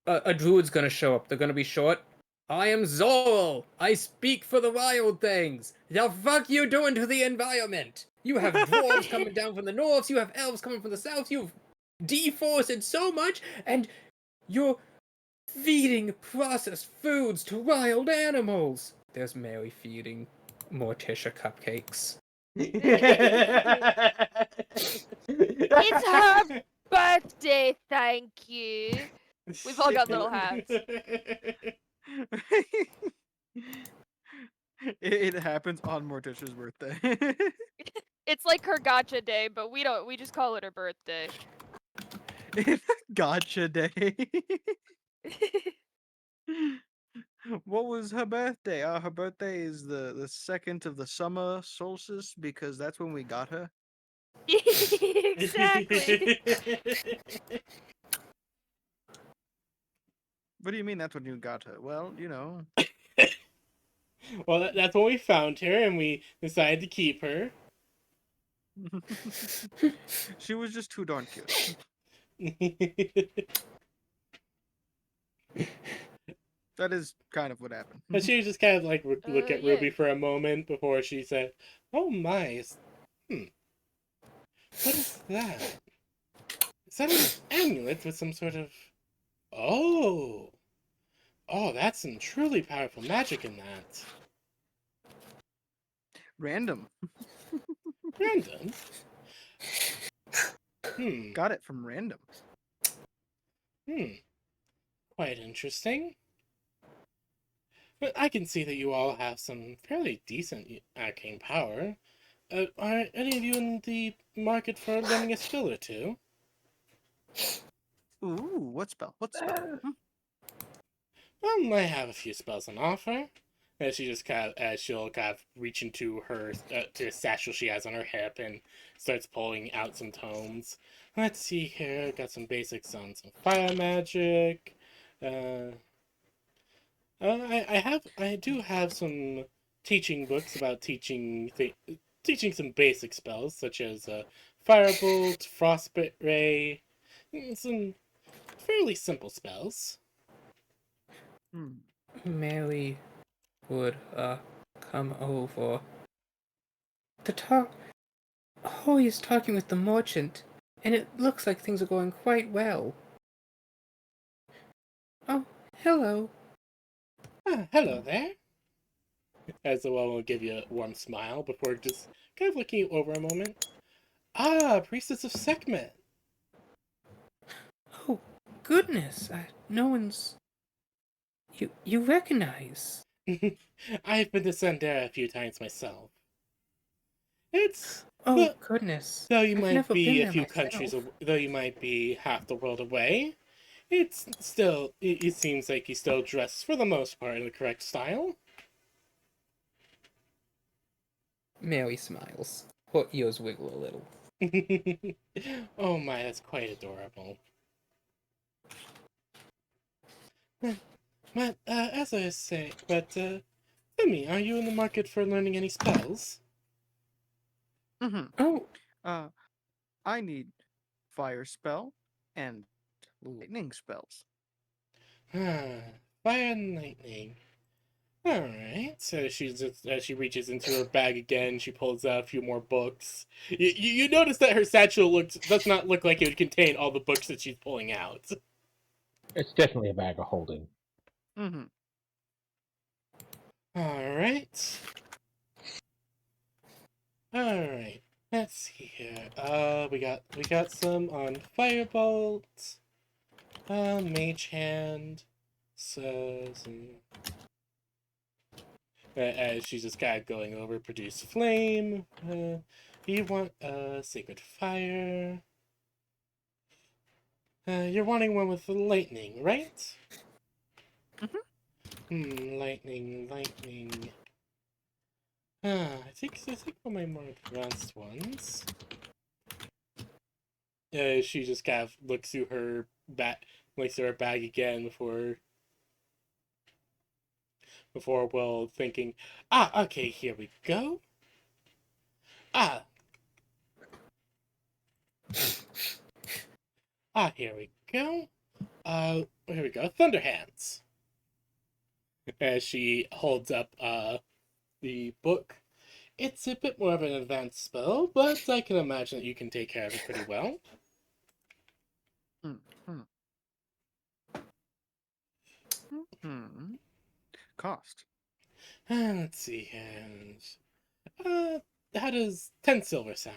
S1: A druid's gonna show up. They're gonna be short. I am Zorl. I speak for the wild things. The fuck you doing to the environment? You have dwarves coming down from the north. You have elves coming from the south. You've deforested so much, and you're feeding processed foods to wild animals. There's Mary feeding Morticia cupcakes.
S5: It's her birthday, thank you. We've all got little hats.
S3: It happens on Morticia's birthday.
S5: It's like her gotcha day, but we just call it her birthday.
S3: Gotcha day. What was her birthday? Her birthday is the second of the summer solstice because that's when we got her.
S5: Exactly.
S3: What do you mean that's when you got her? Well, you know.
S2: Well, that's when we found her, and we decided to keep her.
S3: She was just too darn cute. That is kind of what happened.
S2: But she was just kind of like look at
S5: yeah.
S2: Ruby for a moment before she said, "Oh my, what is that? Is that an amulet with some sort of? Oh, that's some truly powerful magic in that.
S3: Random.
S2: Random.
S3: Got it from random.
S2: Quite interesting. But I can see that you all have some fairly decent arcane power. Are any of you in the market for learning a skill or two?
S3: Ooh, what spell? What spell?
S2: I have a few spells on offer. And she just she'll kind of reach into her to a satchel she has on her hip and starts pulling out some tomes. Let's see here. Got some basics on some fire magic. I do have some teaching books about teaching some basic spells such as firebolt, frostbite ray, some fairly simple spells.
S1: Mary would come over to talk. Oh, he's talking with the merchant, and it looks like things are going quite well. Oh, hello.
S2: Hello there. As the one will give you a warm smile before just kind of looking you over a moment. Ah, Priestess of Sekhmet.
S1: Oh, goodness, no one's... You recognize.
S2: I've been to Sandera a few times myself. It's...
S1: Oh, goodness.
S2: Though you
S1: I've
S2: might
S1: never
S2: be
S1: been
S2: a
S1: there
S2: few
S1: myself.
S2: countries, though you might be half the world away, it's still, it seems like you still dress for the most part in the correct style.
S1: Mary smiles. Her ears wiggle a little.
S2: Oh my, that's quite adorable. But, as I was saying, Emmy, are you in the market for learning any spells?
S3: Mm-hmm.
S1: Oh,
S3: I need fire spell and lightning spells.
S2: Ah, fire and lightning. Alright, so as she reaches into her bag again, she pulls out a few more books. You notice that her satchel does not look like it would contain all the books that she's pulling out.
S4: It's definitely a bag of holding.
S3: Mm-hmm.
S2: Alright. Alright. Let's see here. We got some on Firebolt. Mage Hand. So as she's just kind of going over Produce Flame. You want Sacred Fire. You're wanting one with the lightning, right? Lightning. I think one of my more advanced ones. She just kind of looks through her bag again before thinking, okay, here we go. Here we go. Here we go. Thunder Hands. As she holds up the book. It's a bit more of an advanced spell, but I can imagine that you can take care of it pretty well.
S3: Cost.
S2: Let's see, and how does 10 silver sound?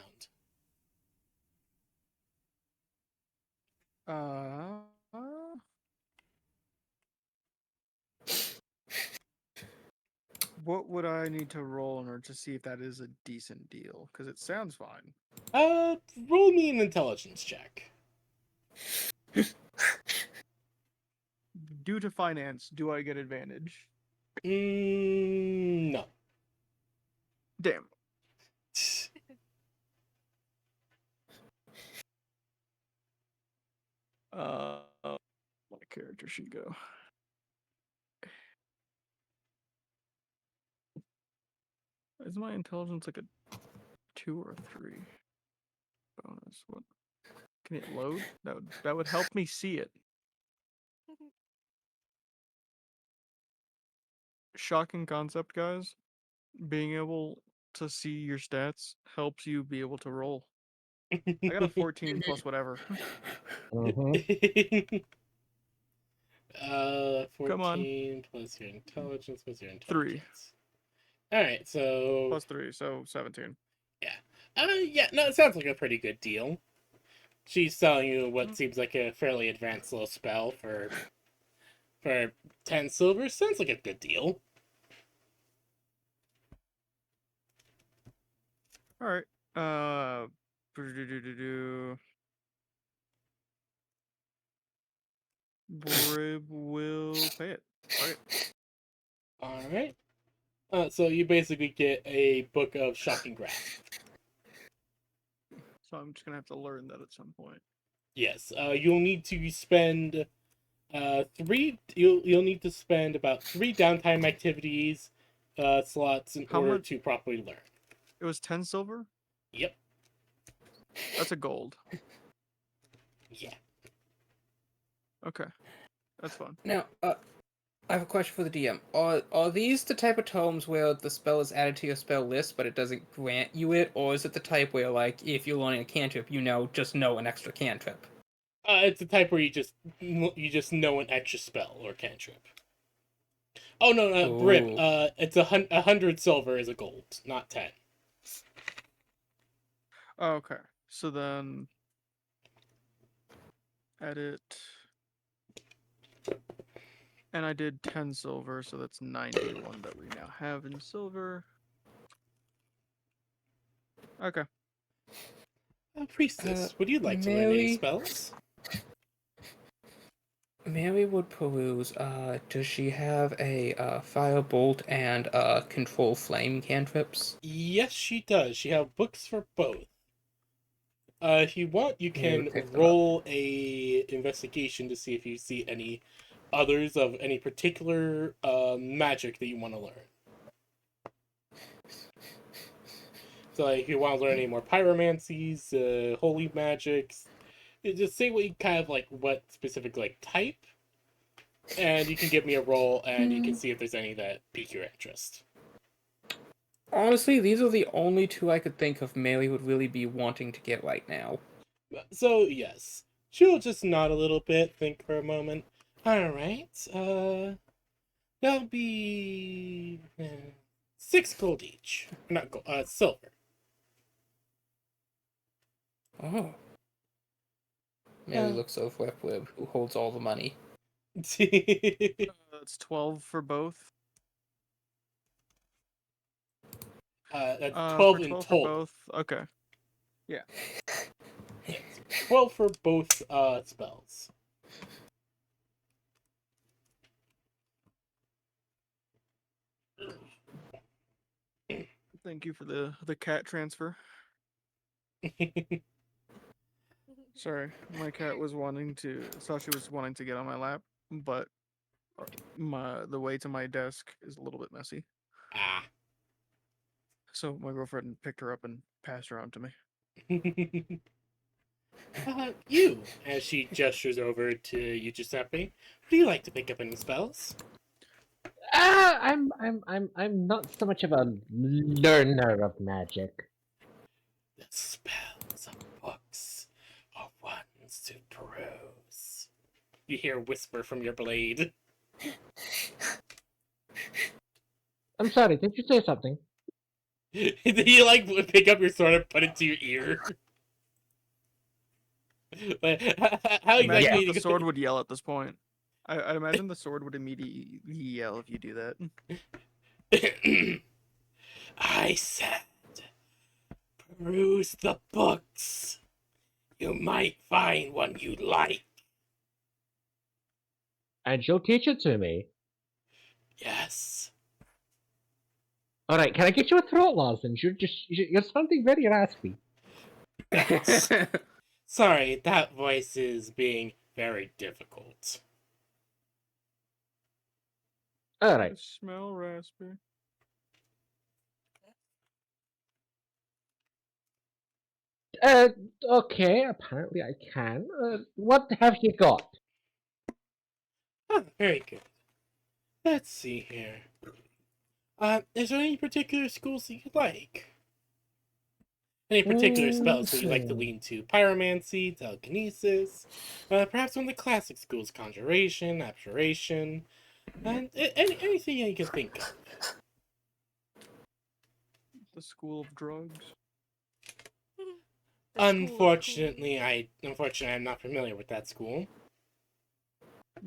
S3: What would I need to roll in order to see if that is a decent deal? Because it sounds fine.
S2: Roll me an intelligence check.
S3: Due to finance, do I get advantage?
S2: No.
S3: Damn. My character should go. Is my intelligence like a 2 or a 3? Bonus. What? Can it load? That would help me see it. Shocking concept, guys. Being able to see your stats helps you be able to roll. I got a 14 plus whatever.
S4: Mm-hmm.
S2: 14
S3: Come on.
S2: plus your intelligence plus your
S3: 3
S2: intelligence. Alright, so...
S3: plus 3, so 17.
S2: Yeah, no, it sounds like a pretty good deal. She's selling you what seems like a fairly advanced little spell for 10 silver. Sounds like a good deal.
S3: Alright. Brib will pay it. Okay.
S2: Alright. So you basically get a book of Shocking Graph.
S3: So I'm just gonna have to learn that at some point.
S2: Yes, you'll need to spend you'll need to spend about 3 downtime activities slots in order to properly learn.
S3: It was 10 silver?
S2: Yep.
S3: That's a gold.
S2: Yeah.
S3: Okay. That's fun.
S1: now, I have a question for the DM. Are these the type of tomes where the spell is added to your spell list, but it doesn't grant you it, or is it the type where, like, if you're learning a cantrip, just know an extra cantrip?
S2: It's the type where you just know an extra spell or cantrip. Oh no, Brib. It's 100 silver is a gold, not 10.
S3: Oh, okay. So then edit. And I did 10 silver, so that's 91 that we now have in silver. Okay.
S2: Priestess, would you like to learn any spells?
S1: Mary would peruse. Does she have a firebolt and control flame cantrips?
S2: Yes, she does. She have books for both. If you want, you can
S1: pick them
S2: roll a investigation to see if you see any others of any particular magic that you want to learn. So, like, if you want to learn any more pyromancies, holy magics, just say what you kind of like, what specific like type, and you can give me a roll, and you can see if there's any that pique your interest.
S1: Honestly, these are the only two I could think of Mary would really be wanting to get right now.
S2: So yes, she'll just nod a little bit, think for a moment. All right, that'll be 6 gold each. Not gold, silver.
S1: Oh. Mary looks over at Wib, who holds all the money.
S3: That's 12 for both.
S2: That's
S3: For
S2: 12 in
S3: 12 for
S2: total.
S3: both. Okay. Yeah.
S2: 12 for both spells.
S3: Thank you for the cat transfer. Sorry, my cat was wanting to. Sashi was wanting to get on my lap, but the way to my desk is a little bit messy.
S2: Ah.
S3: So my girlfriend picked her up and passed her on to me.
S2: You, as she gestures over to you, Giuseppe. Would you like to pick up any spells?
S4: I'm not so much of a learner of magic.
S2: The spells of books are ones to peruse. You hear a whisper from your blade.
S4: I'm sorry, did you say something?
S2: You like pick up your sword and put it to your ear. How
S3: Imagine
S2: exactly?
S3: if the sword would yell at this point. I imagine the sword would immediately yell if you do that.
S2: I said, peruse the books. You might find one you like.
S4: And you'll teach it to me.
S2: Yes.
S4: Alright, can I get you a throat lozenge? You're sounding very raspy.
S2: Sorry, that voice is being very difficult.
S4: Alright.
S3: I smell raspberry.
S4: Okay, apparently I can. What have you got?
S2: Oh, very good. Let's see here. Is there any particular schools that you like? Any particular spells that you like to lean to? Pyromancy, telekinesis, perhaps one of the classic schools, conjuration, abjuration, and anything you can think of.
S3: The school of drugs.
S2: Unfortunately, I'm not familiar with that school.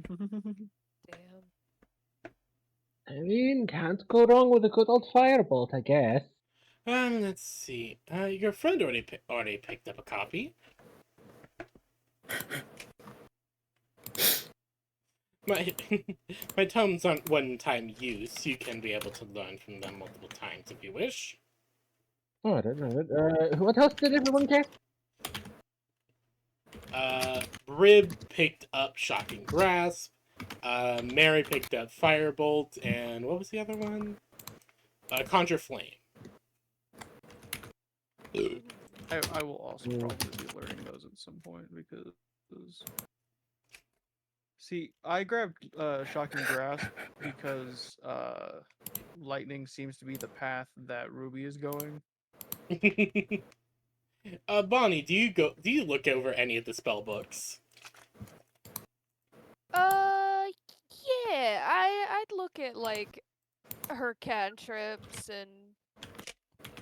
S5: Damn.
S4: I mean, can't go wrong with a good old firebolt, I guess.
S2: Let's see. Your friend already picked up a copy. My my tomes aren't one-time use. You can be able to learn from them multiple times if you wish.
S4: Alright, alright. What else did everyone get?
S2: Rib picked up Shocking Grasp. Mary picked up Firebolt, and what was the other one? Conjure Flame.
S3: I will also probably be learning those at some point because. See, I grabbed Shocking Grasp because lightning seems to be the path that Ruby is going.
S2: Bonnie, do you look over any of the spell books?
S5: Yeah, I'd look at like her cantrips and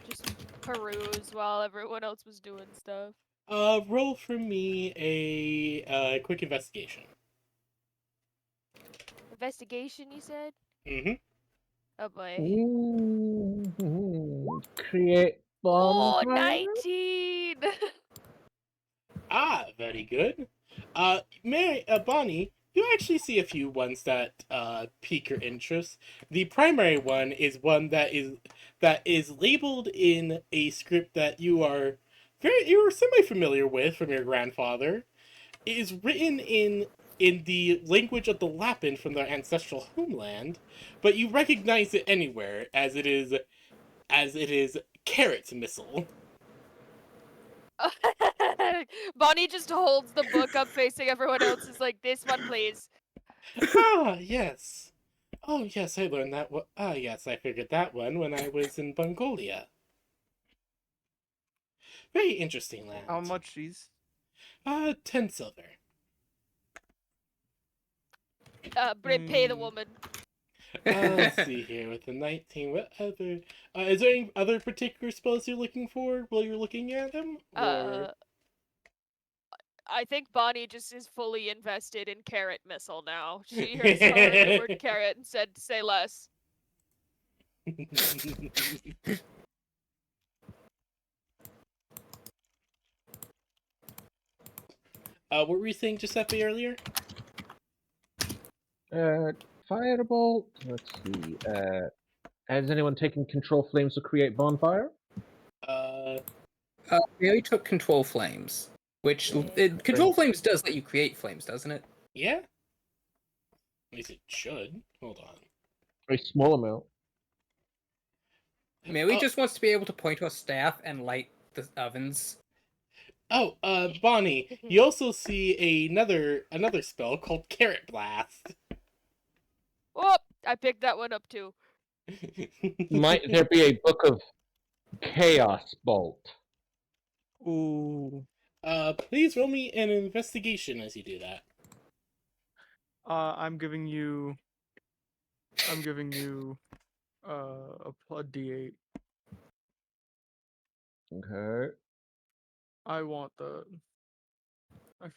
S5: just peruse while everyone else was doing stuff.
S2: Roll for me a quick investigation.
S5: Investigation, you said?
S2: Mm-hmm.
S5: Oh boy.
S4: Create
S5: Oh,
S4: bonfire?
S5: 19!
S2: Ah, very good. Bonnie, you actually see a few ones that pique your interest. The primary one is one that is labeled in a script that you are semi-familiar with from your grandfather. It is written in the language of the Lapin from their ancestral homeland, but you recognize it anywhere as it is carrot missile.
S5: Bonnie just holds the book up facing everyone else. Is like, this one, please.
S2: Ah, yes. Oh, yes, I learned that. Yes, I figured that one when I was in Mongolia. Very interesting land.
S3: How much these?
S2: 10 silver.
S5: Pay the woman.
S2: Let's see here with the 19. What other? Is there any other particular spells you're looking for while you're looking at them? Or...
S5: I think Bonnie just is fully invested in carrot missile now. She heard the word carrot and said, "Say less."
S2: What were you saying, Giuseppe, earlier?
S4: Firebolt. Let's see. Has anyone taken control flames to create bonfire?
S1: We already took control flames, which control flames does let you create flames, doesn't it?
S2: Yeah. At least it should. Hold on.
S4: A small amount.
S1: Mary just wants to be able to point to a staff and light the ovens.
S2: Oh, Bonnie, you also see another spell called Carrot Blast.
S5: Oh, I picked that one up too.
S4: Might there be a book of Chaos Bolt?
S3: Ooh.
S2: Please roll me an investigation as you do that.
S3: I'm giving you a D8.
S4: Okay.
S3: I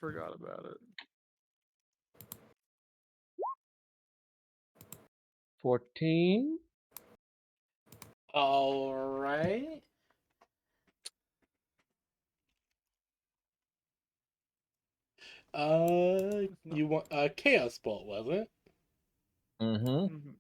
S3: forgot about it.
S4: 14.
S2: All right. You want a Chaos Bolt, was it?
S4: Mm-hmm.
S3: Mm-hmm.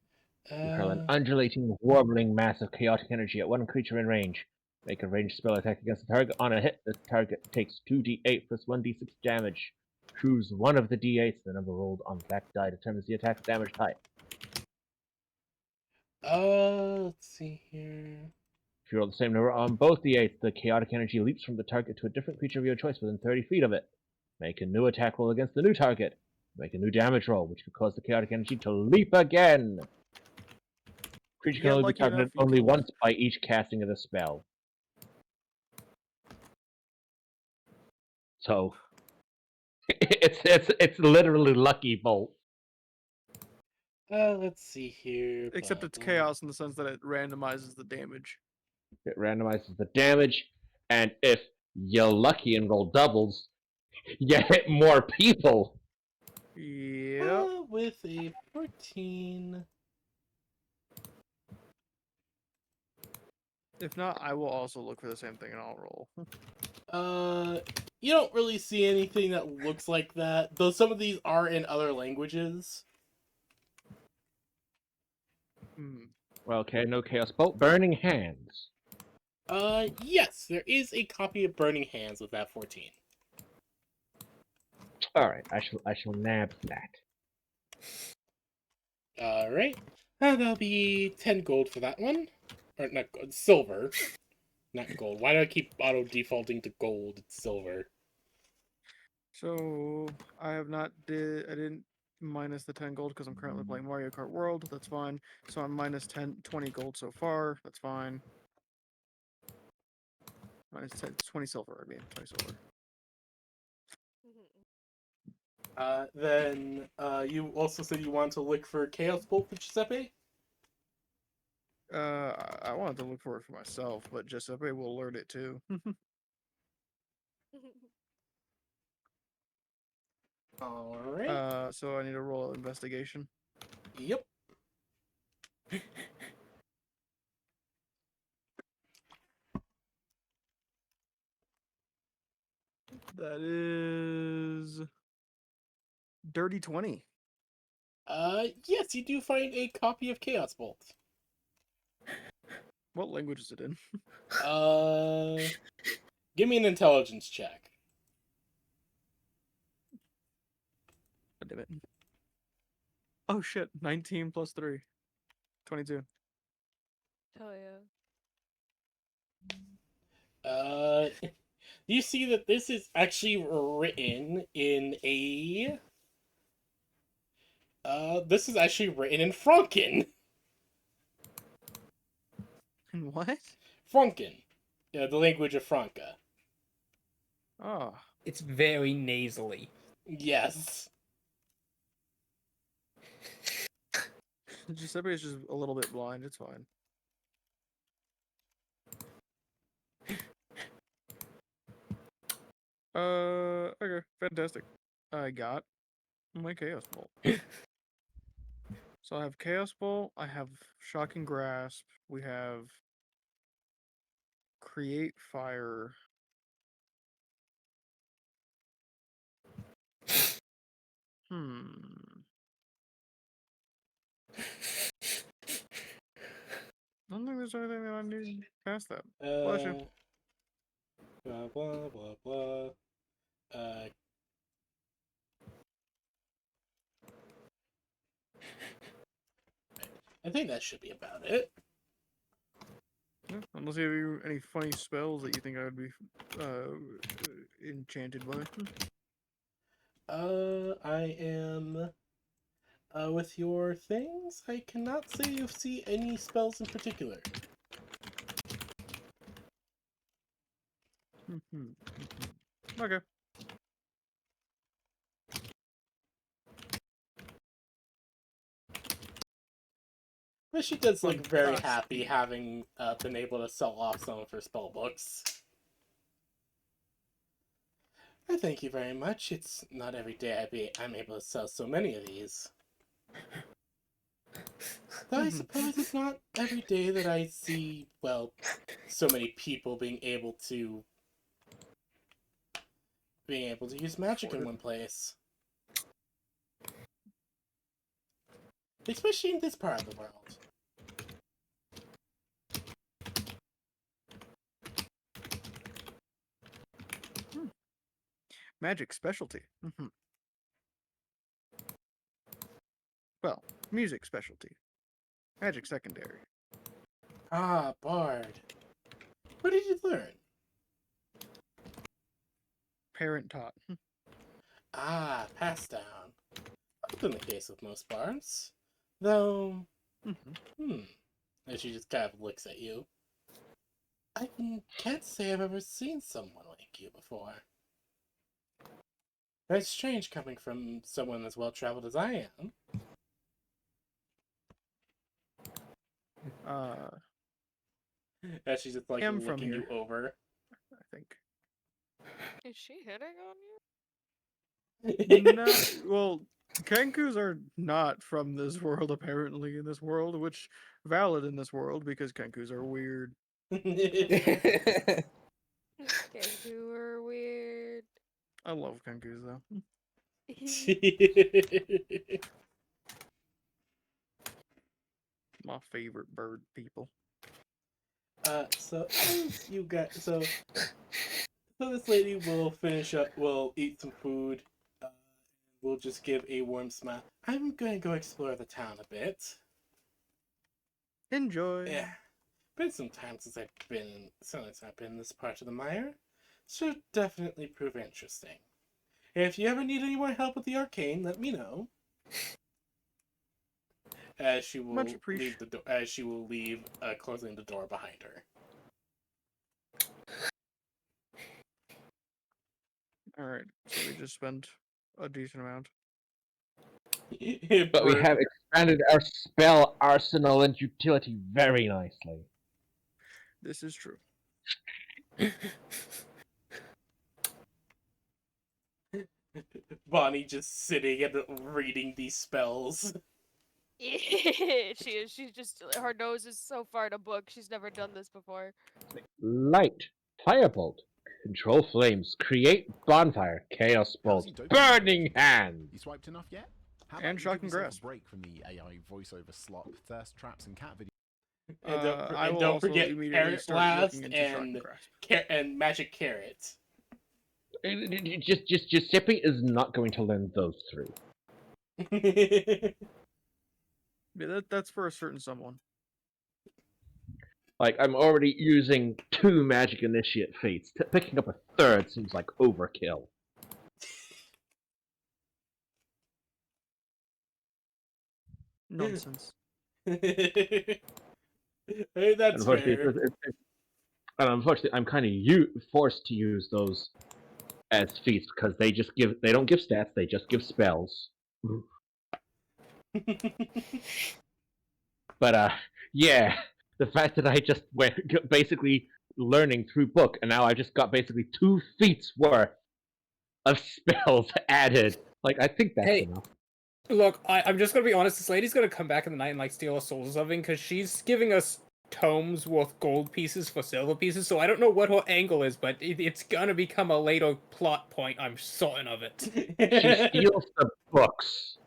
S4: You hurl an undulating, warbling mass of chaotic energy at one creature in range. Make a ranged spell attack against the target. On a hit, the target takes 2d8 plus 1d6 damage. Choose one of the d8s. The number rolled on that die determines the attack damage type.
S2: Let's see here.
S4: If you roll the same number on both d8s, the chaotic energy leaps from the target to a different creature of your choice within 30 feet of it. Make a new attack roll against the new target. Make a new damage roll, which could cause the chaotic energy to leap again. Creature can only be targeted only once by each casting of the spell. So it's literally Lucky Bolt.
S2: Let's see here.
S3: Except it's chaos in the sense that it randomizes the damage.
S4: It randomizes the damage, and if you're lucky and roll doubles, you hit more people.
S3: Yep.
S2: With a 14.
S3: If not, I will also look for the same thing and I'll roll.
S2: You don't really see anything that looks like that, though some of these are in other languages.
S4: Well, okay, no Chaos Bolt. Burning Hands.
S2: Yes, there is a copy of Burning Hands with that 14.
S4: Alright, I shall nab that.
S2: Alright. That'll be 10 gold for that one. Or not gold, silver. Not gold. Why do I keep auto defaulting to gold? It's silver.
S3: So I didn't minus the 10 gold because I'm currently playing Mario Kart World. That's fine. So I'm minus 20 gold so far. That's fine. Minus 20 silver. I mean, 20 silver.
S2: Then you also said you wanted to look for Chaos Bolt for Giuseppe?
S3: I wanted to look for it for myself, but Giuseppe will learn it too.
S2: Alright.
S3: So I need to roll investigation.
S2: Yep.
S3: That is dirty 20.
S2: Yes, you do find a copy of Chaos Bolt.
S3: What language is it in?
S2: Give me an intelligence check.
S3: God damn it. Oh shit, 19 plus 3. 22.
S5: Hell yeah.
S2: You see that this is actually written in a. This is actually written in Franken.
S3: What?
S2: Franken. Yeah, the language of Franca.
S3: Oh.
S1: It's very nasally.
S2: Yes.
S3: Giuseppe is just a little bit blind. It's fine. Okay, fantastic. I got my Chaos Bolt. So I have Chaos Bolt, I have Shocking Grasp, we have Create Fire. I don't think there's anything that I need past that. Bless you.
S2: Blah blah blah blah. I think that should be about it.
S3: Yeah, unless you have any funny spells that you think I would be enchanted by.
S2: I am. With your things, I cannot say you see any spells in particular.
S3: Okay.
S2: But she does look very
S3: Fantastic.
S2: happy having been able to sell off some of her spell books. I thank you very much. It's not every day I'm able to sell so many of these. Though I suppose it's not every day that I see, well, so many people being able to use magic in one place. Especially in this part of the world.
S3: Magic specialty. Well, music specialty. Magic secondary.
S2: Ah, Bard. Where did you learn?
S3: Parent taught.
S2: Ah, passed down. Often the case with most bards. Though, and she just kind of looks at you. I can't say I've ever seen someone like you before. That's strange coming from someone as well-traveled as I am. As she's just like
S3: am from
S2: looking you
S3: here.
S2: over.
S3: I think.
S5: Is she hitting on you?
S3: No, well, Kenkus are not from this world, apparently, in this world, which valid in this world because Kenkus are weird.
S5: Okay, you were weird.
S3: I love Kenkus, though. My favorite bird people.
S2: So as you get so this lady will finish up. We'll eat some food. We'll just give a warm smile. I'm gonna go explore the town a bit.
S3: Enjoy.
S2: Yeah, been some time since I've been in this part of the mire. Should definitely prove interesting. If you ever need any more help with the arcane, let me know. As she will
S3: Much
S2: leave
S3: appreciated.
S2: the door. As she will leave, closing the door behind her.
S3: All right, so we just spent a decent amount.
S4: But we have expanded our spell arsenal and utility very nicely.
S3: This is true.
S2: Bonnie just sitting and reading these spells.
S5: She is. She's just her nose is so far in a book. She's never done this before.
S4: Light, firebolt, control flames, create bonfire, chaos bolt, burning hand.
S6: You swiped enough yet? How
S3: And
S6: about you
S3: Shocking
S6: give yourself
S3: Grasp.
S6: a break from the AI voiceover slop, thirst traps, and cat videos?
S3: I will
S2: don't
S3: also
S2: forget
S3: immediately
S2: Carrot
S3: start
S2: Blast
S3: looking into Shocking Grasp.
S2: and Magic Carrot.
S4: Just Giuseppe is not going to learn those three.
S3: Yeah, that's for a certain someone.
S4: Like, I'm already using 2 magic initiate feats. Picking up a third seems like overkill.
S3: Nonsense.
S2: That's
S4: Unfortunately,
S2: fair.
S4: and unfortunately, I'm kind of forced to use those as feats because they don't give stats, they just give spells. But yeah, the fact that I just went basically learning through book, and now I just got basically 2 feats worth of spells added. Like, I think that's
S1: Hey.
S4: enough.
S1: Look, I'm just gonna be honest. This lady's gonna come back in the night and like steal our souls or something, because she's giving us tomes worth gold pieces for silver pieces. So I don't know what her angle is, but it's gonna become a later plot point. I'm certain of it.
S4: She steals the books.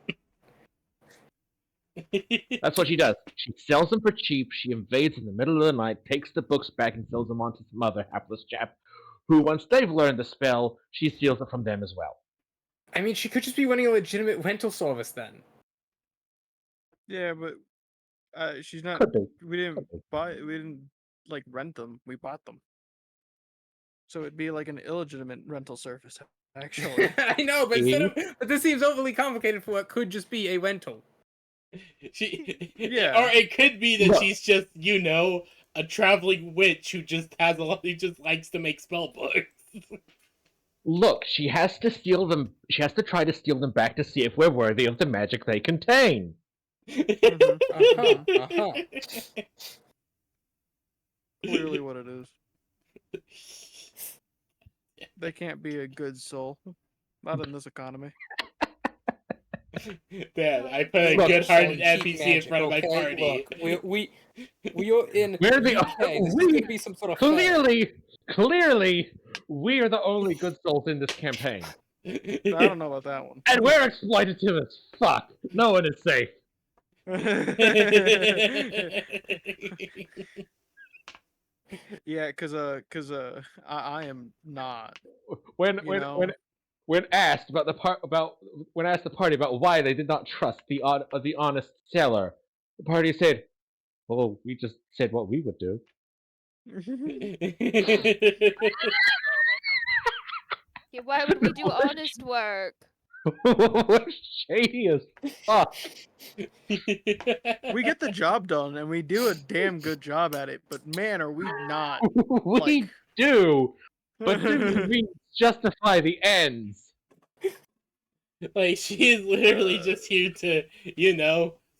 S4: That's what she does. She sells them for cheap. She invades in the middle of the night, takes the books back, and sells them on to some other hapless chap, who, once they've learned the spell, she steals it from them as well.
S1: I mean, she could just be running a legitimate rental service then.
S3: Yeah, but she's not.
S4: Could be.
S3: We didn't like rent them. We bought them. So it'd be like an illegitimate rental service, actually.
S1: I know, but but this seems overly complicated for what could just be a rental.
S3: Yeah.
S2: Or it could be that
S4: Look.
S2: she's just, a traveling witch who just likes to make spell books.
S4: Look, she has to steal them. She has to try to steal them back to see if we're worthy of the magic they contain.
S3: Clearly what it is. They can't be a good soul. Not in this economy.
S2: Dad, I put a
S4: Look,
S2: good-hearted
S1: selling cheap
S2: NPC in front of my
S1: magic, okay?
S2: party.
S1: Look, we are in
S4: We're the
S1: UK. This is gonna be some sort of
S4: clearly, we are the only good souls in this campaign,
S3: I don't know about that one.
S4: and we're exploitative as fuck. No one is safe.
S3: Yeah, because I am not.
S4: When asked about the party about why they did not trust the honest seller, the party said, "Well, we just said what we would do."
S5: Yeah, why would we do honest work?
S4: Shady as fuck.
S3: We get the job done and we do a damn good job at it, but man, are we not.
S4: We do, but didn't we justify the ends?
S2: Like, she is literally just here to,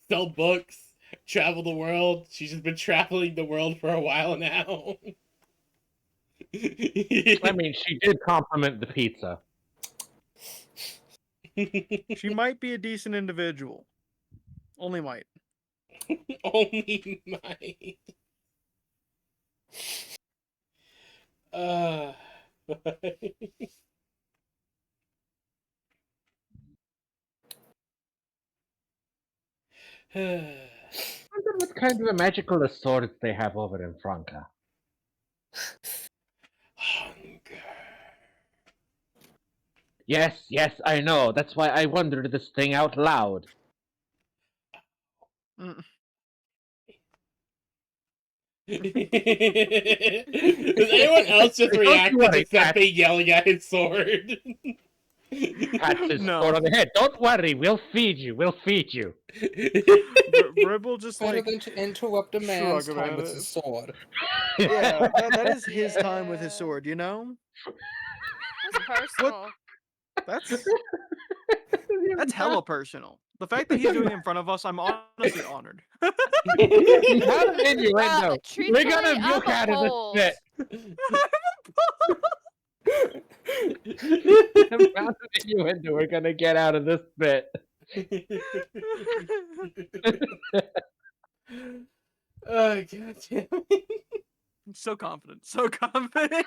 S2: sell books, travel the world. She's just been traveling the world for a while now.
S4: I mean, she did compliment the pizza.
S3: She might be a decent individual. Only might.
S2: Only might.
S4: I wonder what kind of a magical sword they have over in Franca.
S2: Hunger.
S4: Yes, I know. That's why I wondered this thing out loud.
S3: Mm.
S2: Does anyone else just react to Giuseppe yelling at his sword?
S4: Pats his
S3: No.
S4: sword on the head. Don't worry, we'll feed you.
S3: Brib will just
S1: Better
S3: like.
S1: than to interrupt a man's
S3: shrug
S1: time
S3: about
S1: with
S3: it.
S1: his sword.
S3: Yeah, that is his time with his sword, you know?
S5: That's personal.
S3: That's hella personal. The fact that he's doing it in front of us, I'm honestly honored.
S4: Not an innuendo.
S5: Truthfully,
S4: We're gonna
S5: I'm
S4: look at
S5: appalled.
S4: it the amount of innuendo we're gonna get out of this bit.
S2: Oh, God damn it.
S3: I'm so confident. So confident.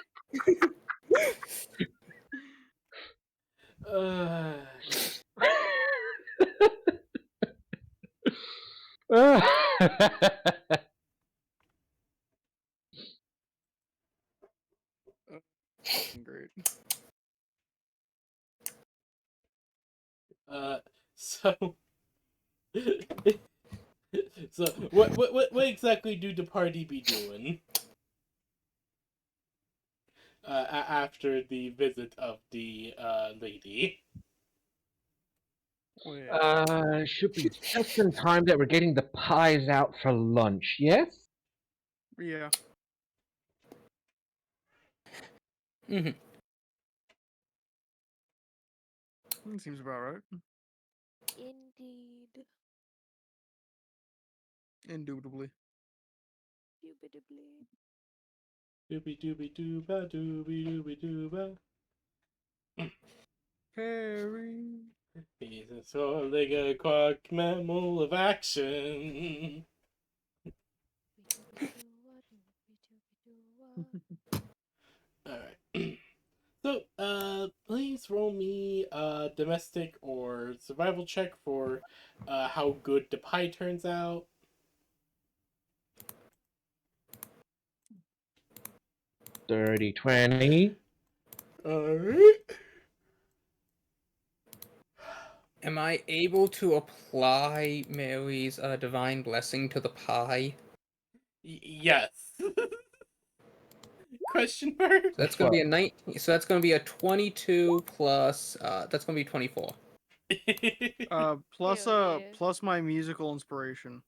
S3: Great.
S2: So So, what exactly do the party be doing? After the visit of the lady.
S4: Should be just in time that we're getting the pies out for lunch, yes?
S3: Yeah.
S1: Hmm.
S3: Seems about right.
S5: Indeed.
S3: Indubitably.
S5: Indubitably.
S2: Doobie doobie dooba doobie doobie dooba.
S3: Harry.
S2: He's a four-legged quack mammal of action. Alright. So, please roll me a domestic or survival check for how good the pie turns out.
S4: 30, 20.
S2: Alright.
S1: Am I able to apply Mary's divine blessing to the pie?
S2: Yes. Question mark?
S1: So that's gonna be a 19. So that's gonna be a 22 plus. That's gonna be 24.
S3: Plus
S5: Hell yeah.
S3: plus my musical inspiration.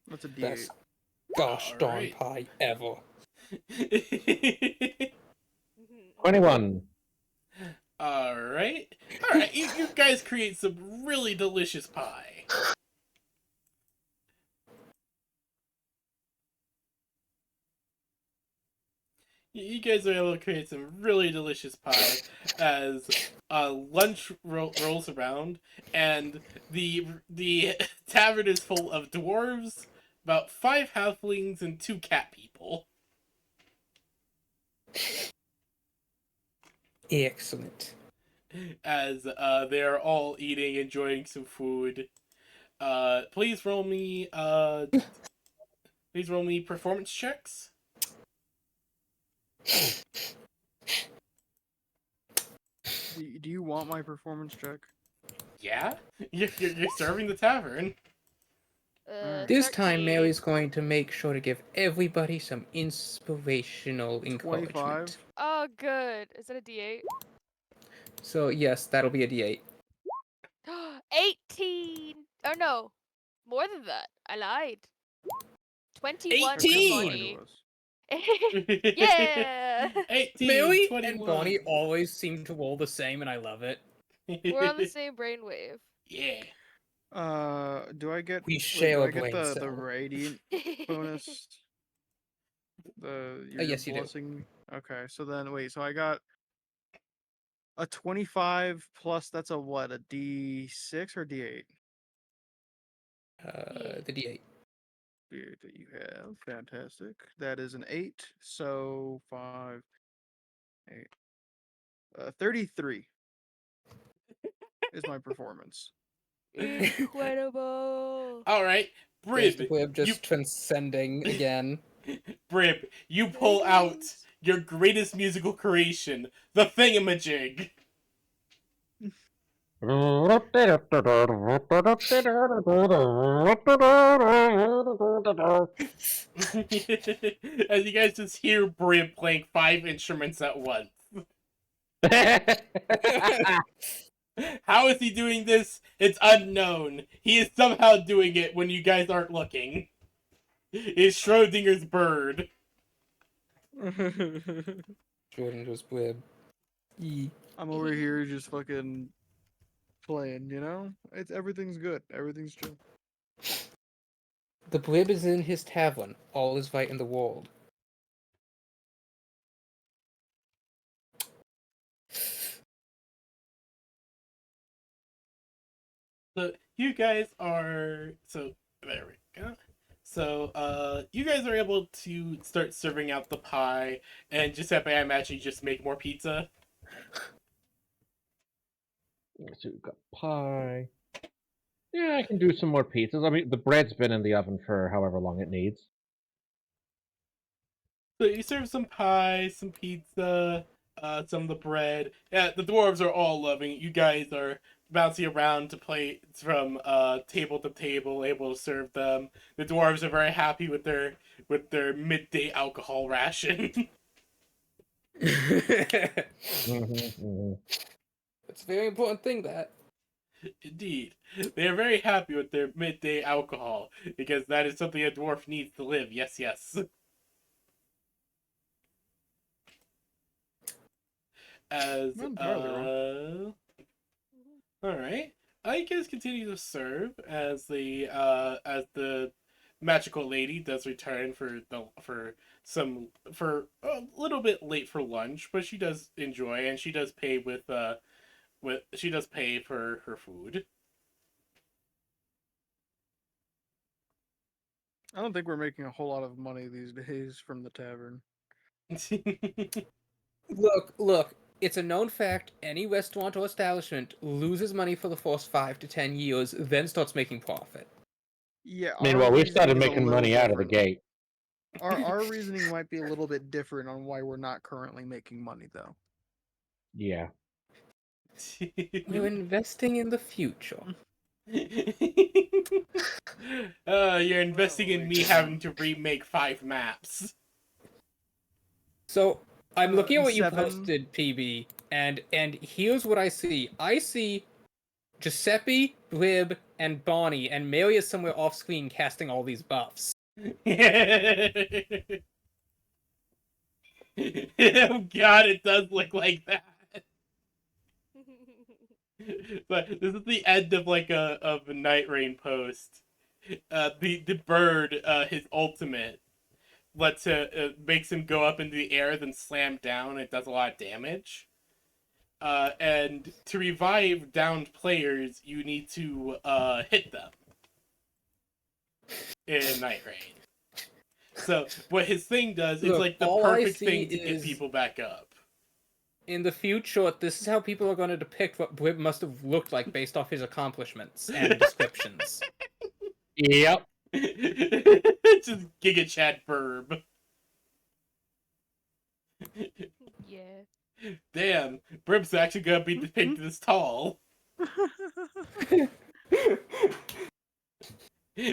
S3: That's a D8.
S1: Best gosh darn
S2: Alright.
S1: pie ever.
S4: 21.
S2: Alright. You guys create some really delicious pie. You guys are able to create some really delicious pie as lunch rolls around, and the tavern is full of dwarves, about 5 halflings, and 2 cat people.
S1: Excellent.
S2: As they are all eating, enjoying some food. Please roll me performance checks.
S3: Do you want my performance check?
S2: Yeah, you're serving the tavern.
S1: This time,
S5: 13.
S1: Mary's going to make sure to give everybody some inspirational
S3: 25.
S1: encouragement.
S5: Oh, good. Is that a D8?
S1: So yes, that'll be a D8.
S5: 18. Oh no, more than that. I lied. 21 for
S1: 18!
S5: Bonnie. Yeah.
S2: 18,
S1: Mary
S2: 21.
S1: and Bonnie always seem to roll the same, and I love it.
S5: We're on the same brainwave.
S2: Yeah.
S3: Do I get?
S1: We
S3: wait,
S1: share
S3: do
S1: a
S3: I get
S1: brain
S3: the
S1: cell.
S3: radiant bonus? Your
S1: Yes, you do.
S3: blessing. Okay, so then wait, so I got a 25 plus. That's a what? A D6 or D8?
S1: The D8.
S3: D8 that you have. Fantastic. That is an 8. So 5, 8. 33 is my performance.
S5: Incredible.
S2: All right,
S1: There's the
S2: Brib.
S1: Blib just transcending again.
S2: Brib, you pull out your greatest musical creation, the thingamajig. As you guys just hear Brib playing 5 instruments at once. How is he doing this? It's unknown. He is somehow doing it when you guys aren't looking. It's Schrodinger's bird.
S1: Schrodinger's Blib.
S3: I'm over here just fucking playing, you know? Everything's good. Everything's chill.
S1: The Blib is in his tavern. All is right in the world.
S2: So you guys are there we go. So you guys are able to start serving out the pie, and Giuseppe, I imagine you just make more pizza.
S4: So we've got pie. Yeah, I can do some more pizzas. I mean, the bread's been in the oven for however long it needs.
S2: So you serve some pie, some pizza, some of the bread. Yeah, the dwarves are all loving it. You guys are bouncing around to play from table to table, able to serve them. The dwarves are very happy with their midday alcohol ration.
S1: It's a very important thing, that.
S2: Indeed, they are very happy with their midday alcohol because that is something a dwarf needs to live. Yes, yes. As
S3: Not entirely wrong.
S2: all right, I guess continue to serve as the magical lady does return for a little bit late for lunch, but she does enjoy and she does pay with she does pay for her food.
S3: I don't think we're making a whole lot of money these days from the tavern.
S1: Look. It's a known fact. Any restaurant or establishment loses money for the first 5 to 10 years, then starts making profit.
S3: Yeah.
S4: Meanwhile, we started
S3: reasoning is a
S4: making
S3: little
S4: money out of the
S3: different.
S4: gate.
S3: Our reasoning might be a little bit different on why we're not currently making money, though.
S4: Yeah.
S1: We're investing in the future.
S2: You're investing in me
S3: wait.
S2: having to remake 5 maps.
S1: So I'm looking at what you
S3: 7.
S1: posted, PB, and here's what I see. I see Giuseppe, Blib, and Bonnie, and Mary is somewhere off screen casting all these buffs.
S2: Oh god, it does look like that. But this is the end of like a Night Rain post. The bird, his ultimate, makes him go up into the air, then slam down. It does a lot of damage. And to revive downed players, you need to hit them in Night Rain. So what his thing does, it's like the
S1: all I
S2: perfect
S1: see
S2: thing to get
S1: is-
S2: people back up.
S1: In the future, this is how people are going to depict what Blib must have looked like based off his accomplishments and descriptions.
S4: Yep.
S2: Just Giga Chat Burb.
S5: Yeah.
S2: Damn, Burb's actually gonna be depicted as tall.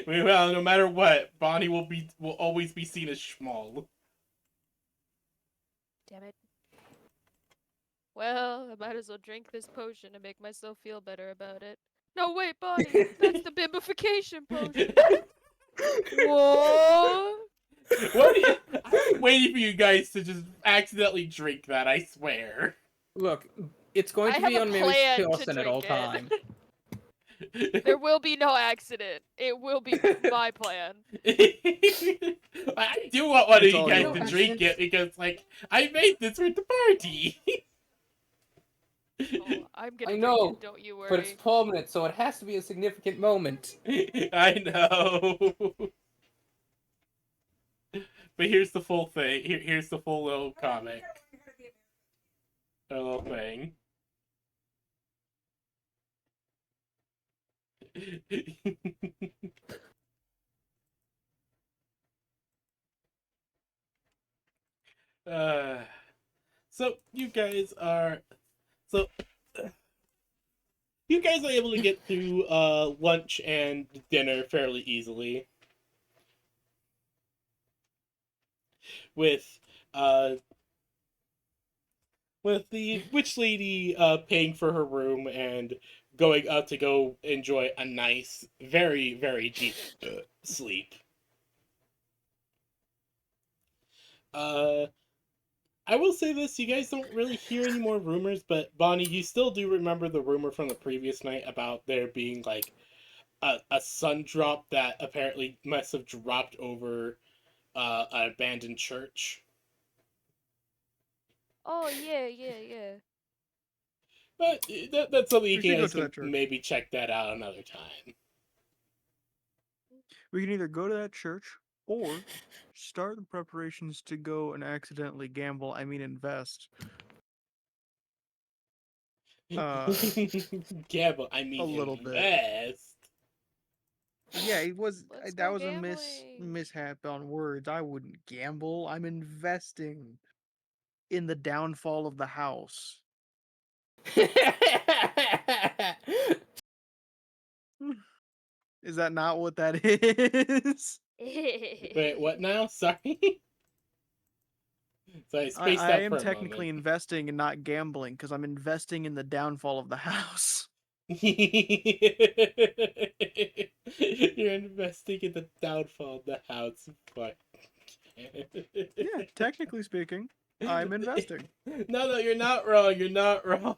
S2: Well, no matter what, Bonnie will always be seen as small.
S5: Damn it. Well, I might as well drink this potion to make myself feel better about it. No, wait, Bonnie! That's the bimbification potion! Whoa!
S2: I'm waiting for you guys to just accidentally drink that, I swear.
S1: Look, it's going
S5: I
S1: to
S5: have
S1: be
S5: a
S1: on Mary's
S5: plan to
S1: person at all
S5: drink it.
S1: time.
S5: There will be no accident. It will be my plan.
S2: I do want one of
S3: It's
S2: you
S3: all
S2: guys
S3: yours.
S2: to drink it because, like, I made this for the party.
S5: Oh, I'm gonna
S1: I
S5: drink
S1: know,
S5: it, don't you worry.
S1: but it's permanent, so it has to be a significant moment.
S2: I know. But here's the full thing. Here's the full little comic. A little thing. uh, so you guys are you guys are able to get through lunch and dinner fairly easily with uh the witch lady paying for her room and going up to go enjoy a nice, very, very deep sleep. I will say this, you guys don't really hear any more rumors, but Bonnie, you still do remember the rumor from the previous night about there being like a sun drop that apparently must have dropped over an abandoned church.
S5: Oh, yeah.
S2: But that's something you
S3: We should go
S2: guys
S3: to that
S2: can
S3: church.
S2: maybe check that out another time.
S3: We can either go to that church or start the preparations to go and accidentally gamble. I mean, invest.
S2: Gamble, I mean
S3: a little bit.
S2: invest.
S3: Yeah, it was.
S5: Let's
S3: That
S5: go
S3: was a
S5: gambling.
S3: mishap on words. I wouldn't gamble. I'm investing. in the downfall of the house. Is that not what that is?
S2: Wait, what now? Sorry. So I spaced
S3: I
S2: out
S3: am
S2: for a
S3: technically
S2: moment.
S3: investing and not gambling because I'm investing in the downfall of the house.
S2: You're investing in the downfall of the house. Fuck.
S3: Yeah, technically speaking, I'm investing.
S2: No, you're not wrong. You're not wrong.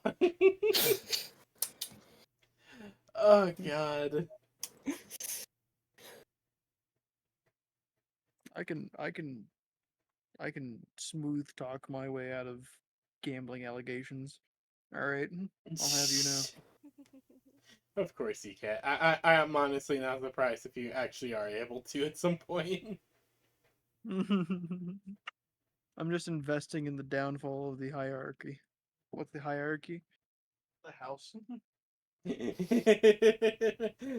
S2: Oh god.
S3: I can smooth talk my way out of gambling allegations. All right, I'll have you know.
S2: Of course you can. I am honestly not surprised if you actually are able to at some point.
S3: I'm just investing in the downfall of the hierarchy. What's the hierarchy? The house.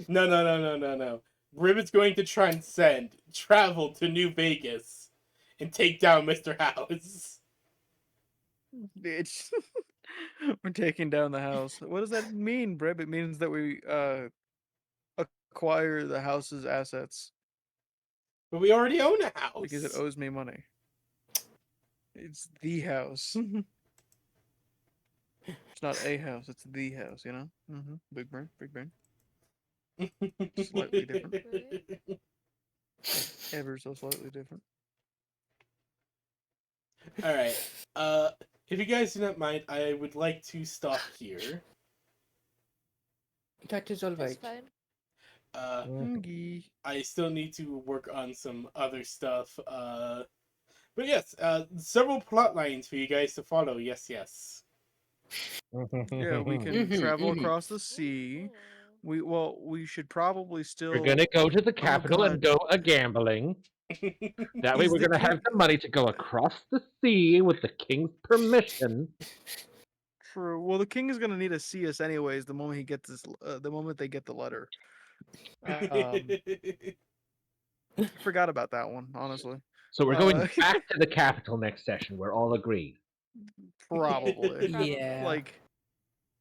S2: No. Ribbit's going to transcend, travel to New Vegas, and take down Mr. House.
S3: Bitch. We're taking down the house. What does that mean, Brib? It means that we acquire the house's assets
S2: But we already own a house.
S3: because it owes me money. It's the house. It's not a house, it's the house, you know? Big brain, big brain. Slightly different. Ever so slightly different.
S2: Alright. If you guys do not mind, I would like to stop here.
S1: That is all
S5: That's
S1: right.
S5: fine.
S2: I still need to work on some other stuff. But yes, several plot lines for you guys to follow. Yes.
S3: Yeah, we can travel across the sea. We should probably still.
S4: We're gonna go to the capital and
S3: God.
S4: go a gambling. That way,
S3: Is
S4: we're
S3: the
S4: gonna
S3: king-
S4: have the money to go across the sea with the king's permission.
S3: True. Well, the king is gonna need to see us anyways. The moment he gets this, the moment they get the letter. Forgot about that one, honestly.
S4: So we're going back to the capital next session. We're all agreed.
S3: Probably.
S1: Yeah.
S3: Like,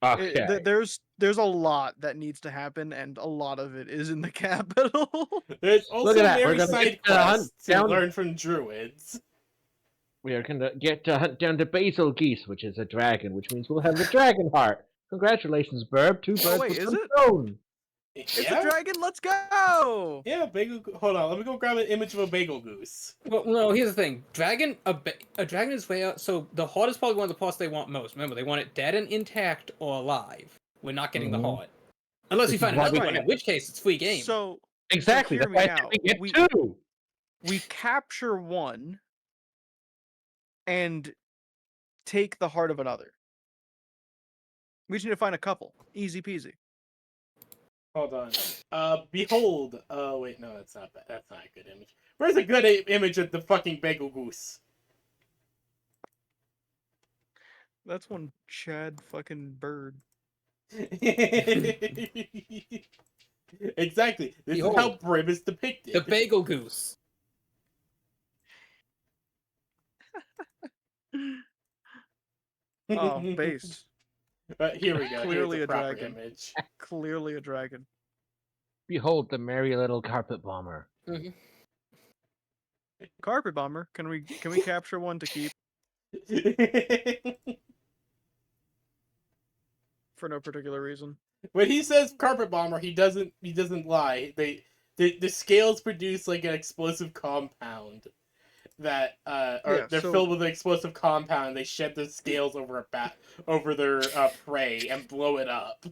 S4: Okay.
S3: there's a lot that needs to happen, and a lot of it is in the capital.
S2: There's
S4: Look
S2: also
S4: at that, we're
S2: Mary
S4: gonna
S2: side
S4: get to hunt
S2: quests to
S4: down-
S2: learn from druids.
S4: We are gonna get to hunt down to Basil Geese, which is a dragon, which means we'll have the dragon heart. Congratulations, Burb. 2 birds
S3: wait,
S4: with
S3: is
S4: one
S3: it?
S4: stone.
S3: It's a dragon. Let's go.
S2: Yeah, bagel. Hold on, let me go grab an image of a bagel goose.
S1: Well, no, here's the thing. A dragon is way out. So the heart is probably one of the parts they want most. Remember, they want it dead and intact or alive. We're not getting the heart. Unless we
S4: This
S1: find
S4: is why
S1: another
S4: we
S1: one,
S3: get-
S1: in which case it's free game.
S3: So
S4: Exactly.
S3: hear
S4: That's why
S3: me
S4: I said
S3: out.
S4: we get 2.
S3: We capture one and take the heart of another. We just need to find a couple. Easy peasy.
S2: Hold on. Behold. Oh wait, no, that's not bad. That's not a good image. Where's a good image of the fucking bagel goose?
S3: That's one Chad fucking bird.
S2: Exactly. This is how
S1: Behold.
S2: Brib is depicted.
S1: The bagel goose.
S3: Oh, base.
S2: Here we go.
S3: Clearly
S2: Here's
S3: a
S2: a proper
S3: dragon.
S2: image.
S3: Clearly a dragon.
S4: Behold the merry little carpet bomber.
S3: Carpet bomber. Can we capture one to keep for no particular reason?
S2: When he says carpet bomber, he doesn't lie. The scales produce like an explosive compound that they're filled with an explosive compound, and they shed the scales over over their prey and blow it up.